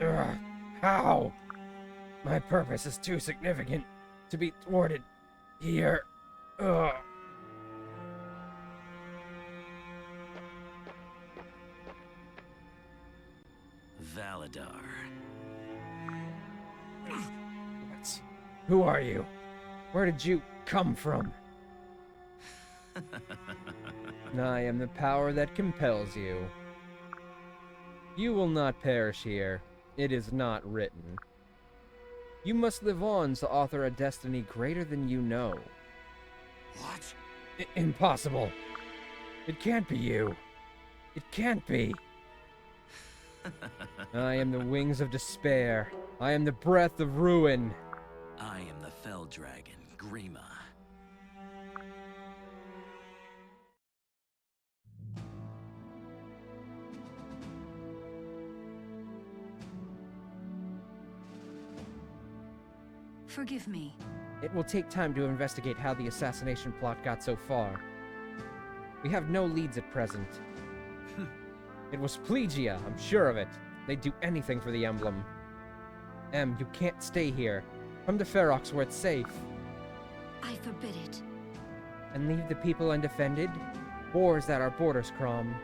Ugh, how? My purpose is too significant to be thwarted here. Ugh. Validar. What? Who are you? Where did you come from? I am the power that compels you. You will not perish here. It is not written. You must live on to author a destiny greater than you know. What? Impossible. It can't be you. It can't be. I am the wings of despair. I am the breath of ruin. I am the fell dragon, Grima. Forgive me. It will take time to investigate how the assassination plot got so far. We have no leads at present. It was Plegia, I'm sure of it. They'd do anything for the emblem. Em, you can't stay here. Come to Ferox where it's safe. I forbid it. And leave the people undefended? War is at our borders, Chrom.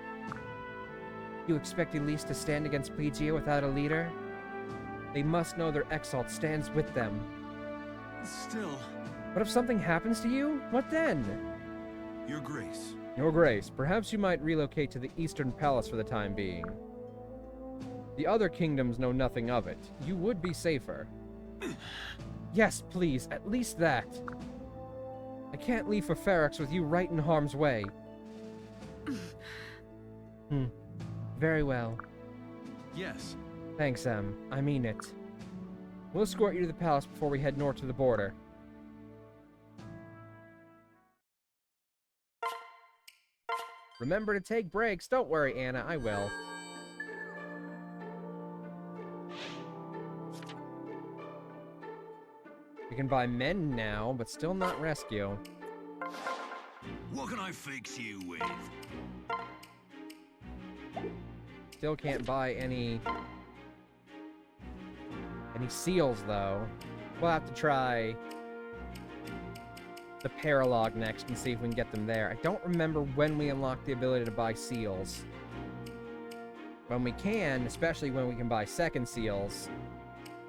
You expect Ylisse to stand against Plegia without a leader? They must know their exalt stands with them. Still, But if something happens to you, what then? Your Grace. Your Grace, perhaps you might relocate to the Eastern Palace for the time being. The other kingdoms know nothing of it. You would be safer. Yes, please, at least that. I can't leave for Ferox with you right in harm's way. Very well. Yes. Thanks, Em. I mean it. We'll escort you to the palace before we head north to the border. Remember to take breaks. Don't worry, Anna. I will. You can buy men now, but still not rescue. What can I fix you with? Still can't buy any seals, though. We'll have to try the Paralogue next and see if we can get them there. I don't remember when we unlock the ability to buy seals. When we can, especially when we can buy second seals,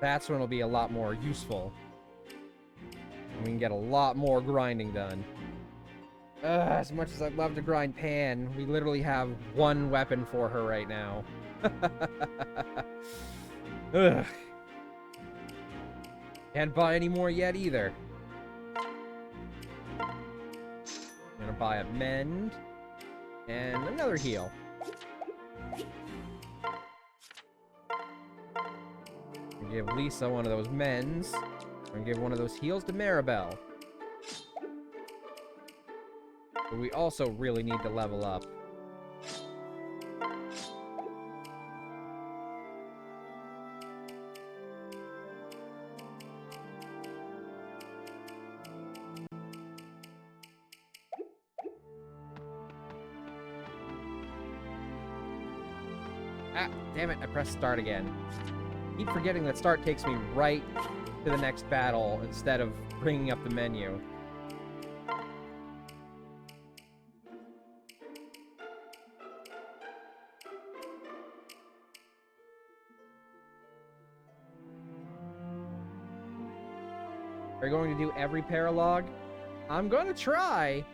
that's when it'll be a lot more useful. And we can get a lot more grinding done. As much as I'd love to grind Pan, we literally have one weapon for her right now. Ugh. Can't buy any more yet either. I'm gonna buy a mend and another heal. Give Lisa one of those mends. I'm gonna give one of those heals to Maribel. But we also really need to level up. Ah, damn it, I pressed start again. Keep forgetting that start takes me right to the next battle instead of bringing up the menu. Are you going to do every Paralogue? I'm going to try!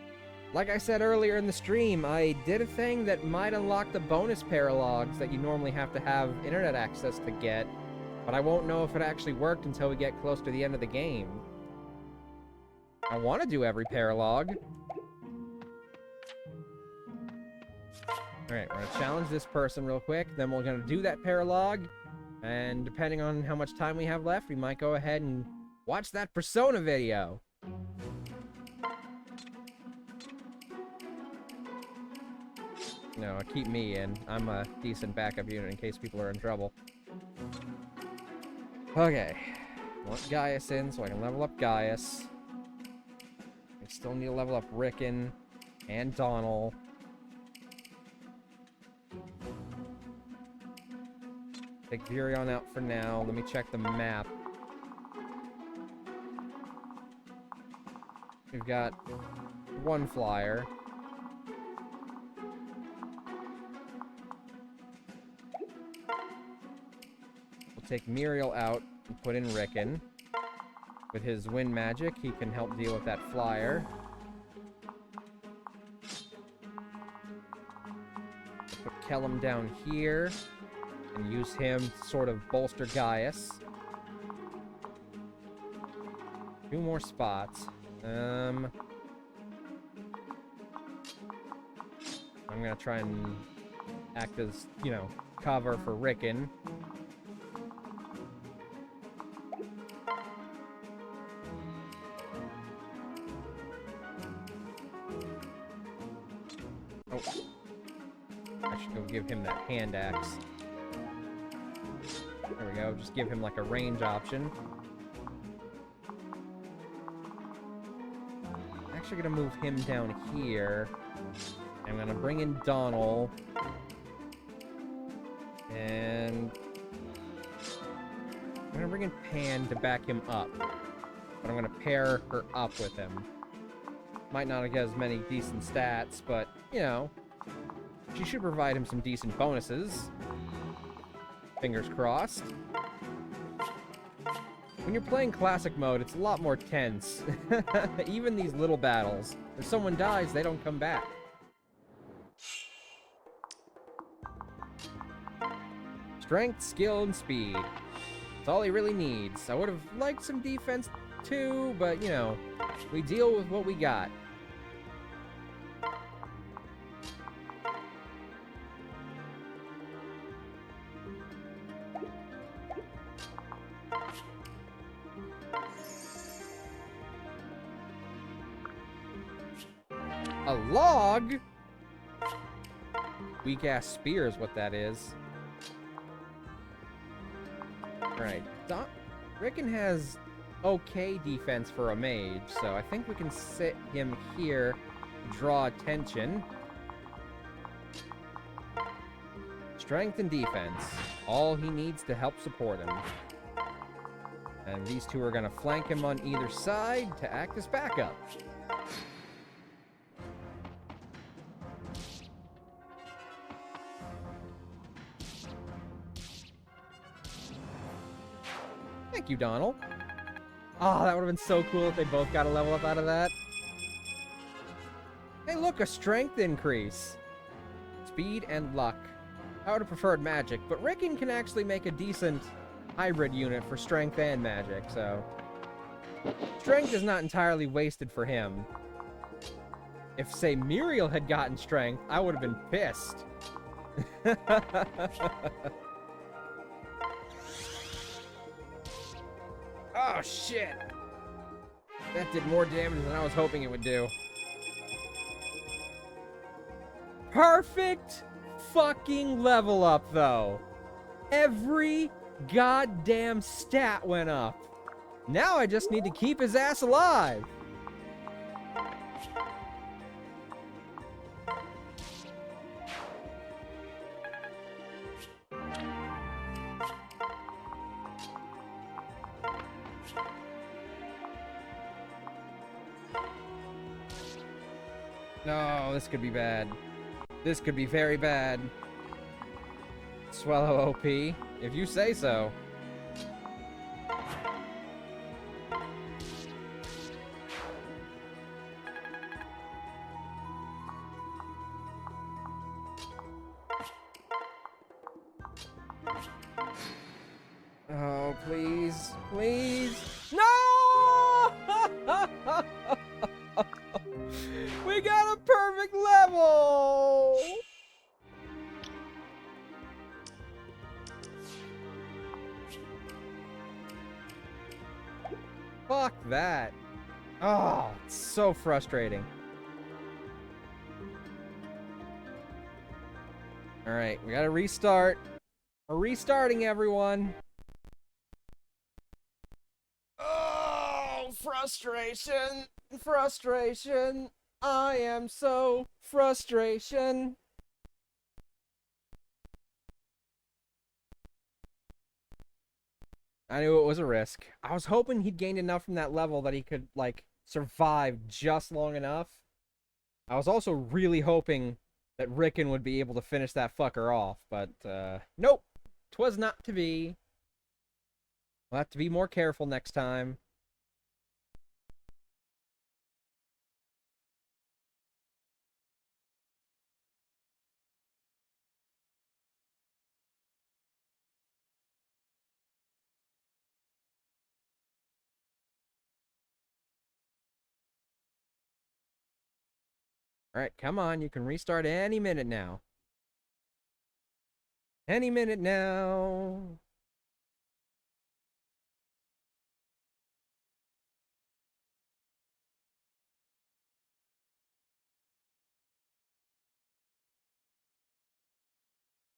Like I said earlier in the stream, I did a thing that might unlock the bonus Paralogues that you normally have to have internet access to get, but I won't know if it actually worked until we get close to the end of the game. I want to do every Paralogue. Alright, we're going to challenge this person real quick, then we're going to do that Paralogue, and depending on how much time we have left, we might go ahead and watch that Persona video. No, keep me in. I'm a decent backup unit in case people are in trouble. Okay. I want Gaius in so I can level up Gaius. I still need to level up Rickon and Donald. Take Virion out for now. Let me check the map. We've got one flyer. We'll take Muriel out and put in Rickon. With his wind magic, he can help deal with that flyer. Put Kellum down here and use him to sort of bolster Gaius. 2 more spots. I'm gonna try and act as, you know, cover for Rickon. Oh. I should go give him that hand axe. There we go, just give him like a range option. Actually gonna move him down here. I'm gonna bring in Donald. And I'm gonna bring in Pan to back him up. But I'm gonna pair her up with him. Might not get as many decent stats, but, you know, she should provide him some decent bonuses. Fingers crossed. When you're playing classic mode, it's a lot more tense. Even these little battles. If someone dies, they don't come back. Strength, skill, and speed. That's all he really needs. I would have liked some defense too, but, you know, we deal with what we got. A log? Weak-ass spear is what that is. Alright. Rickon has okay defense for a mage, so I think we can sit him here to draw attention. Strength and defense. All he needs to help support him. And these two are going to flank him on either side to act as backup. Thank you, Donald. Oh, that would have been so cool if they both got a level up out of that. Hey, look, a strength increase. Speed and luck. I would have preferred magic, but Rickon can actually make a decent hybrid unit for strength and magic, so... Strength is not entirely wasted for him. If, say, Muriel had gotten strength, I would have been pissed. Oh, shit! That did more damage than I was hoping it would do. Perfect fucking level up, though. Every goddamn stat went up. Now I just need to keep his ass alive. No, this could be bad. This could be very bad. Swallow OP, if you say so. Oh, please. Please. No! We got a perfect level! Fuck that. Oh, it's so frustrating. Alright, we gotta restart. We're restarting, everyone. Oh, frustration. Frustration. I am so frustration. I knew it was a risk. I was hoping he'd gained enough from that level that he could, like, survive just long enough. I was also really hoping that Rickon would be able to finish that fucker off, but, nope. 'Twas not to be. We'll have to be more careful next time. Alright, come on, you can restart any minute now. Any minute now.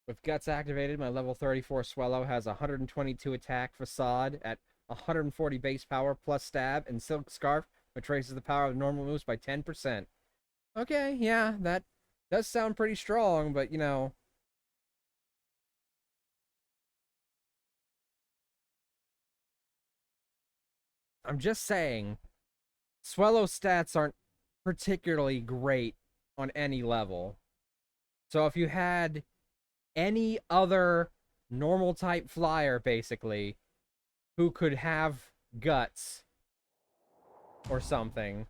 With Guts activated, my level 34 Swallow has 122 attack facade at 140 base power plus stab, and Silk Scarf, which raises the power of normal moves by 10%. Okay, yeah, that does sound pretty strong, but, you know... I'm just saying, Swallow stats aren't particularly great on any level. So if you had any other normal type flyer, basically, who could have guts or something,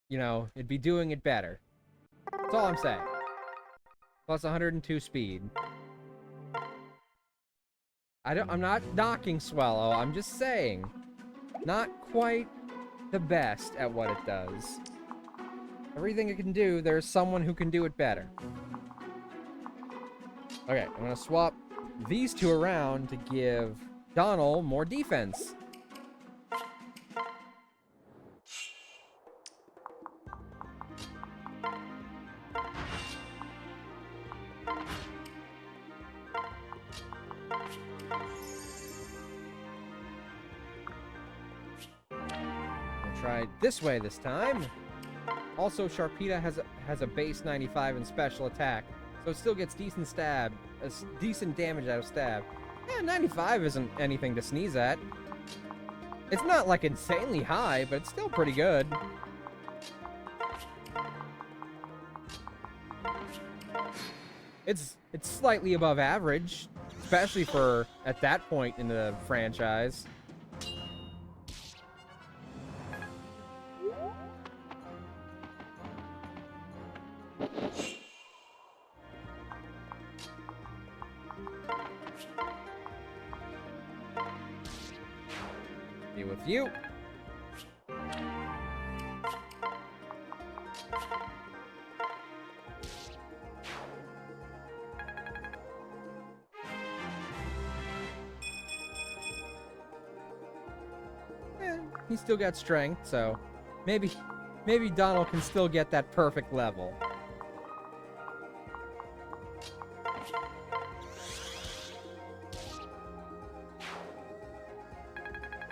you know, it'd be doing it better. That's all I'm saying. Plus 102 speed. I'm not knocking Swallow, I'm just saying. Not quite the best at what it does. Everything it can do, there's someone who can do it better. Okay, I'm gonna swap these two around to give Donald more defense. We'll try it this way this time. Also, Sharpedo has a base 95 in special attack, so it still gets decent decent damage out of stab. Yeah, 95 isn't anything to sneeze at. It's not like insanely high, but it's still pretty good. It's slightly above average, especially for at that point in the franchise. Be with you. He's still got strength, so maybe Donald can still get that perfect level.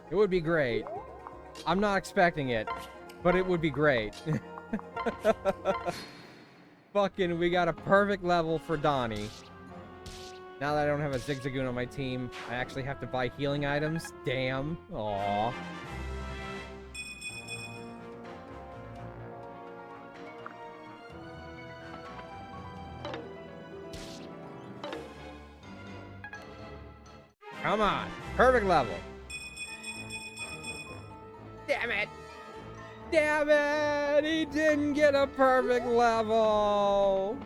It would be great. I'm not expecting it, but it would be great. Fucking, we got a perfect level for Donnie. Now that I don't have a Zigzagoon on my team, I actually have to buy healing items. Damn. Aww. Come on. Perfect level. Damn it! Damn it! He didn't get a perfect level!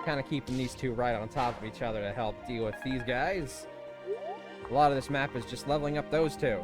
Kind of keeping these two right on top of each other to help deal with these guys. A lot of this map is just leveling up those two.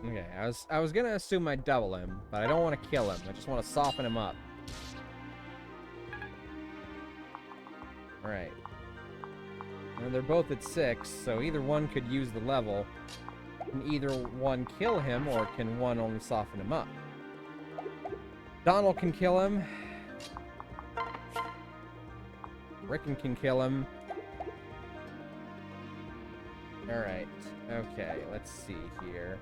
Okay, I was gonna assume I'd double him, but I don't want to kill him. I just want to soften him up. Alright. And they're both at 6, so either one could use the level. Can either one kill him, or can one only soften him up? Donald can kill him. Rickon can kill him. Alright. Okay, let's see here.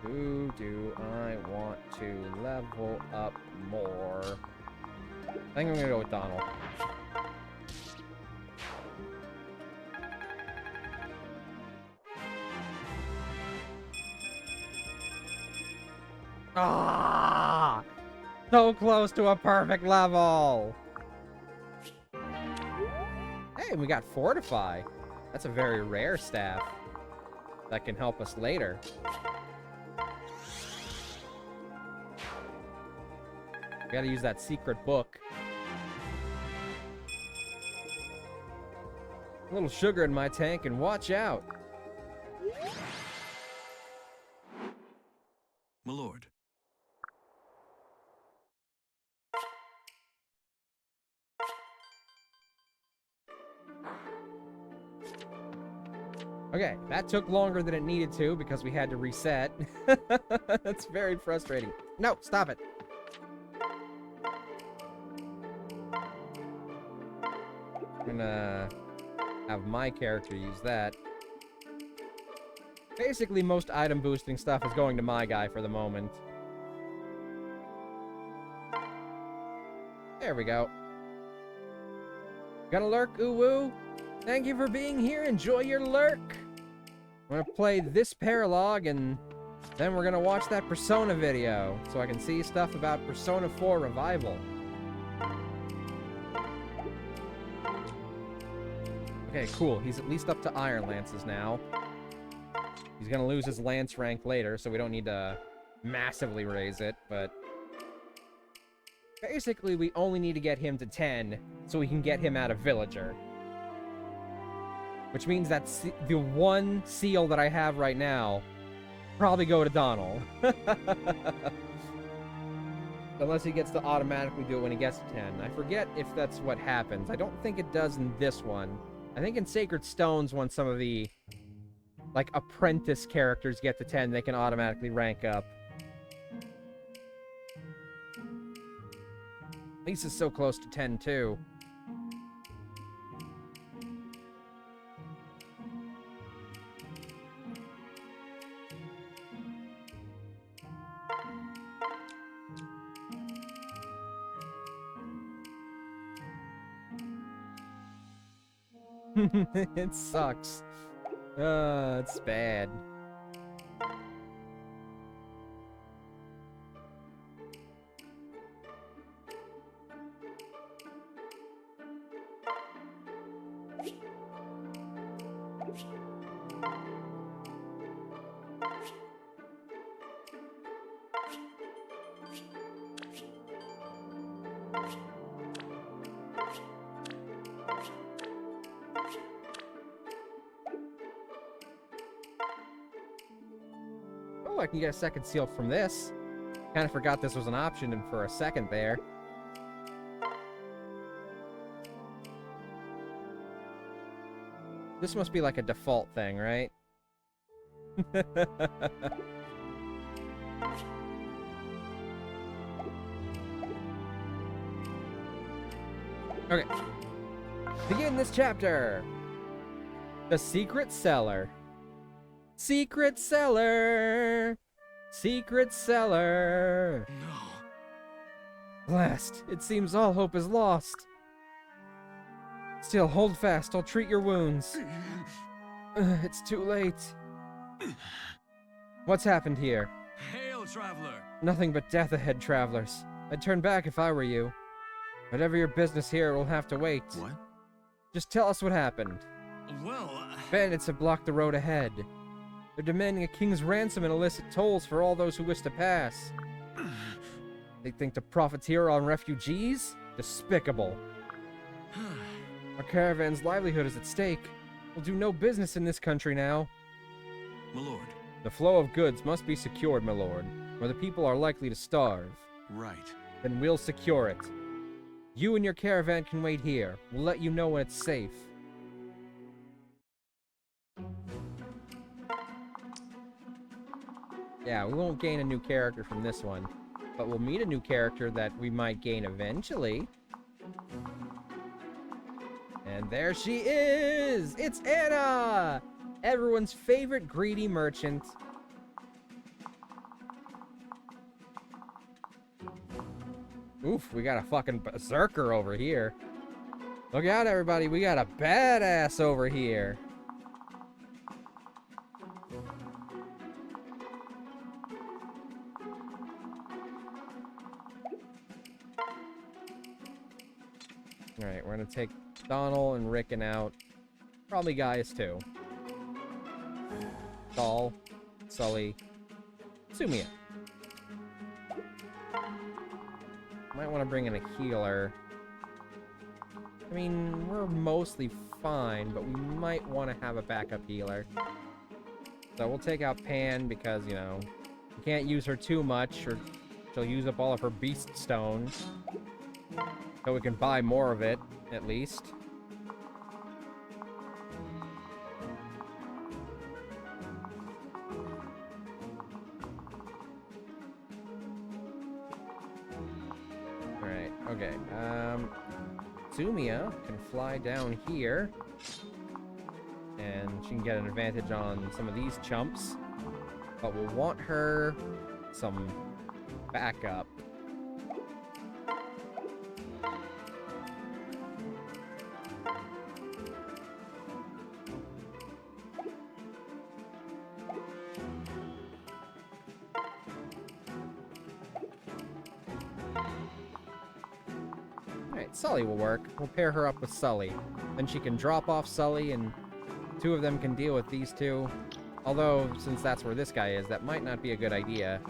Who do I want to level up more? I think I'm gonna go with Donald. Ah! So close to a perfect level! Hey, we got Fortify. That's a very rare staff that can help us later. Gotta use that secret book. A little sugar in my tank, and watch out! My lord. Okay, that took longer than it needed to because we had to reset. That's very frustrating. No, stop it. I'm gonna have my character use that. Basically, most item boosting stuff is going to my guy for the moment. There we go. Gonna lurk, ooh-woo? Thank you for being here. Enjoy your lurk. I'm gonna play this Paralogue, and then we're gonna watch that Persona video, so I can see stuff about Persona 4 Revival. Okay, cool. He's at least up to Iron Lances now. He's gonna lose his Lance rank later, so we don't need to massively raise it, but basically we only need to get him to 10 so we can get him out of villager. Which means that the one seal that I have right now probably go to Donald. Unless he gets to automatically do it when he gets to 10. I forget if that's what happens. I don't think it does in this one. I think in Sacred Stones, when some of the, like, apprentice characters get to 10, they can automatically rank up. Lisa's so close to 10, too. It sucks. It's bad. Oh, I can get a second seal from this. Kind of forgot this was an option and for a second there. This must be like a default thing, right? Okay. Begin this chapter. The Secret Cellar. Secret cellar! Secret cellar! No. Blast! It seems all hope is lost. Still, hold fast. I'll treat your wounds. It's too late. What's happened here? Hail, traveler! Nothing but death ahead, travelers. I'd turn back if I were you. Whatever your business here will have to wait. What? Just tell us what happened. Well, Bandits have blocked the road ahead. They're demanding a king's ransom and illicit tolls for all those who wish to pass. They think to profiteer on refugees? Despicable. Our caravan's livelihood is at stake. We'll do no business in this country now. my lord. The flow of goods must be secured, my lord, or the people are likely to starve. Right. Then we'll secure it. You and your caravan can wait here. We'll let you know when it's safe. Yeah, we won't gain a new character from this one, but we'll meet a new character that we might gain eventually. And there she is! It's Anna! Everyone's favorite greedy merchant. Oof, we got a fucking berserker over here. Look out, everybody, we got a badass over here. Alright, we're gonna take Donald and Rickon out. Probably Gaius too. Saul, Sully, Sumia. Might want to bring in a healer. I mean, we're mostly fine, but we might want to have a backup healer. So we'll take out Pan because, you know, we can't use her too much or she'll use up all of her beast stone. So we can buy more of it, at least. Alright, okay. Sumia can fly down here. And she can get an advantage on some of these chumps. But we'll want her some backup. Sully will work. We'll pair her up with Sully. Then she can drop off Sully and two of them can deal with these two. Although, since that's where this guy is, that might not be a good idea.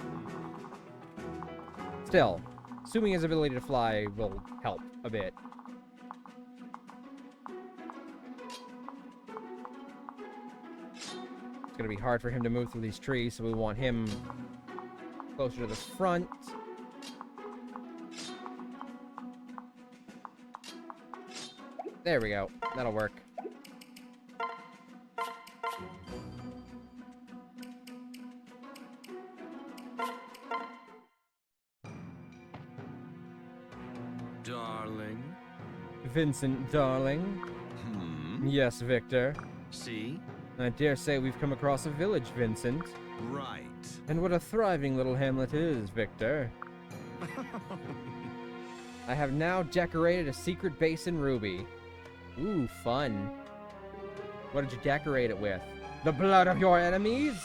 still, assuming his ability to fly will help a bit. It's gonna be hard for him to move through these trees, so we want him closer to the front. There we go. That'll work. Darling. Vincent, darling. Yes, Victor. See? I dare say we've come across a village, Vincent. Right. And what a thriving little hamlet it is, Victor. I have now decorated a secret base in Ruby. Ooh, fun. What did you decorate it with? The blood of your enemies?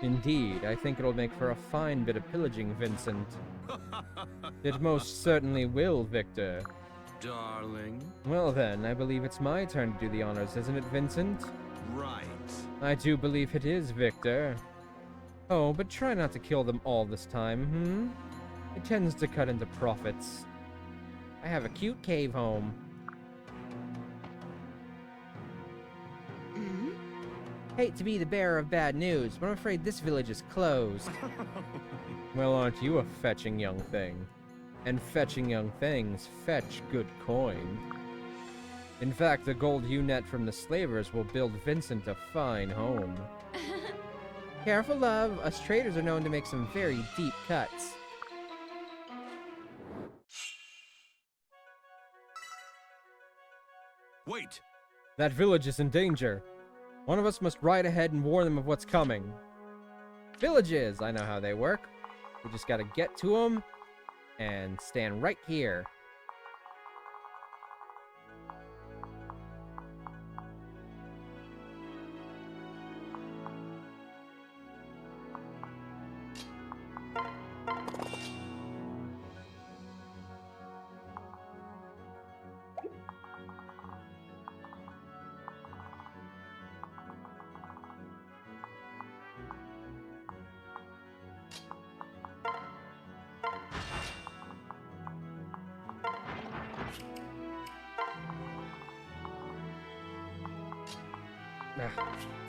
Indeed, I think it'll make for a fine bit of pillaging, Vincent. It most certainly will, Victor. Darling. Well then, I believe it's my turn to do the honors, isn't it, Vincent? Right. I do believe it is, Victor. Oh, but try not to kill them all this time, It tends to cut into profits. I have a cute cave home. Hate to be the bearer of bad news, but I'm afraid this village is closed. Well, aren't you a fetching young thing? And fetching young things fetch good coin. In fact, the gold you net from the slavers will build Vincent a fine home. Careful, love. Us traders are known to make some very deep cuts. Wait. That village is in danger. One of us must ride ahead and warn them of what's coming. Villages! I know how they work. We just gotta get to them and stand right here.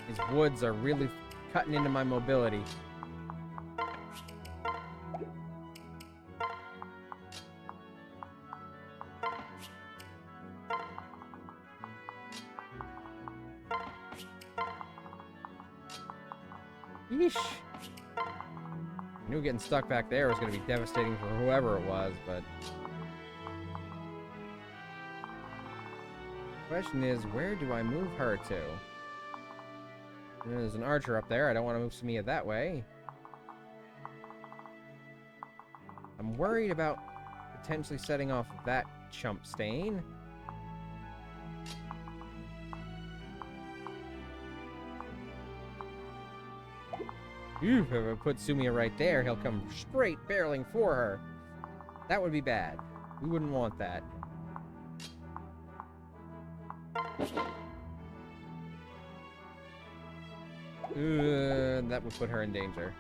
These woods are really cutting into my mobility. Yeesh. I knew getting stuck back there was going to be devastating for whoever it was, but... The question is, where do I move her to? There's an archer up there. I don't want to move Samia that way. I'm worried about potentially setting off that chump stain. If I put Sumia right there, he'll come straight barreling for her. That would be bad. We wouldn't want that. That would put her in danger.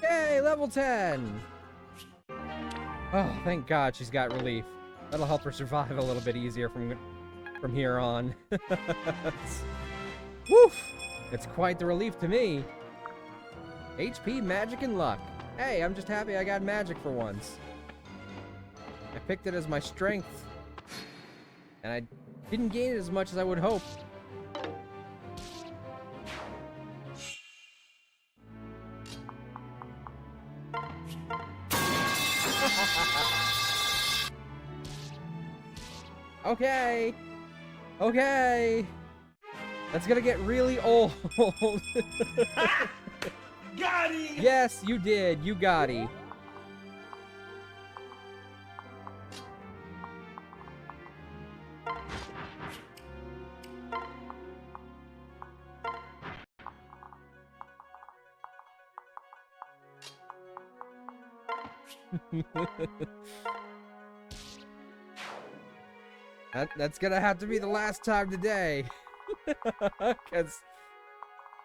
Yay, level 10! Oh, thank God she's got relief. That'll help her survive a little bit easier from here on. Woof! It's quite the relief to me. HP, magic, and luck. Hey, I'm just happy I got magic for once. I picked it as my strength. And I didn't gain it as much as I would hope. Okay. Okay. That's gonna get really old. Got him! Yes, you did. You got it. That's gonna have to be the last time today. Because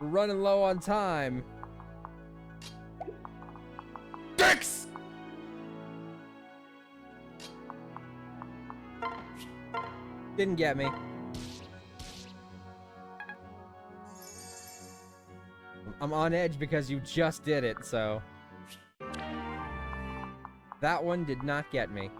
we're running low on time. Dicks! Didn't get me. I'm on edge because you just did it, so. That one did not get me.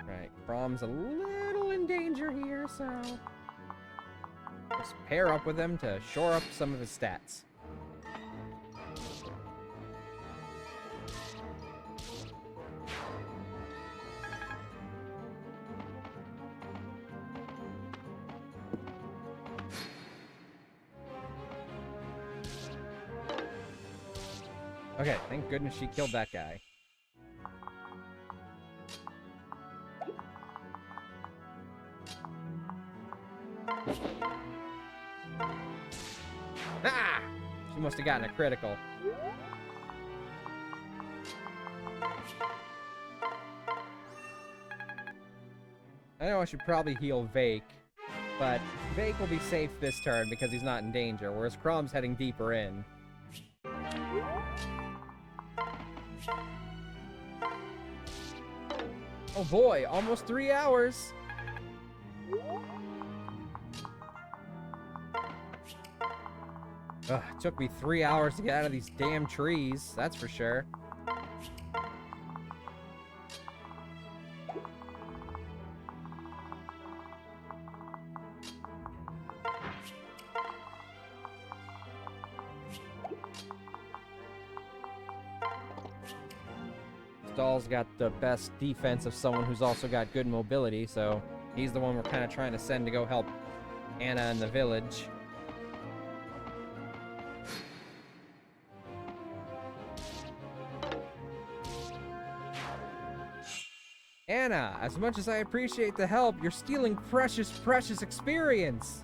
Right, Chrom's a little in danger here, so let's pair up with him to shore up some of his stats. Okay, thank goodness she killed that guy. Ah! She must have gotten a critical. I know I should probably heal Vake, but Vake will be safe this turn because he's not in danger, whereas Chrom's heading deeper in. Oh boy, almost 3 hours! Ugh, it took me 3 hours to get out of these damn trees, that's for sure. Stahl's got the best defense of someone who's also got good mobility, so he's the one we're kind of trying to send to go help Anna in the village. Anna, as much as I appreciate the help, you're stealing precious, precious experience!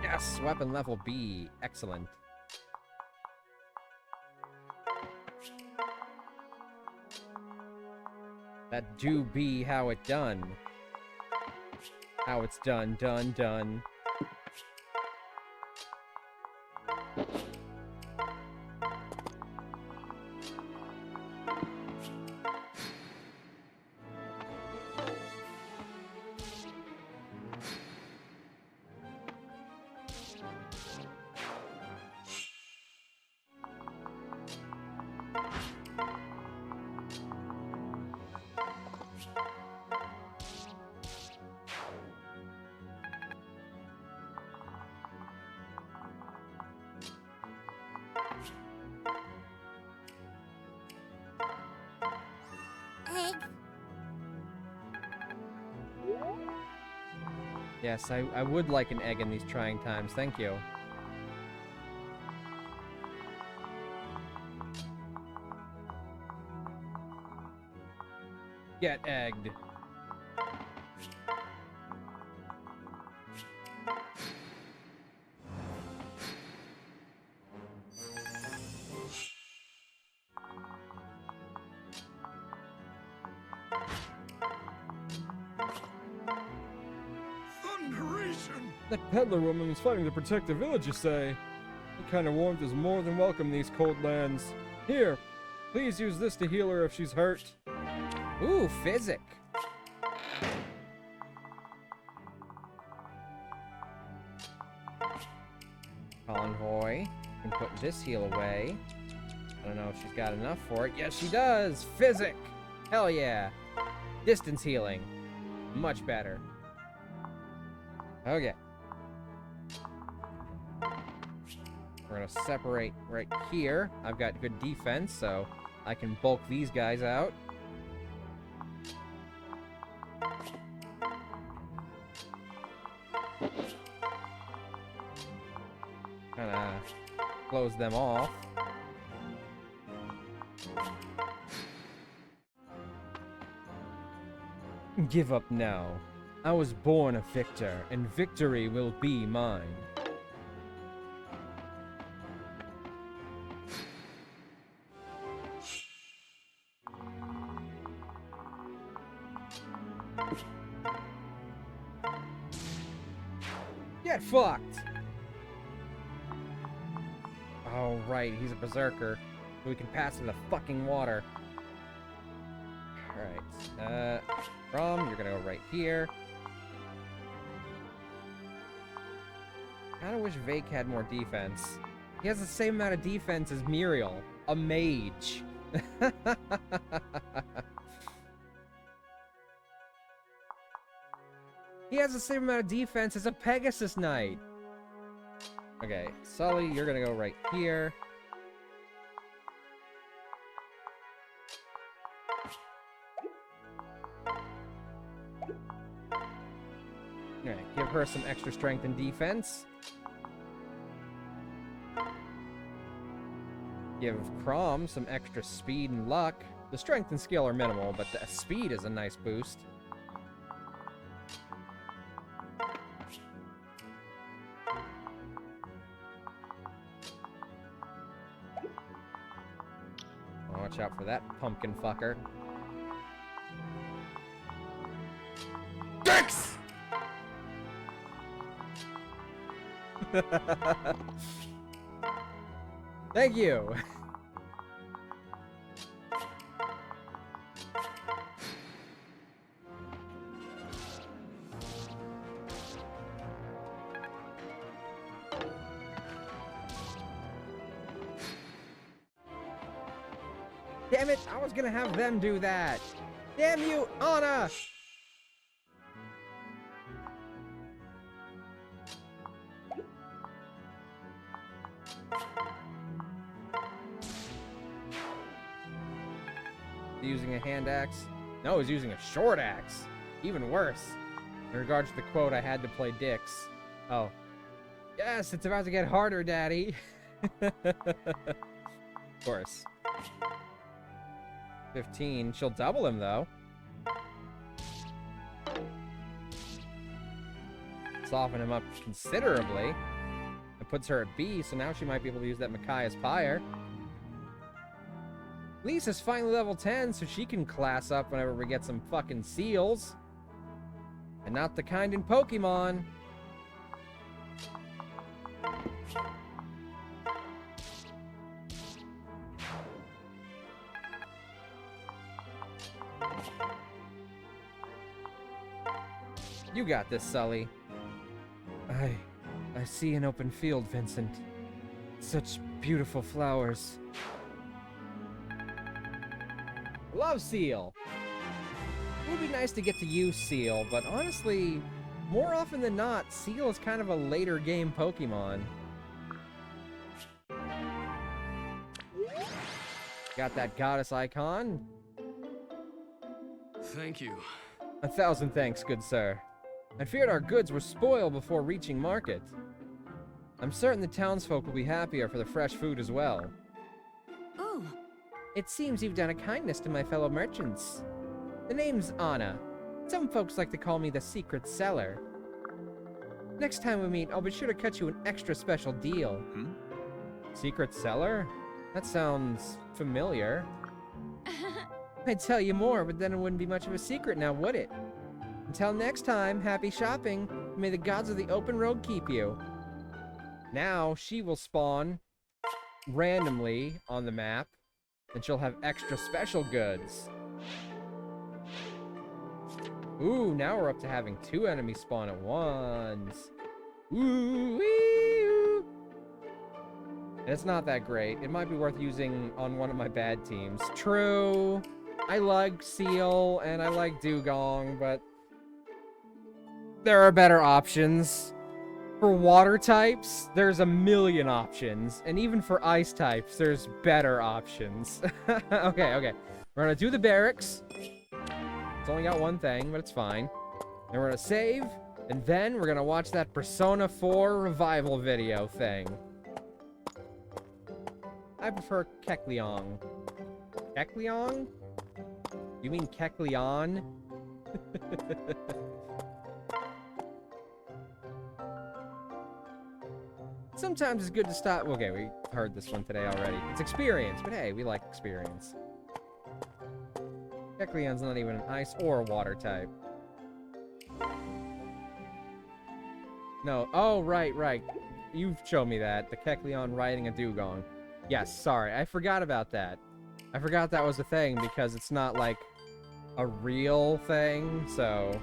Yes, weapon level B. Excellent. That do be how it done. How it's done, done. Yes, I would like an egg in these trying times, thank you. Get egged. That Peddler woman was fighting to protect the village, you say? That kind of warmth is more than welcome in these cold lands. Here, please use this to heal her if she's hurt. Ooh, physic. Convoy. Can put this heal away. I don't know if she's got enough for it. Yes, she does! Physic! Hell yeah! Distance healing. Much better. Okay. We're gonna separate right here. I've got good defense, so I can bulk these guys out. Kinda close them off. Give up now. I was born a victor, and victory will be mine. Get fucked! Oh, right, he's a berserker. So we can pass in the fucking water. Alright, Chrom, you're gonna go right here. Kinda wish Vake had more defense. He has the same amount of defense as Muriel, a mage. He has the same amount of defense as a Pegasus Knight. Okay, Sully, you're gonna go right here. Alright, give her some extra strength and defense. Give Chrom some extra speed and luck. The strength and skill are minimal, but the speed is a nice boost. Watch out for that pumpkin fucker. Dicks! Thank you. Damn it, I was gonna have them do that. Damn you, Anna! Using a hand axe? No, he's using a short axe. Even worse. In regards to the quote, I had to play dicks. Oh. Yes, it's about to get harder, Daddy. Of course. 15. She'll double him, though. Soften him up considerably. It puts her at B, so now she might be able to use that Micaiah's Pyre. Ylisse is finally level 10, so she can class up whenever we get some fucking seals. And not the kind in Pokemon. You got this, Sully. I see an open field, Vincent. Such beautiful flowers. Love Seal. It would be nice to get to use Seal, but honestly, more often than not, Seal is kind of a later game Pokemon. Got that goddess icon? Thank you. 1,000 thanks, good sir. I feared our goods were spoiled before reaching market. I'm certain the townsfolk will be happier for the fresh food as well. Ooh, It seems you've done a kindness to my fellow merchants. The name's Anna. Some folks like to call me the secret seller. Next time we meet, I'll be sure to cut you an extra special deal. Secret seller? That sounds familiar. I'd tell you more, but then it wouldn't be much of a secret now, would it? Until next time, happy shopping. May the gods of the open road keep you. Now, she will spawn randomly on the map, and she'll have extra special goods. Ooh, now we're up to having 2 enemies spawn at once. Ooh, wee-oo. And it's not that great. It might be worth using on one of my bad teams. True. I like Seal, and I like Dugong, but there are better options. For water types, there's a million options. And even for ice types, there's better options. Okay. We're gonna do the barracks. It's only got one thing, but it's fine. And we're gonna save, and then we're gonna watch that Persona 4 revival video thing. I prefer Kecleon. Kecleon? You mean Kecleon? Sometimes it's good to stop. Okay, we heard this one today already. It's experience, but hey, we like experience. Kecleon's not even an ice or water type. No. Oh, right. You've shown me that. The Kecleon riding a dugong. Yes, sorry. I forgot about that. I forgot that was a thing because it's not, like, a real thing, so...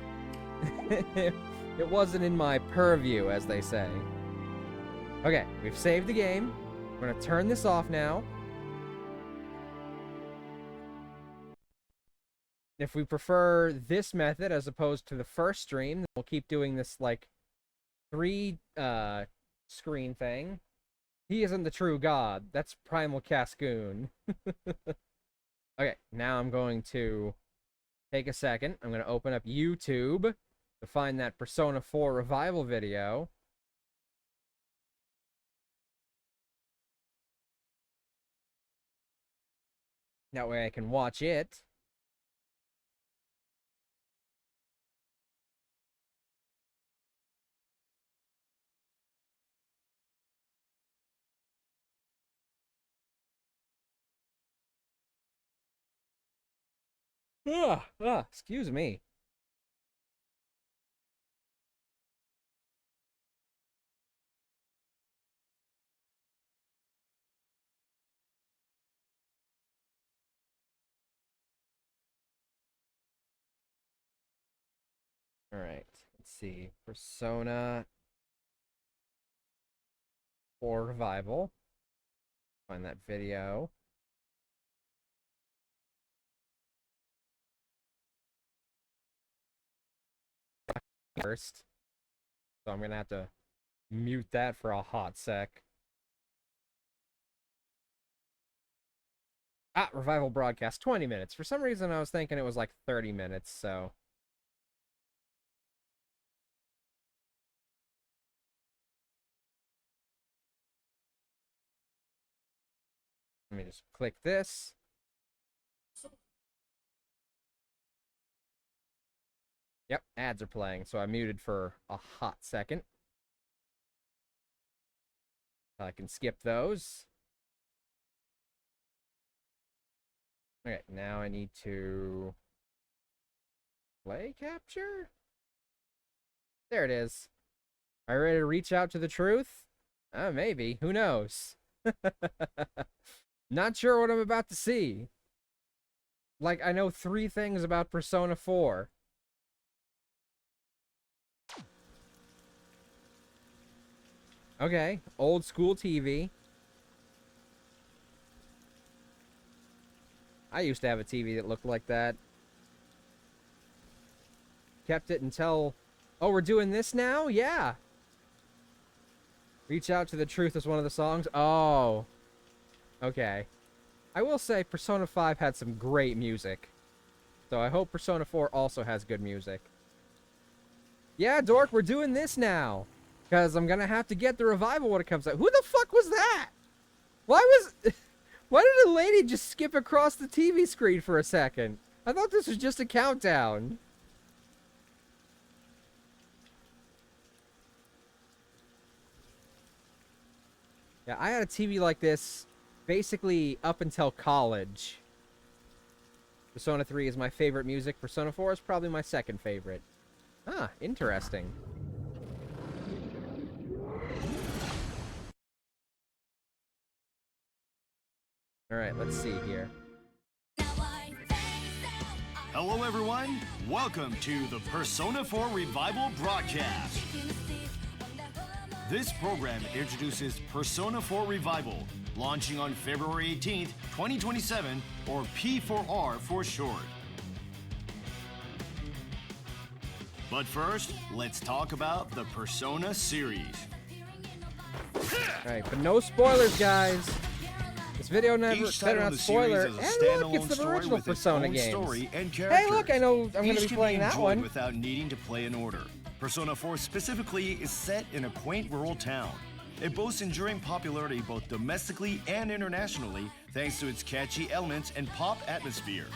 it wasn't in my purview, as they say. Okay, we've saved the game. We're gonna turn this off now. If we prefer this method as opposed to the first stream, then we'll keep doing this, like, 3 screen thing. He isn't the true god. That's Primal Cascoon. Okay, now I'm going to take a second. I'm going to open up YouTube to find that Persona 4 revival video. That way I can watch it. Excuse me. All right, let's see. Persona 4 revival. Find that video. First, so I'm gonna have to mute that for a hot sec. Revival broadcast 20 minutes. For some reason I was thinking it was like 30 minutes, so let me just click this. Yep, ads are playing, so I muted for a hot second. I can skip those. Okay, now I need to play capture? There it is. Are you ready to reach out to the truth? Maybe. Who knows? Not sure what I'm about to see. Like, I know 3 things about Persona 4. Okay, old school TV. I used to have a TV that looked like that. Kept it until... Oh, we're doing this now? Yeah. Reach Out to the Truth is one of the songs. Oh. Okay. I will say Persona 5 had some great music. So I hope Persona 4 also has good music. Yeah, Dork, we're doing this now. Because I'm going to have to get the revival when it comes out. Who the fuck was that? Why did a lady just skip across the TV screen for a second? I thought this was just a countdown. Yeah, I had a TV like this basically up until college. Persona 3 is my favorite music. Persona 4 is probably my second favorite. Ah, interesting. Alright, let's see here. Hello, everyone. Welcome to the Persona 4 Revival broadcast. This program introduces Persona 4 Revival, launching on February 18th, 2027, or P4R for short. But first, let's talk about the Persona series. Alright, but no spoilers, guys. This video never Each better title in not the spoiler. series And is a look, standalone it's the story original with its Persona own games. story and Hey, characters. look, I know I'm going Each to be can playing that enjoyed one. without needing to play in order. Persona 4 specifically is set in a quaint rural town. It boasts enduring popularity both domestically and internationally thanks to its catchy elements and pop atmosphere.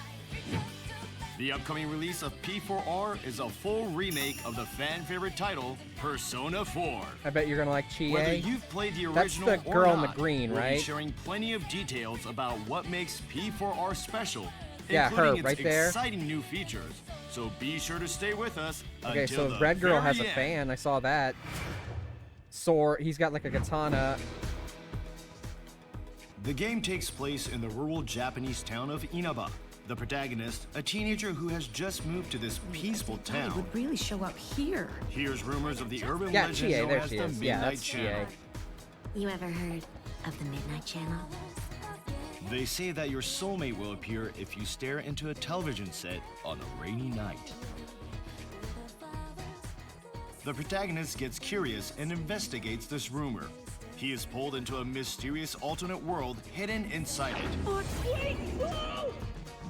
The upcoming release of P4R is a full remake of the fan-favorite title, Persona 4. I bet you're going to like Whether Chie. you've played the That's original the girl or in the not, green, we'll right? be sharing plenty of details about what makes P4R special, Yeah, including her, its right there. exciting new features. So be sure to stay with us Okay, until so the Red Girl has a very end. fan. I saw that. Sword. He's got like a katana. The game takes place in the rural Japanese town of Inaba. The protagonist, a teenager who has just moved to this peaceful It town, would really show up here. hears rumors of the urban Yeah, legend Chie, known there as she the is. Yeah, Midnight that's Channel. Chie. You ever heard of the Midnight Channel? They say that your soulmate will appear if you stare into a television set on a rainy night. The protagonist gets curious and investigates this rumor. He is pulled into a mysterious alternate world hidden inside it.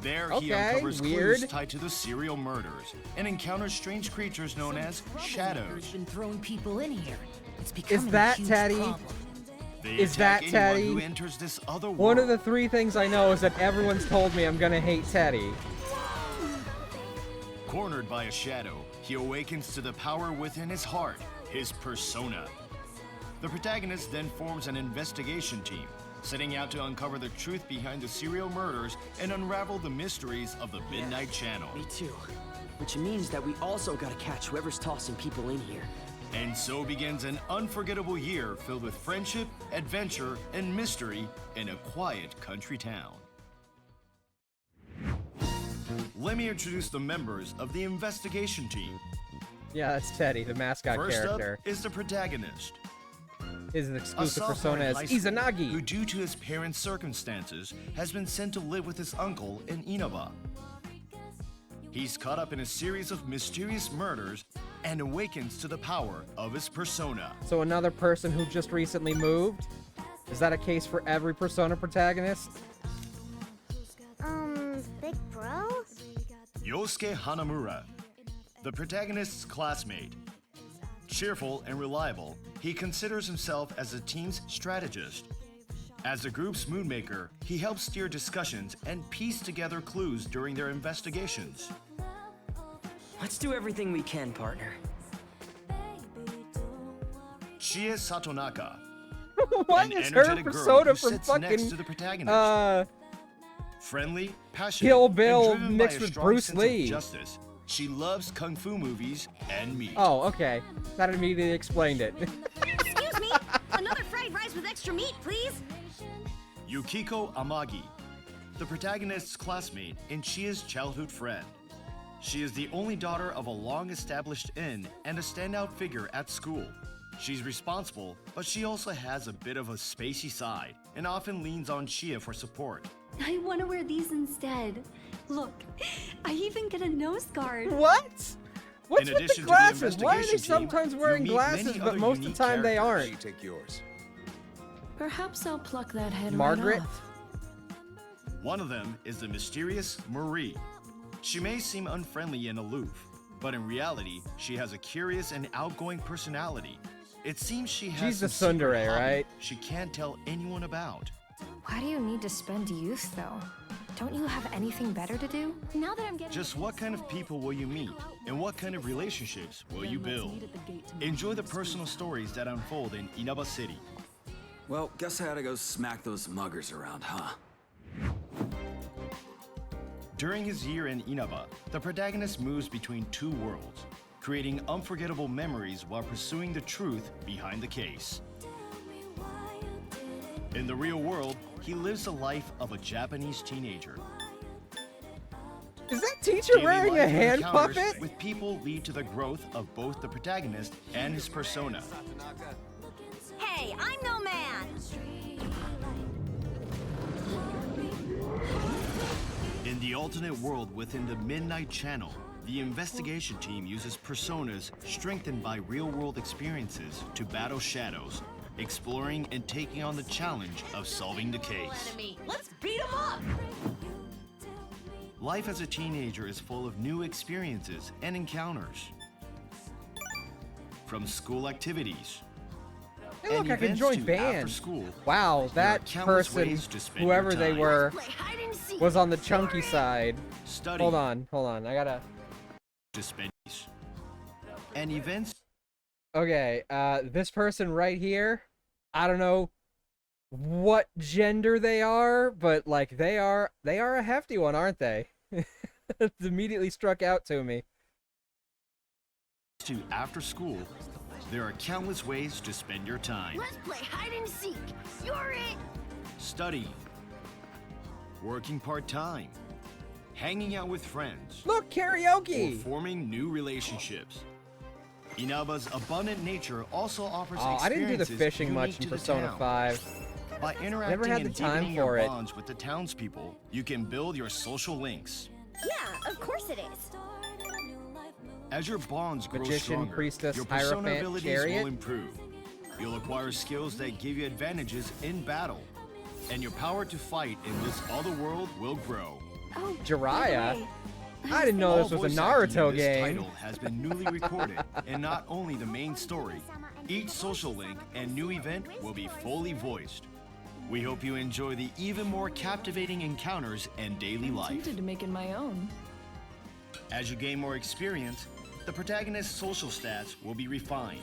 There, he Okay, uncovers weird. clues tied to the serial murders and encounters strange creatures known as shadows. Been throwing people in here. It's becoming that a huge Teddy? problem. They Is attack that anyone Teddy? who enters this other world. One of the 3 things I know is that everyone's told me I'm going to hate Teddy. Cornered by a shadow, he awakens to the power within his heart, his persona. The protagonist then forms an investigation team, setting out to uncover the truth behind the serial murders and unravel the mysteries of the Midnight Channel. Me too. Which means that we also gotta catch whoever's tossing people in here. And so begins an unforgettable year filled with friendship, adventure, and mystery in a quiet country town. Let me introduce the members of the investigation team. Yeah, that's Teddy, the mascot First character. up is the protagonist. His A exclusive sophomore persona in is high school who, Izanagi. due to his parents' circumstances, has been sent to live with his uncle in Inaba. He's caught up in a series of mysterious murders and awakens to the power of his persona. So another person who just recently moved? Is that a case for every Persona protagonist? Big bro? Yosuke Hanamura, the protagonist's classmate. Cheerful and reliable, he considers himself as the team's strategist. As the group's moodmaker, he helps steer discussions and piece together clues during their investigations. Let's do everything we can, partner. Chie Satonaka, What an is her energetic girl persona who from sits next fucking to the protagonist. Friendly, passionate, Kill and Bill driven mixed by a with strong Bruce sense Lee? of justice. She loves kung fu movies and meat. Oh, okay. That immediately explained it. Excuse me? Another fried rice with extra meat, please? Yukiko Amagi, the protagonist's classmate and Chia's childhood friend. She is the only daughter of a long-established inn and a standout figure at school. She's responsible, but she also has a bit of a spacey side and often leans on Chia for support. I want to wear these instead. Look, I even get a nose guard. What? What's In with addition the to the glasses? Why are they investigation team, sometimes you'll wearing meet glasses, many but other most of the unique time they characters. aren't? Take yours. Perhaps I'll pluck that head Margaret? right off. One of them is the mysterious Marie. She may seem unfriendly and aloof, but in reality, she has a curious and outgoing personality. It seems she has She's the some secret tsundere, hobby right? she can't tell anyone about. Why do you need to spend youth, though? Don't you have anything better to do? Now that I'm getting Just what kind of people will you meet, and what kind of relationships will you build? Enjoy the personal stories that unfold in Inaba City. Well, guess I had to go smack those muggers around, huh? During his year in Inaba, the protagonist moves between two worlds, creating unforgettable memories while pursuing the truth behind the case. In the real world, he lives the life of a Japanese teenager. Is that teacher Daily wearing a life hand encounters puppet? with people lead to the growth of both the protagonist and his persona. Hey, I'm no man! In the alternate world within the Midnight Channel, The investigation team uses personas strengthened by real-world experiences to battle shadows, exploring and taking on the challenge of solving the case. Let's beat him up! Life as a teenager is full of new experiences and encounters. From school activities, Hey, look, and I can events join to band. after school, Wow, there are that countless person, ways to spend whoever your they time. were, Play hide and seek. was on the chunky side. Study Hold on. I gotta... to spend and events. Okay, this person right here, I don't know what gender they are, but, like, they are a hefty one, aren't they? It immediately struck out to me. To after school, there are countless ways to spend your time. Let's play hide and seek. You're it. Study, working part-time, hanging out with friends, Look, or karaoke! forming new relationships. Inaba's abundant nature also offers Oh, I didn't do the experiences fishing unique much in to the Persona town. 5. By interacting had and the time deepening your for it. bonds with the townspeople, you can build your social links. Yeah, of course it is. As your bonds grow Magician, stronger, priestess, your persona hierophant, abilities chariot. will improve. You'll acquire skills that give you advantages in battle, and your power to fight in this other world will grow. Oh, Jiraiya? by the way, I didn't know this All was a voice acting Naruto in this game. title has been newly recorded, and not only the main story, each social link and new event will be fully voiced. We hope you enjoy the even more captivating encounters and daily life. Tempted to make it my own. As you gain more experience, the protagonist's social stats will be refined.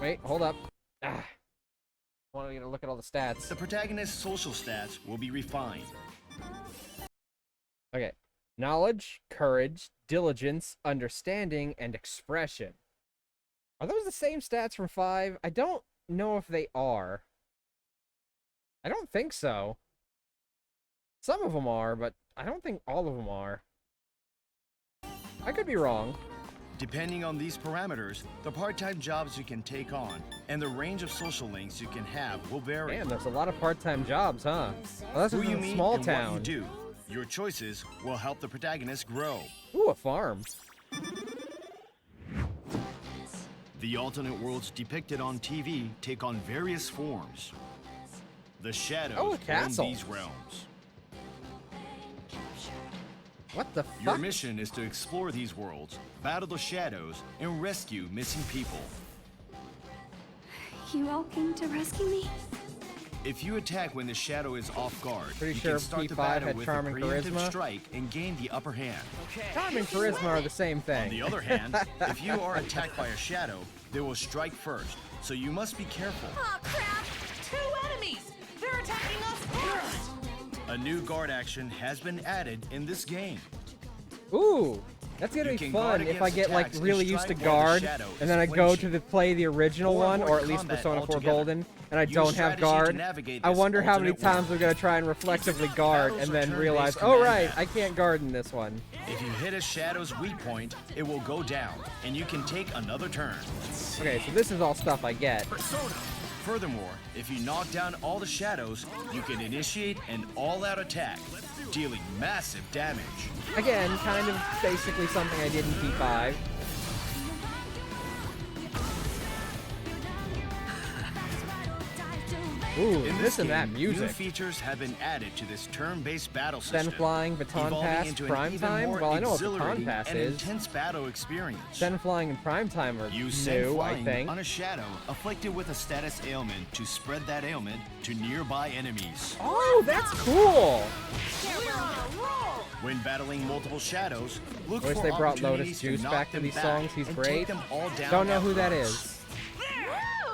Wait, hold up. I want to get a look at all the stats. The protagonist's social stats will be refined. Okay. Knowledge, courage, diligence, understanding, and expression. Are those the same stats from 5? I don't know if they are. I don't think so. Some of them are, but I don't think all of them are. I could be wrong. Depending on these parameters, the part-time jobs you can take on and the range of social links you can have will vary. Damn, there's a lot of part-time jobs, huh? Well, this Who is you a meet small and town. what you do, your choices will help the protagonist grow. Ooh, a farm. The alternate worlds depicted on TV take on various forms. The shadows Oh, a roam castle. these realms. What the Your fuck? mission is to explore these worlds, battle the shadows, and rescue missing people. You all came to rescue me? If you attack when the shadow is off guard, Pretty you sure can start the P5 battle had with charm a and preemptive charisma. strike and gain the upper hand. Charm and charisma are the same On thing. the other hand, if you are attacked by a shadow, they will strike first, so you must be careful. Oh, crap! 2 enemies! They're attacking us first! A new guard action has been added in this game. Ooh, that's gonna You be can fun guard if I against get like attacks really and used to strike while the guard, shadow and then is I go flinching. to play the original Or one, or avoid at least combat Persona 4 altogether. Golden, and I Use don't have strategy to guard. navigate I this wonder how many alternate times world. we're gonna try and reflexively guard, Battles and are then turn-based realize, oh command right, battle. I can't guard in this one. If you hit a shadow's weak point, it will go down, and you can take another turn. Okay, so this is all stuff I get. Furthermore, if you knock down all the shadows, you can initiate an all-out attack, dealing massive damage. Again, kind of basically something I did in P5. Ooh, In this and that game, new music. features have been added to this turn-based battle system. Sen flying, baton evolving pass, into an prime even time? more Well, I know what baton exhilarating pass and is. intense battle experience. Sen flying and prime time are Use Sen new, I flying think. on a shadow afflicted with a status ailment to spread that ailment to nearby enemies. Oh, that's cool! When battling multiple shadows, look Wish for they brought opportunities Lotus Juice to knock back to them these back songs. He's and great. Take them all down Don't know at who that once. is.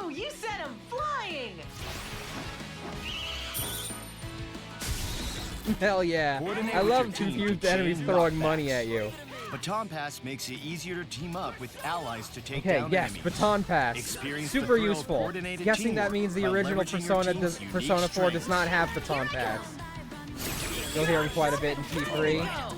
Woo! You sent him flying! Hell yeah. Coordinate I with love your team confused to enemies chain throwing knockbacks. money at you. Baton Pass makes it easier to team up with allies to take Okay, down yes, enemies. baton pass. Experience the Super thrill of useful. coordinated Guessing that teamwork means the by original leveraging your Persona team's unique Persona 4 does strengths. not have baton pass. You'll hear him quite a bit in P3.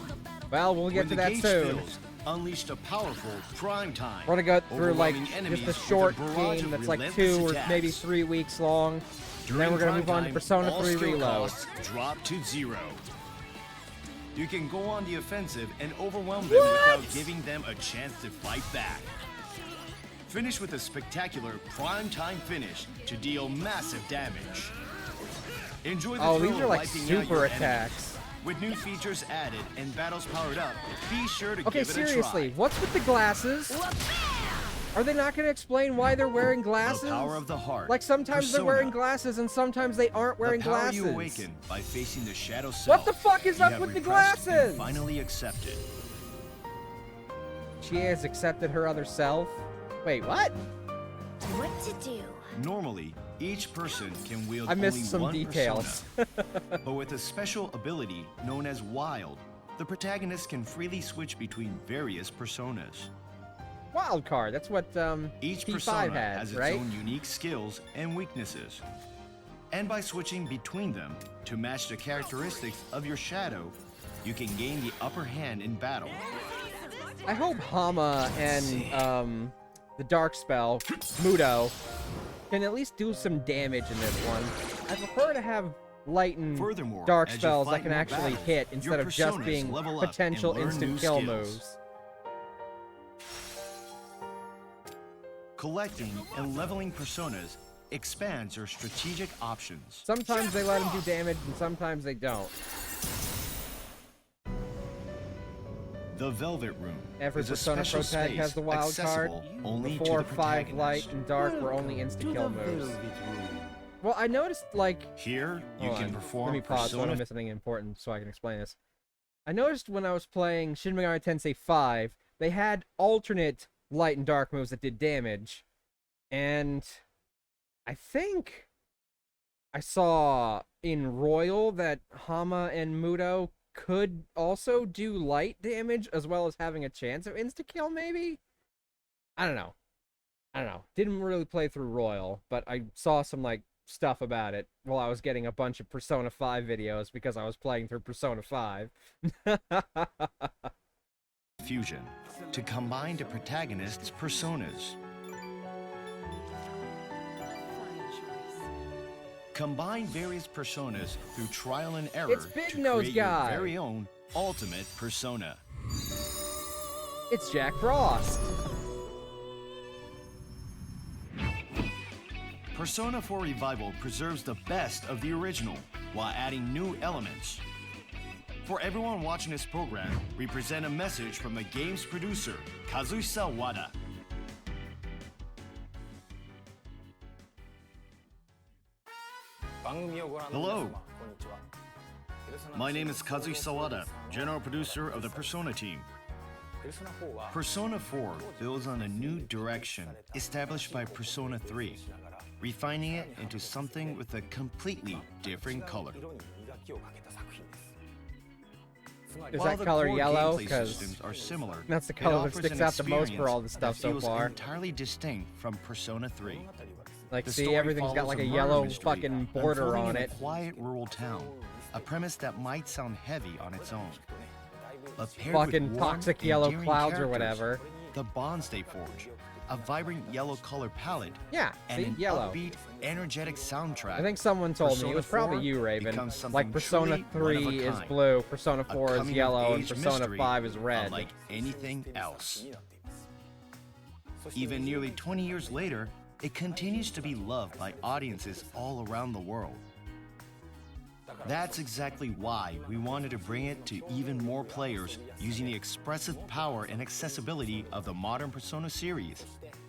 Well, we'll get When to the that gauge soon. fills, unleashed a powerful prime time. We're gonna go through like overwhelming just enemies a with short barrage game of that's like relentless 2 or attacks. maybe 3 weeks long. And then During we're gonna prime move on to time, Persona all 3 skill Reload. costs drop to 0. You can go on the offensive and overwhelm them without giving them a chance to fight back. Finish with a spectacular prime-time finish to deal massive damage. Enjoy the thrill these are of like wiping out super your attacks. enemies. With new features added and battles powered up, be sure to Okay, give it a try. seriously, what's with the glasses? Are they not going to explain why they're wearing glasses? The power of the heart. Like sometimes they're Persona. wearing glasses and sometimes they aren't wearing the power glasses. you awaken by facing the shadow self. What the fuck is you up have with the repressed and glasses? finally accepted. She has accepted her other self? Wait, what? What to do? Normally, each person can wield I missed only some one details. persona. But with a special ability known as Wild, the protagonist can freely switch between various personas. Wild card, that's what Each P5 persona had, has its right? own unique skills and weaknesses. And by switching between them to match the characteristics of your shadow, you can gain the upper hand in battle. I hope Hama and the dark spell, Mudo, can at least do some damage in this one. I prefer to have light and Furthermore, dark as you spells that fight can more actually battles, hit your instead of just personas being level up potential and learn instant new kill skills. moves. Collecting and leveling personas expands your strategic options. Sometimes they let them do damage and sometimes they don't. The Velvet Room Every is a Persona special Pro tag space has the wild card. accessible only Before to the 5 light protagonist. and dark were only insta-kill moves. Well, I noticed, like... Here, you Hold can on. perform Let me pause so I Persona don't miss anything important so I can explain this. I noticed when I was playing Shin Megami Tensei 5, they had alternate light and dark moves that did damage. And I think I saw in Royal that Hama and Mudo could also do light damage as well as having a chance of insta-kill, maybe? I don't know. Didn't really play through Royal, but I saw some, like, stuff about it while I was getting a bunch of Persona 5 videos because I was playing through Persona 5. Fusion to combine the protagonist's personas. Combine various personas through trial and error It's Big to Nose create Guy. your very own ultimate persona. It's Jack Frost. Persona 4 Revival preserves the best of the original while adding new elements. For everyone watching this program, we present a message from the game's producer, Kazuhisa Wada. Hello. My name is Kazuhisa Wada, general producer of the Persona team. Persona 4 builds on a new direction established by Persona 3, refining it into something with a completely different color. Is While that the color core yellow? gameplay Because systems are similar, that's the it color that offers sticks an out the most for all the experience stuff that so feels far. entirely distinct from Persona 3. Like, The see, story everything's got follows like a murder yellow mystery fucking border unfolding on in it. a quiet rural town, a premise that might sound heavy on its own. But paired with Fucking warm, toxic yellow endearing clouds or characters, whatever. the bonds they forge, a vibrant yellow color palette, Yeah, and see, an yellow. upbeat, energetic soundtrack. I think someone told me, Persona it was probably 4 you, Raven. becomes something Like, Persona truly one of 3 a is kind. blue, Persona A 4 is coming yellow, of and age Persona mystery 5 is red. unlike anything else. Even nearly 20 years later, it continues to be loved by audiences all around the world. That's exactly why we wanted to bring it to even more players using the expressive power and accessibility of the modern Persona series.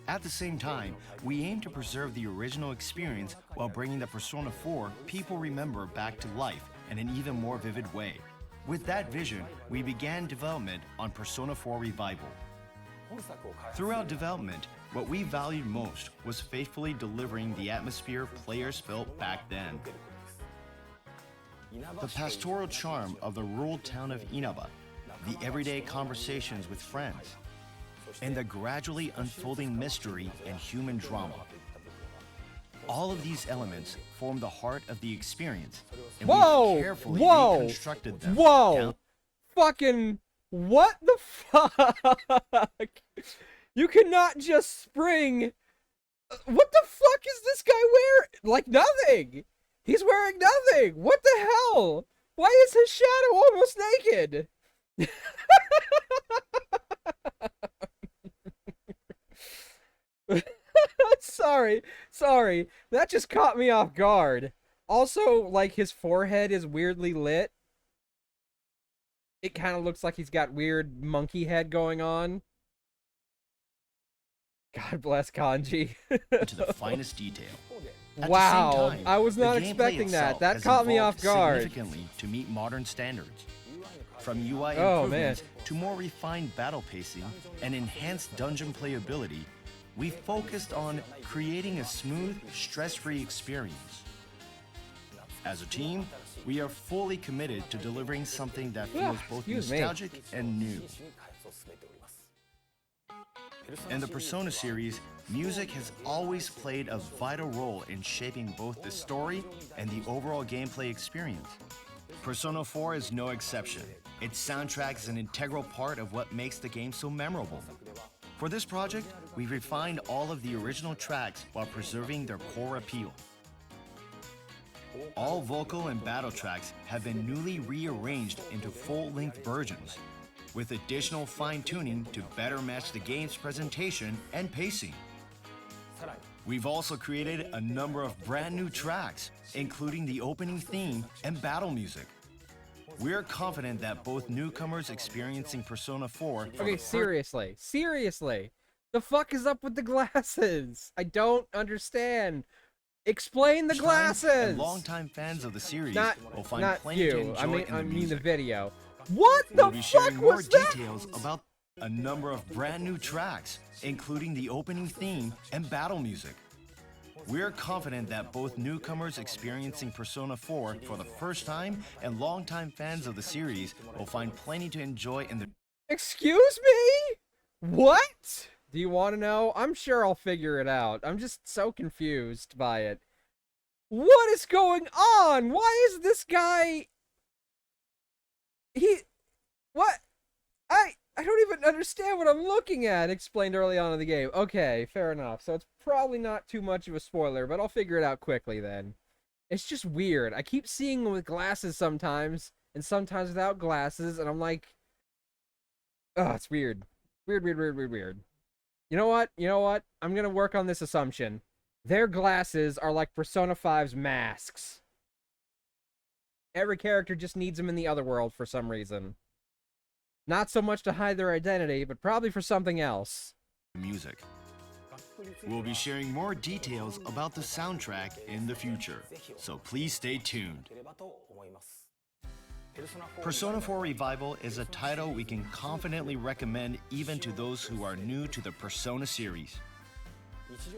At the same time, we aim to preserve the original experience while bringing the Persona 4 people remember back to life in an even more vivid way. With that vision, we began development on Persona 4 Revival. Throughout development, what we valued most was faithfully delivering the atmosphere players felt back then. The pastoral charm of the rural town of Inaba, the everyday conversations with friends, and the gradually unfolding mystery and human drama. All of these elements form the heart of the experience, and we carefully reconstructed them. Whoa! Fucking what the fuck? You cannot just spring. What the fuck is this guy wearing? Like nothing. He's wearing nothing. What the hell? Why is his shadow almost naked? Sorry. That just caught me off guard. Also, like, his forehead is weirdly lit. It kind of looks like he's got weird monkey head going on. God bless Kanji. To the finest detail. At Wow, the same time, I was not the gameplay expecting that. itself That has caught me evolved off guard. significantly to meet modern standards. From UI Oh, improvements man. to more refined battle pacing and enhanced dungeon playability, we focused on creating a smooth, stress-free experience. As a team, we are fully committed to delivering something that feels both excuse me. nostalgic and new. In the Persona series, music has always played a vital role in shaping both the story and the overall gameplay experience. Persona 4 is no exception. Its soundtrack is an integral part of what makes the game so memorable. For this project, we refined all of the original tracks while preserving their core appeal. All vocal and battle tracks have been newly rearranged into full-length versions, with additional fine-tuning to better match the game's presentation and pacing. We've also created a number of brand new tracks, including the opening theme and battle music. We're confident that both newcomers experiencing Persona 4... Okay, seriously. The fuck is up with the glasses? I don't understand. Explain the glasses! And longtime fans of the series will find plenty to enjoy in the I mean the music. video. What We'll the be fuck sharing more was that? details about a number of brand new tracks, including the opening theme and battle music. We're confident that both newcomers experiencing Persona 4 for the first time and longtime fans of the series will find plenty to enjoy in the... Excuse me? What? Do you want to know? I'm sure I'll figure it out. I'm just so confused by it. What is going on? Why is this guy... What? I don't even understand what I'm looking at, explained early on in the game. Okay, fair enough. So it's probably not too much of a spoiler, but I'll figure it out quickly then. It's just weird. I keep seeing him with glasses sometimes, and sometimes without glasses, and I'm like... Oh, it's weird. Weird. You know what? I'm gonna work on this assumption. Their glasses are like Persona 5's masks. Every character just needs them in the other world for some reason. Not so much to hide their identity, but probably for something else. music. We'll be sharing more details about the soundtrack in the future, so please stay tuned. Persona 4 Revival is a title we can confidently recommend even to those who are new to the Persona series.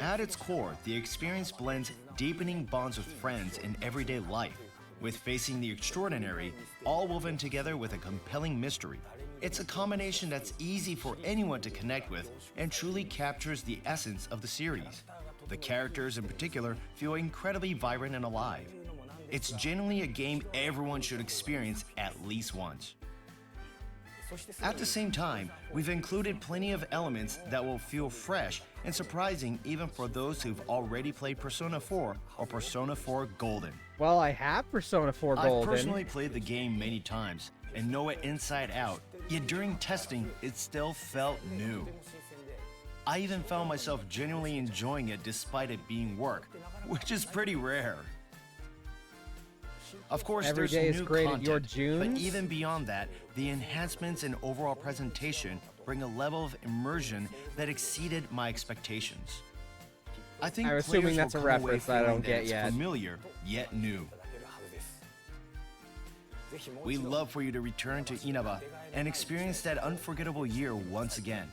At its core, the experience blends deepening bonds with friends in everyday life, with facing the extraordinary, all woven together with a compelling mystery. It's a combination that's easy for anyone to connect with and truly captures the essence of the series. The characters in particular feel incredibly vibrant and alive. It's genuinely a game everyone should experience at least once. At the same time, we've included plenty of elements that will feel fresh and surprising even for those who've already played Persona 4 or Persona 4 Golden. Well, I have Persona 4 Golden. I've personally played the game many times and know it inside out, yet during testing, it still felt new. I even found myself genuinely enjoying it despite it being work, which is pretty rare. Of course, Every there's day is new great at content, your Junes. but even beyond that, the enhancements in overall presentation bring a level of immersion that exceeded my expectations. I think I'm assuming players that's will a come away reference that I feeling don't that get it's yet. familiar yet new. We'd love for you to return to Inaba and experience that unforgettable year once again.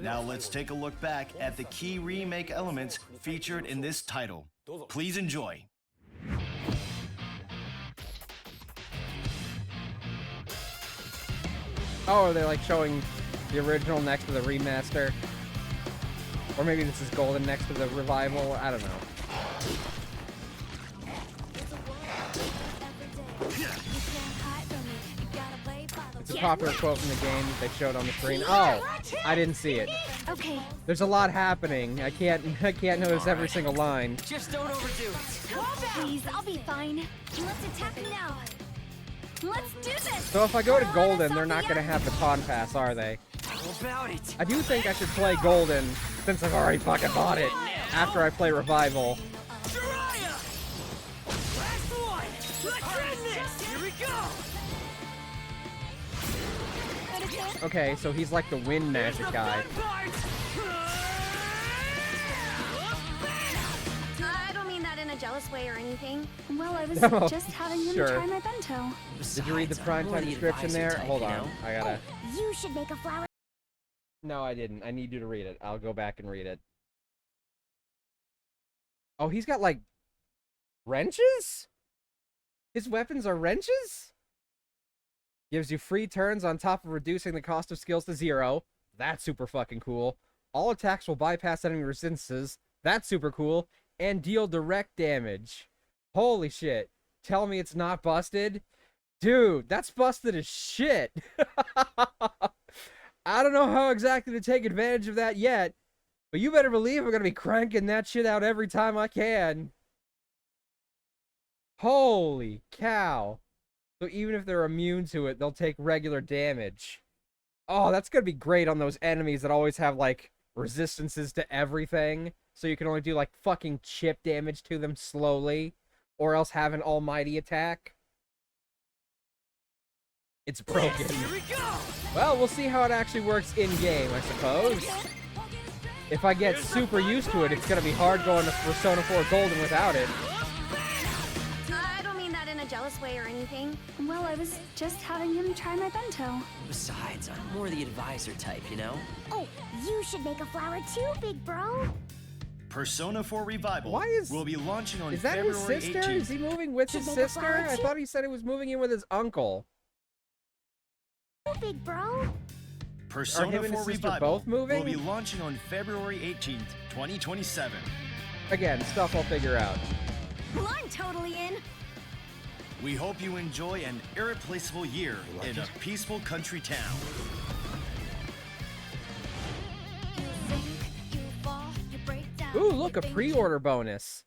Now let's take a look back at the key remake elements featured in this title. Please enjoy. Oh, are they like showing the original next to the remaster? Or maybe this is Golden next to the revival? I don't know. It's the popular quote from the game that they showed on the screen. Oh, I didn't see it. Okay. There's a lot happening. I can't notice every single line. Just don't overdo it. Please, I'll be fine. Let's attack now. Let's do this. So if I go to Golden, they're not gonna have the pawn pass, are they? How about it? I do think I should play Golden since I've already fucking bought it after I play Revival. Last one. Let's end this. Here we go. Okay, so he's like the wind magic guy. I don't mean that in a jealous way or anything. Well, I was Oh, just having him sure. try my bento. Did you read the prime time description there? Hold on, I gotta... You should make a flower. No, I didn't. I need you to read it. I'll go back and read it. Oh, he's got, like, wrenches? His weapons are wrenches? Gives you free turns on top of reducing the cost of skills to 0. That's super fucking cool. All attacks will bypass enemy resistances. That's super cool. And deal direct damage. Holy shit. Tell me it's not busted? Dude, that's busted as shit. I don't know how exactly to take advantage of that yet, but you better believe I'm going to be cranking that shit out every time I can. Holy cow. So even if they're immune to it, they'll take regular damage. Oh, that's going to be great on those enemies that always have, like, resistances to everything. So you can only do, like, fucking chip damage to them slowly, or else have an almighty attack. It's broken. Well, we'll see how it actually works in-game, I suppose. If I get super used to it, it's going to be hard going to Persona 4 Golden without it. I don't mean that in a jealous way or anything. Well, I was just having him try my bento. Besides, I'm more the advisor type, you know? Oh, you should make a flower too, big bro. Persona 4 Revival Why is- will be launching on Is that February his sister? 18th. Is he moving with his Should make a sister? flower I too? thought he said he was moving in with his uncle. Big bro. Persona him and his 4 sister Revival both moving? will be launching on February 18th, 2027. Again, stuff I'll figure out. Well, I'm totally in. We hope you enjoy an irreplaceable year in a peaceful country town. Ooh, look, a pre-order bonus.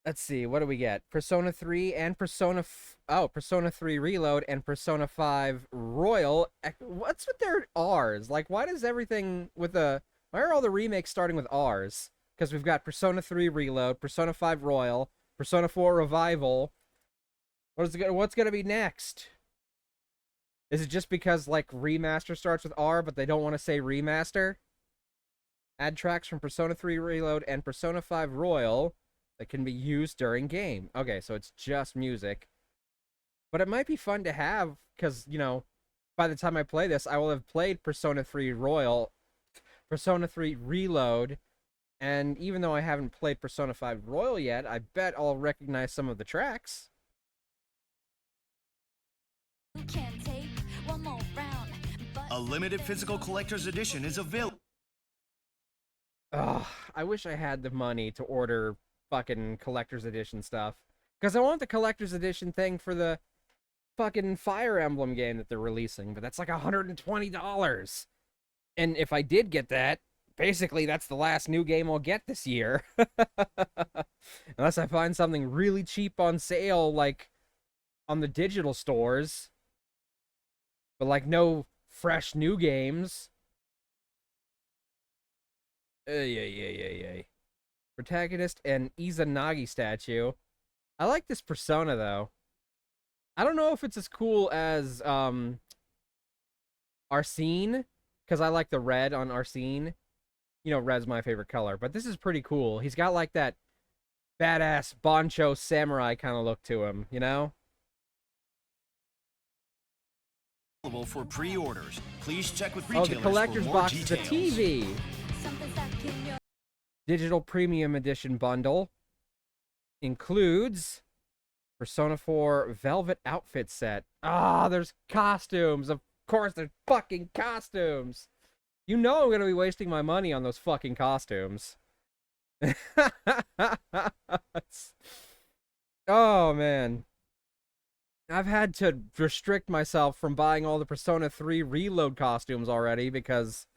Let's see, what do we get? Persona 3 and Persona 3 Reload and Persona 5 Royal. What's with their R's? Like, why does everything with the... Why are all the remakes starting with R's? Because we've got Persona 3 Reload, Persona 5 Royal, Persona 4 Revival. What's gonna be next? Is it just because, like, Remaster starts with R, but they don't want to say Remaster? Add tracks from Persona 3 Reload and Persona 5 Royal that can be used during game. Okay, so it's just music. But it might be fun to have, because, you know, by the time I play this, I will have played Persona 3 Royal, Persona 3 Reload, and even though I haven't played Persona 5 Royal yet, I bet I'll recognize some of the tracks. A limited physical collector's edition is available. Ugh, I wish I had the money to order fucking collector's edition stuff. Because I want the collector's edition thing for the fucking Fire Emblem game that they're releasing, but that's like $120. And if I did get that, basically that's the last new game I'll get this year. Unless I find something really cheap on sale, like on the digital stores. But like no fresh new games. Yeah. Protagonist and Izanagi statue. I like this persona, though. I don't know if it's as cool as, Arsene, because I like the red on Arsene. You know, red's my favorite color, but this is pretty cool. He's got, like, that badass Bancho samurai kind of look to him, you know? For pre-orders. Please check with Oh, retailers the collector's for more box is a details. TV. Digital Premium Edition bundle includes Persona 4 Velvet Outfit Set. Ah, there's costumes. Of course, there's fucking costumes. You know I'm going to be wasting my money on those fucking costumes. Oh, man. I've had to restrict myself from buying all the Persona 3 Reload costumes already because,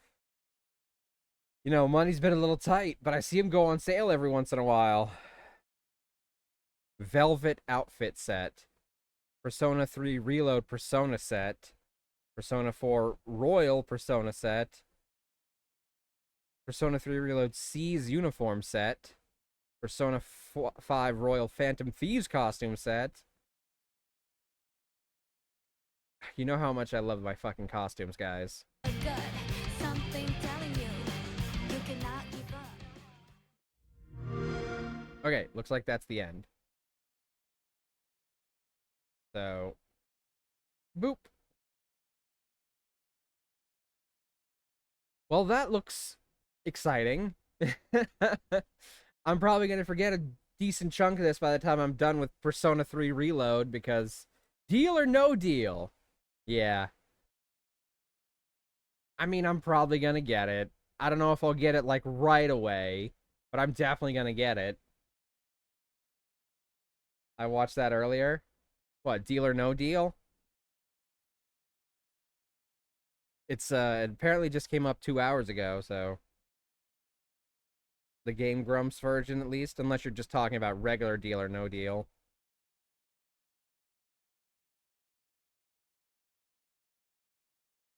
you know, money's been a little tight, but I see them go on sale every once in a while. Velvet outfit set. Persona 3 Reload Persona set. Persona 4 Royal Persona set. Persona 3 Reload C's uniform set. Persona 5 Royal Phantom Thieves costume set. You know how much I love my fucking costumes, guys. Okay, looks like that's the end. So, boop. Well, that looks exciting. I'm probably going to forget a decent chunk of this by the time I'm done with Persona 3 Reload, because deal or no deal? Yeah. I mean, I'm probably going to get it. I don't know if I'll get it, like, right away, but I'm definitely going to get it. I watched that earlier. What, deal or no deal? It's, it apparently just came up 2 hours ago, so... The Game Grumps version, at least, unless you're just talking about regular deal or no deal.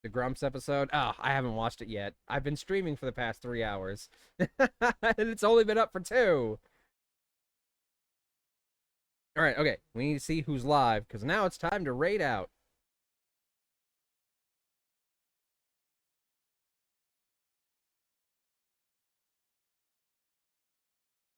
The Grumps episode? Oh, I haven't watched it yet. I've been streaming for the past 3 hours. And it's only been up for 2. Alright, okay. We need to see who's live, because now it's time to raid out.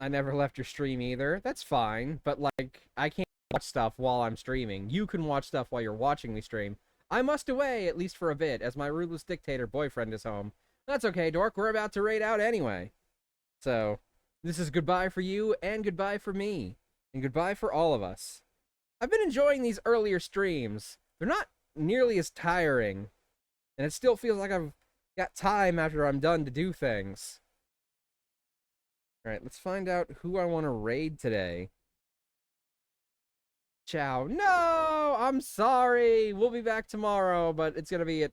I never left your stream either. That's fine, but, like, I can't watch stuff while I'm streaming. You can watch stuff while you're watching me stream. I must away, at least for a bit, as my ruthless dictator boyfriend is home. That's okay, Dork. We're about to raid out anyway. So, this is goodbye for you, and goodbye for me. And goodbye for all of us. I've been enjoying these earlier streams. They're not nearly as tiring. And it still feels like I've got time after I'm done to do things. Alright, let's find out who I want to raid today. Ciao. No! I'm sorry! We'll be back tomorrow, but it's gonna be at,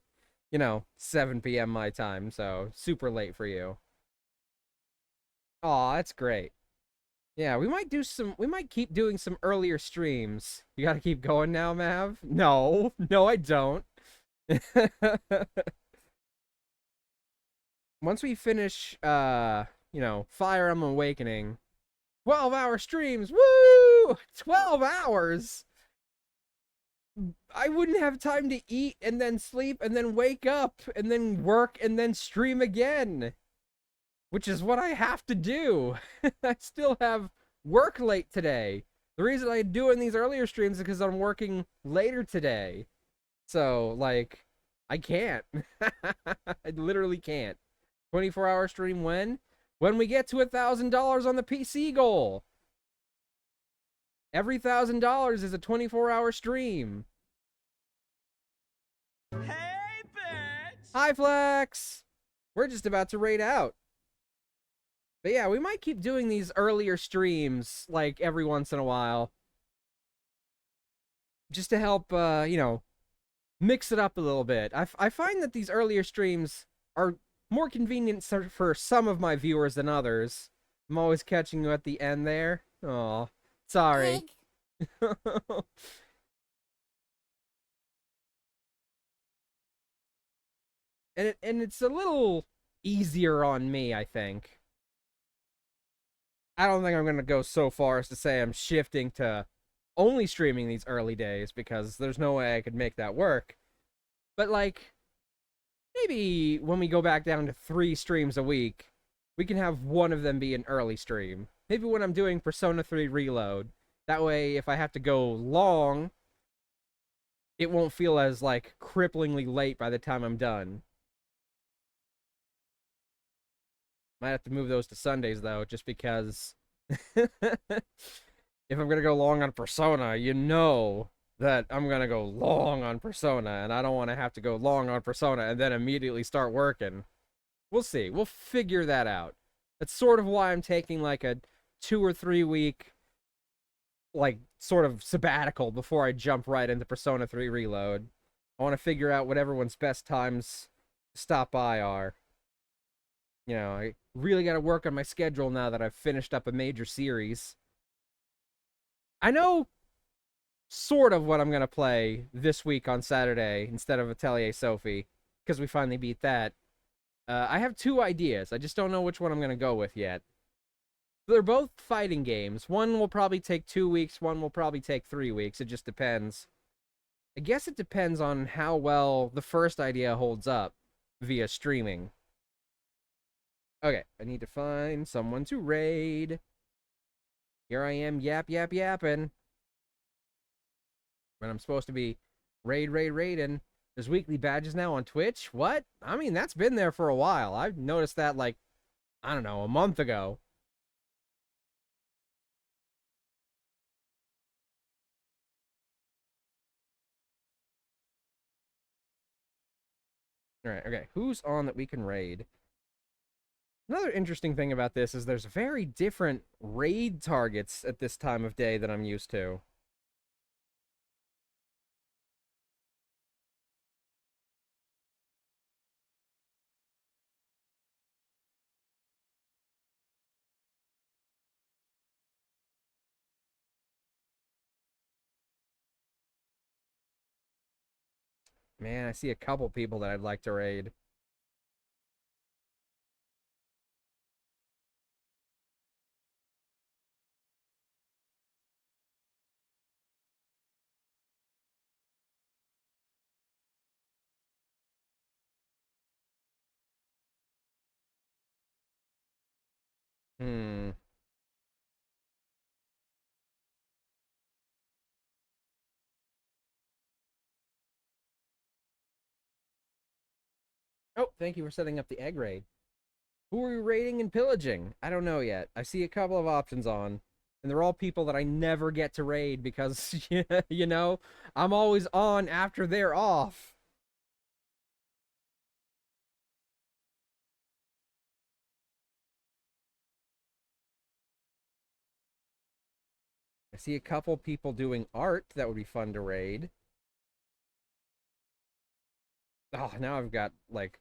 you know, 7 p.m. my time, so super late for you. Aw, that's great. Yeah, we might keep doing some earlier streams. You gotta keep going now, Mav? No. No, I don't. Once we finish, you know, Fire Emblem Awakening, 12-hour streams, woo! 12 hours! I wouldn't have time to eat and then sleep and then wake up and then work and then stream again. Which is what I have to do. I still have work late today. The reason I'm doing these earlier streams is because I'm working later today. So, like, I can't. I literally can't. 24-hour stream when? When we get to $1,000 on the PC goal. Every $1,000 is a 24-hour stream. Hey, bitch! Hi, Flex! We're just about to raid out. But yeah, we might keep doing these earlier streams, like, every once in a while. Just to help, you know, mix it up a little bit. I find that these earlier streams are more convenient for some of my viewers than others. I'm always catching you at the end there. Aw, sorry. and it's a little easier on me, I think. I don't think I'm going to go so far as to say I'm shifting to only streaming these early days, because there's no way I could make that work. But, like, maybe when we go back down to 3 streams a week, we can have one of them be an early stream. Maybe when I'm doing Persona 3 Reload. That way, if I have to go long, it won't feel as, like, cripplingly late by the time I'm done. Might have to move those to Sundays, though, just because if I'm going to go long on Persona, you know that I'm going to go long on Persona, and I don't want to have to go long on Persona and then immediately start working. We'll see. We'll figure that out. That's sort of why I'm taking, like, a 2 or 3 week like, sort of sabbatical before I jump right into Persona 3 Reload. I want to figure out what everyone's best times to stop by are. You know, I really got to work on my schedule now that I've finished up a major series. I know sort of what I'm going to play this week on Saturday instead of Atelier Sophie, because we finally beat that. I have two ideas. I just don't know which one I'm going to go with yet. They're both fighting games. One will probably take 2 weeks, one will probably take 3 weeks. It just depends. I guess it depends on how well the first idea holds up via streaming. Okay, I need to find someone to raid. Here I am, yapping. When I'm supposed to be raiding. There's weekly badges now on Twitch? What? I mean, that's been there for a while. I've noticed that, like, I don't know, a month ago. Alright, okay. Who's on that we can raid? Another interesting thing about this is there's very different raid targets at this time of day than I'm used to. Man, I see a couple people that I'd like to raid. Oh, thank you for setting up the egg raid. Who are we raiding and pillaging? I don't know yet. I see a couple of options on, and they're all people that I never get to raid because, you know, I'm always on after they're off. I see a couple people doing art that would be fun to raid. Oh, now I've got, like...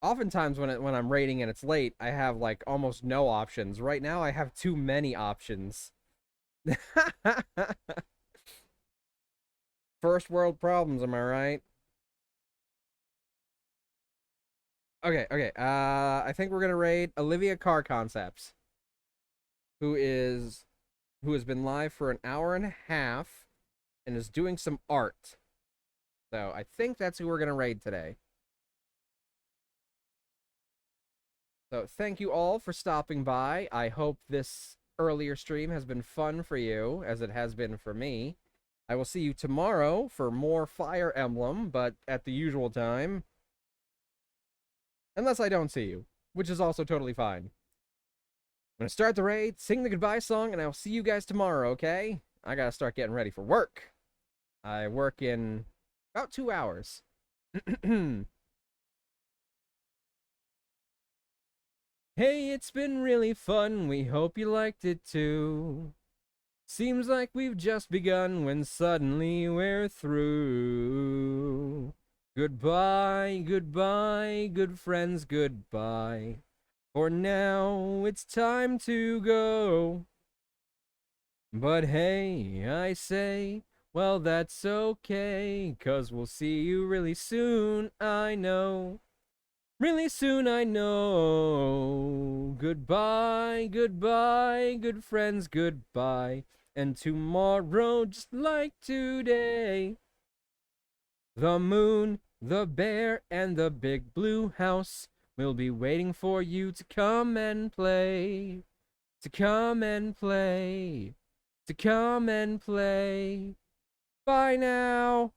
Oftentimes when I'm raiding and it's late, I have, like, almost no options. Right now, I have too many options. First world problems, am I right? Okay. I think we're gonna raid Olivia Car Concepts, who has been live for an hour and a half and is doing some art. So I think that's who we're gonna raid today. So thank you all for stopping by. I hope this earlier stream has been fun for you, as it has been for me. I will see you tomorrow for more Fire Emblem, but at the usual time. Unless I don't see you, which is also totally fine. I'm gonna start the raid, sing the goodbye song, and I'll see you guys tomorrow, okay? I gotta start getting ready for work. I work in about 2 hours. Hey, it's been really fun, we hope you liked it too. Seems like we've just begun when suddenly we're through. Goodbye, good friends, goodbye. For now, it's time to go. But hey, I say, well, that's okay, 'cause we'll see you really soon, I know. Really soon, I know. Goodbye, good friends, goodbye. And tomorrow, just like today, the moon, the bear, and the big blue house will be waiting for you to come and play. To come and play. To come and play. Bye now.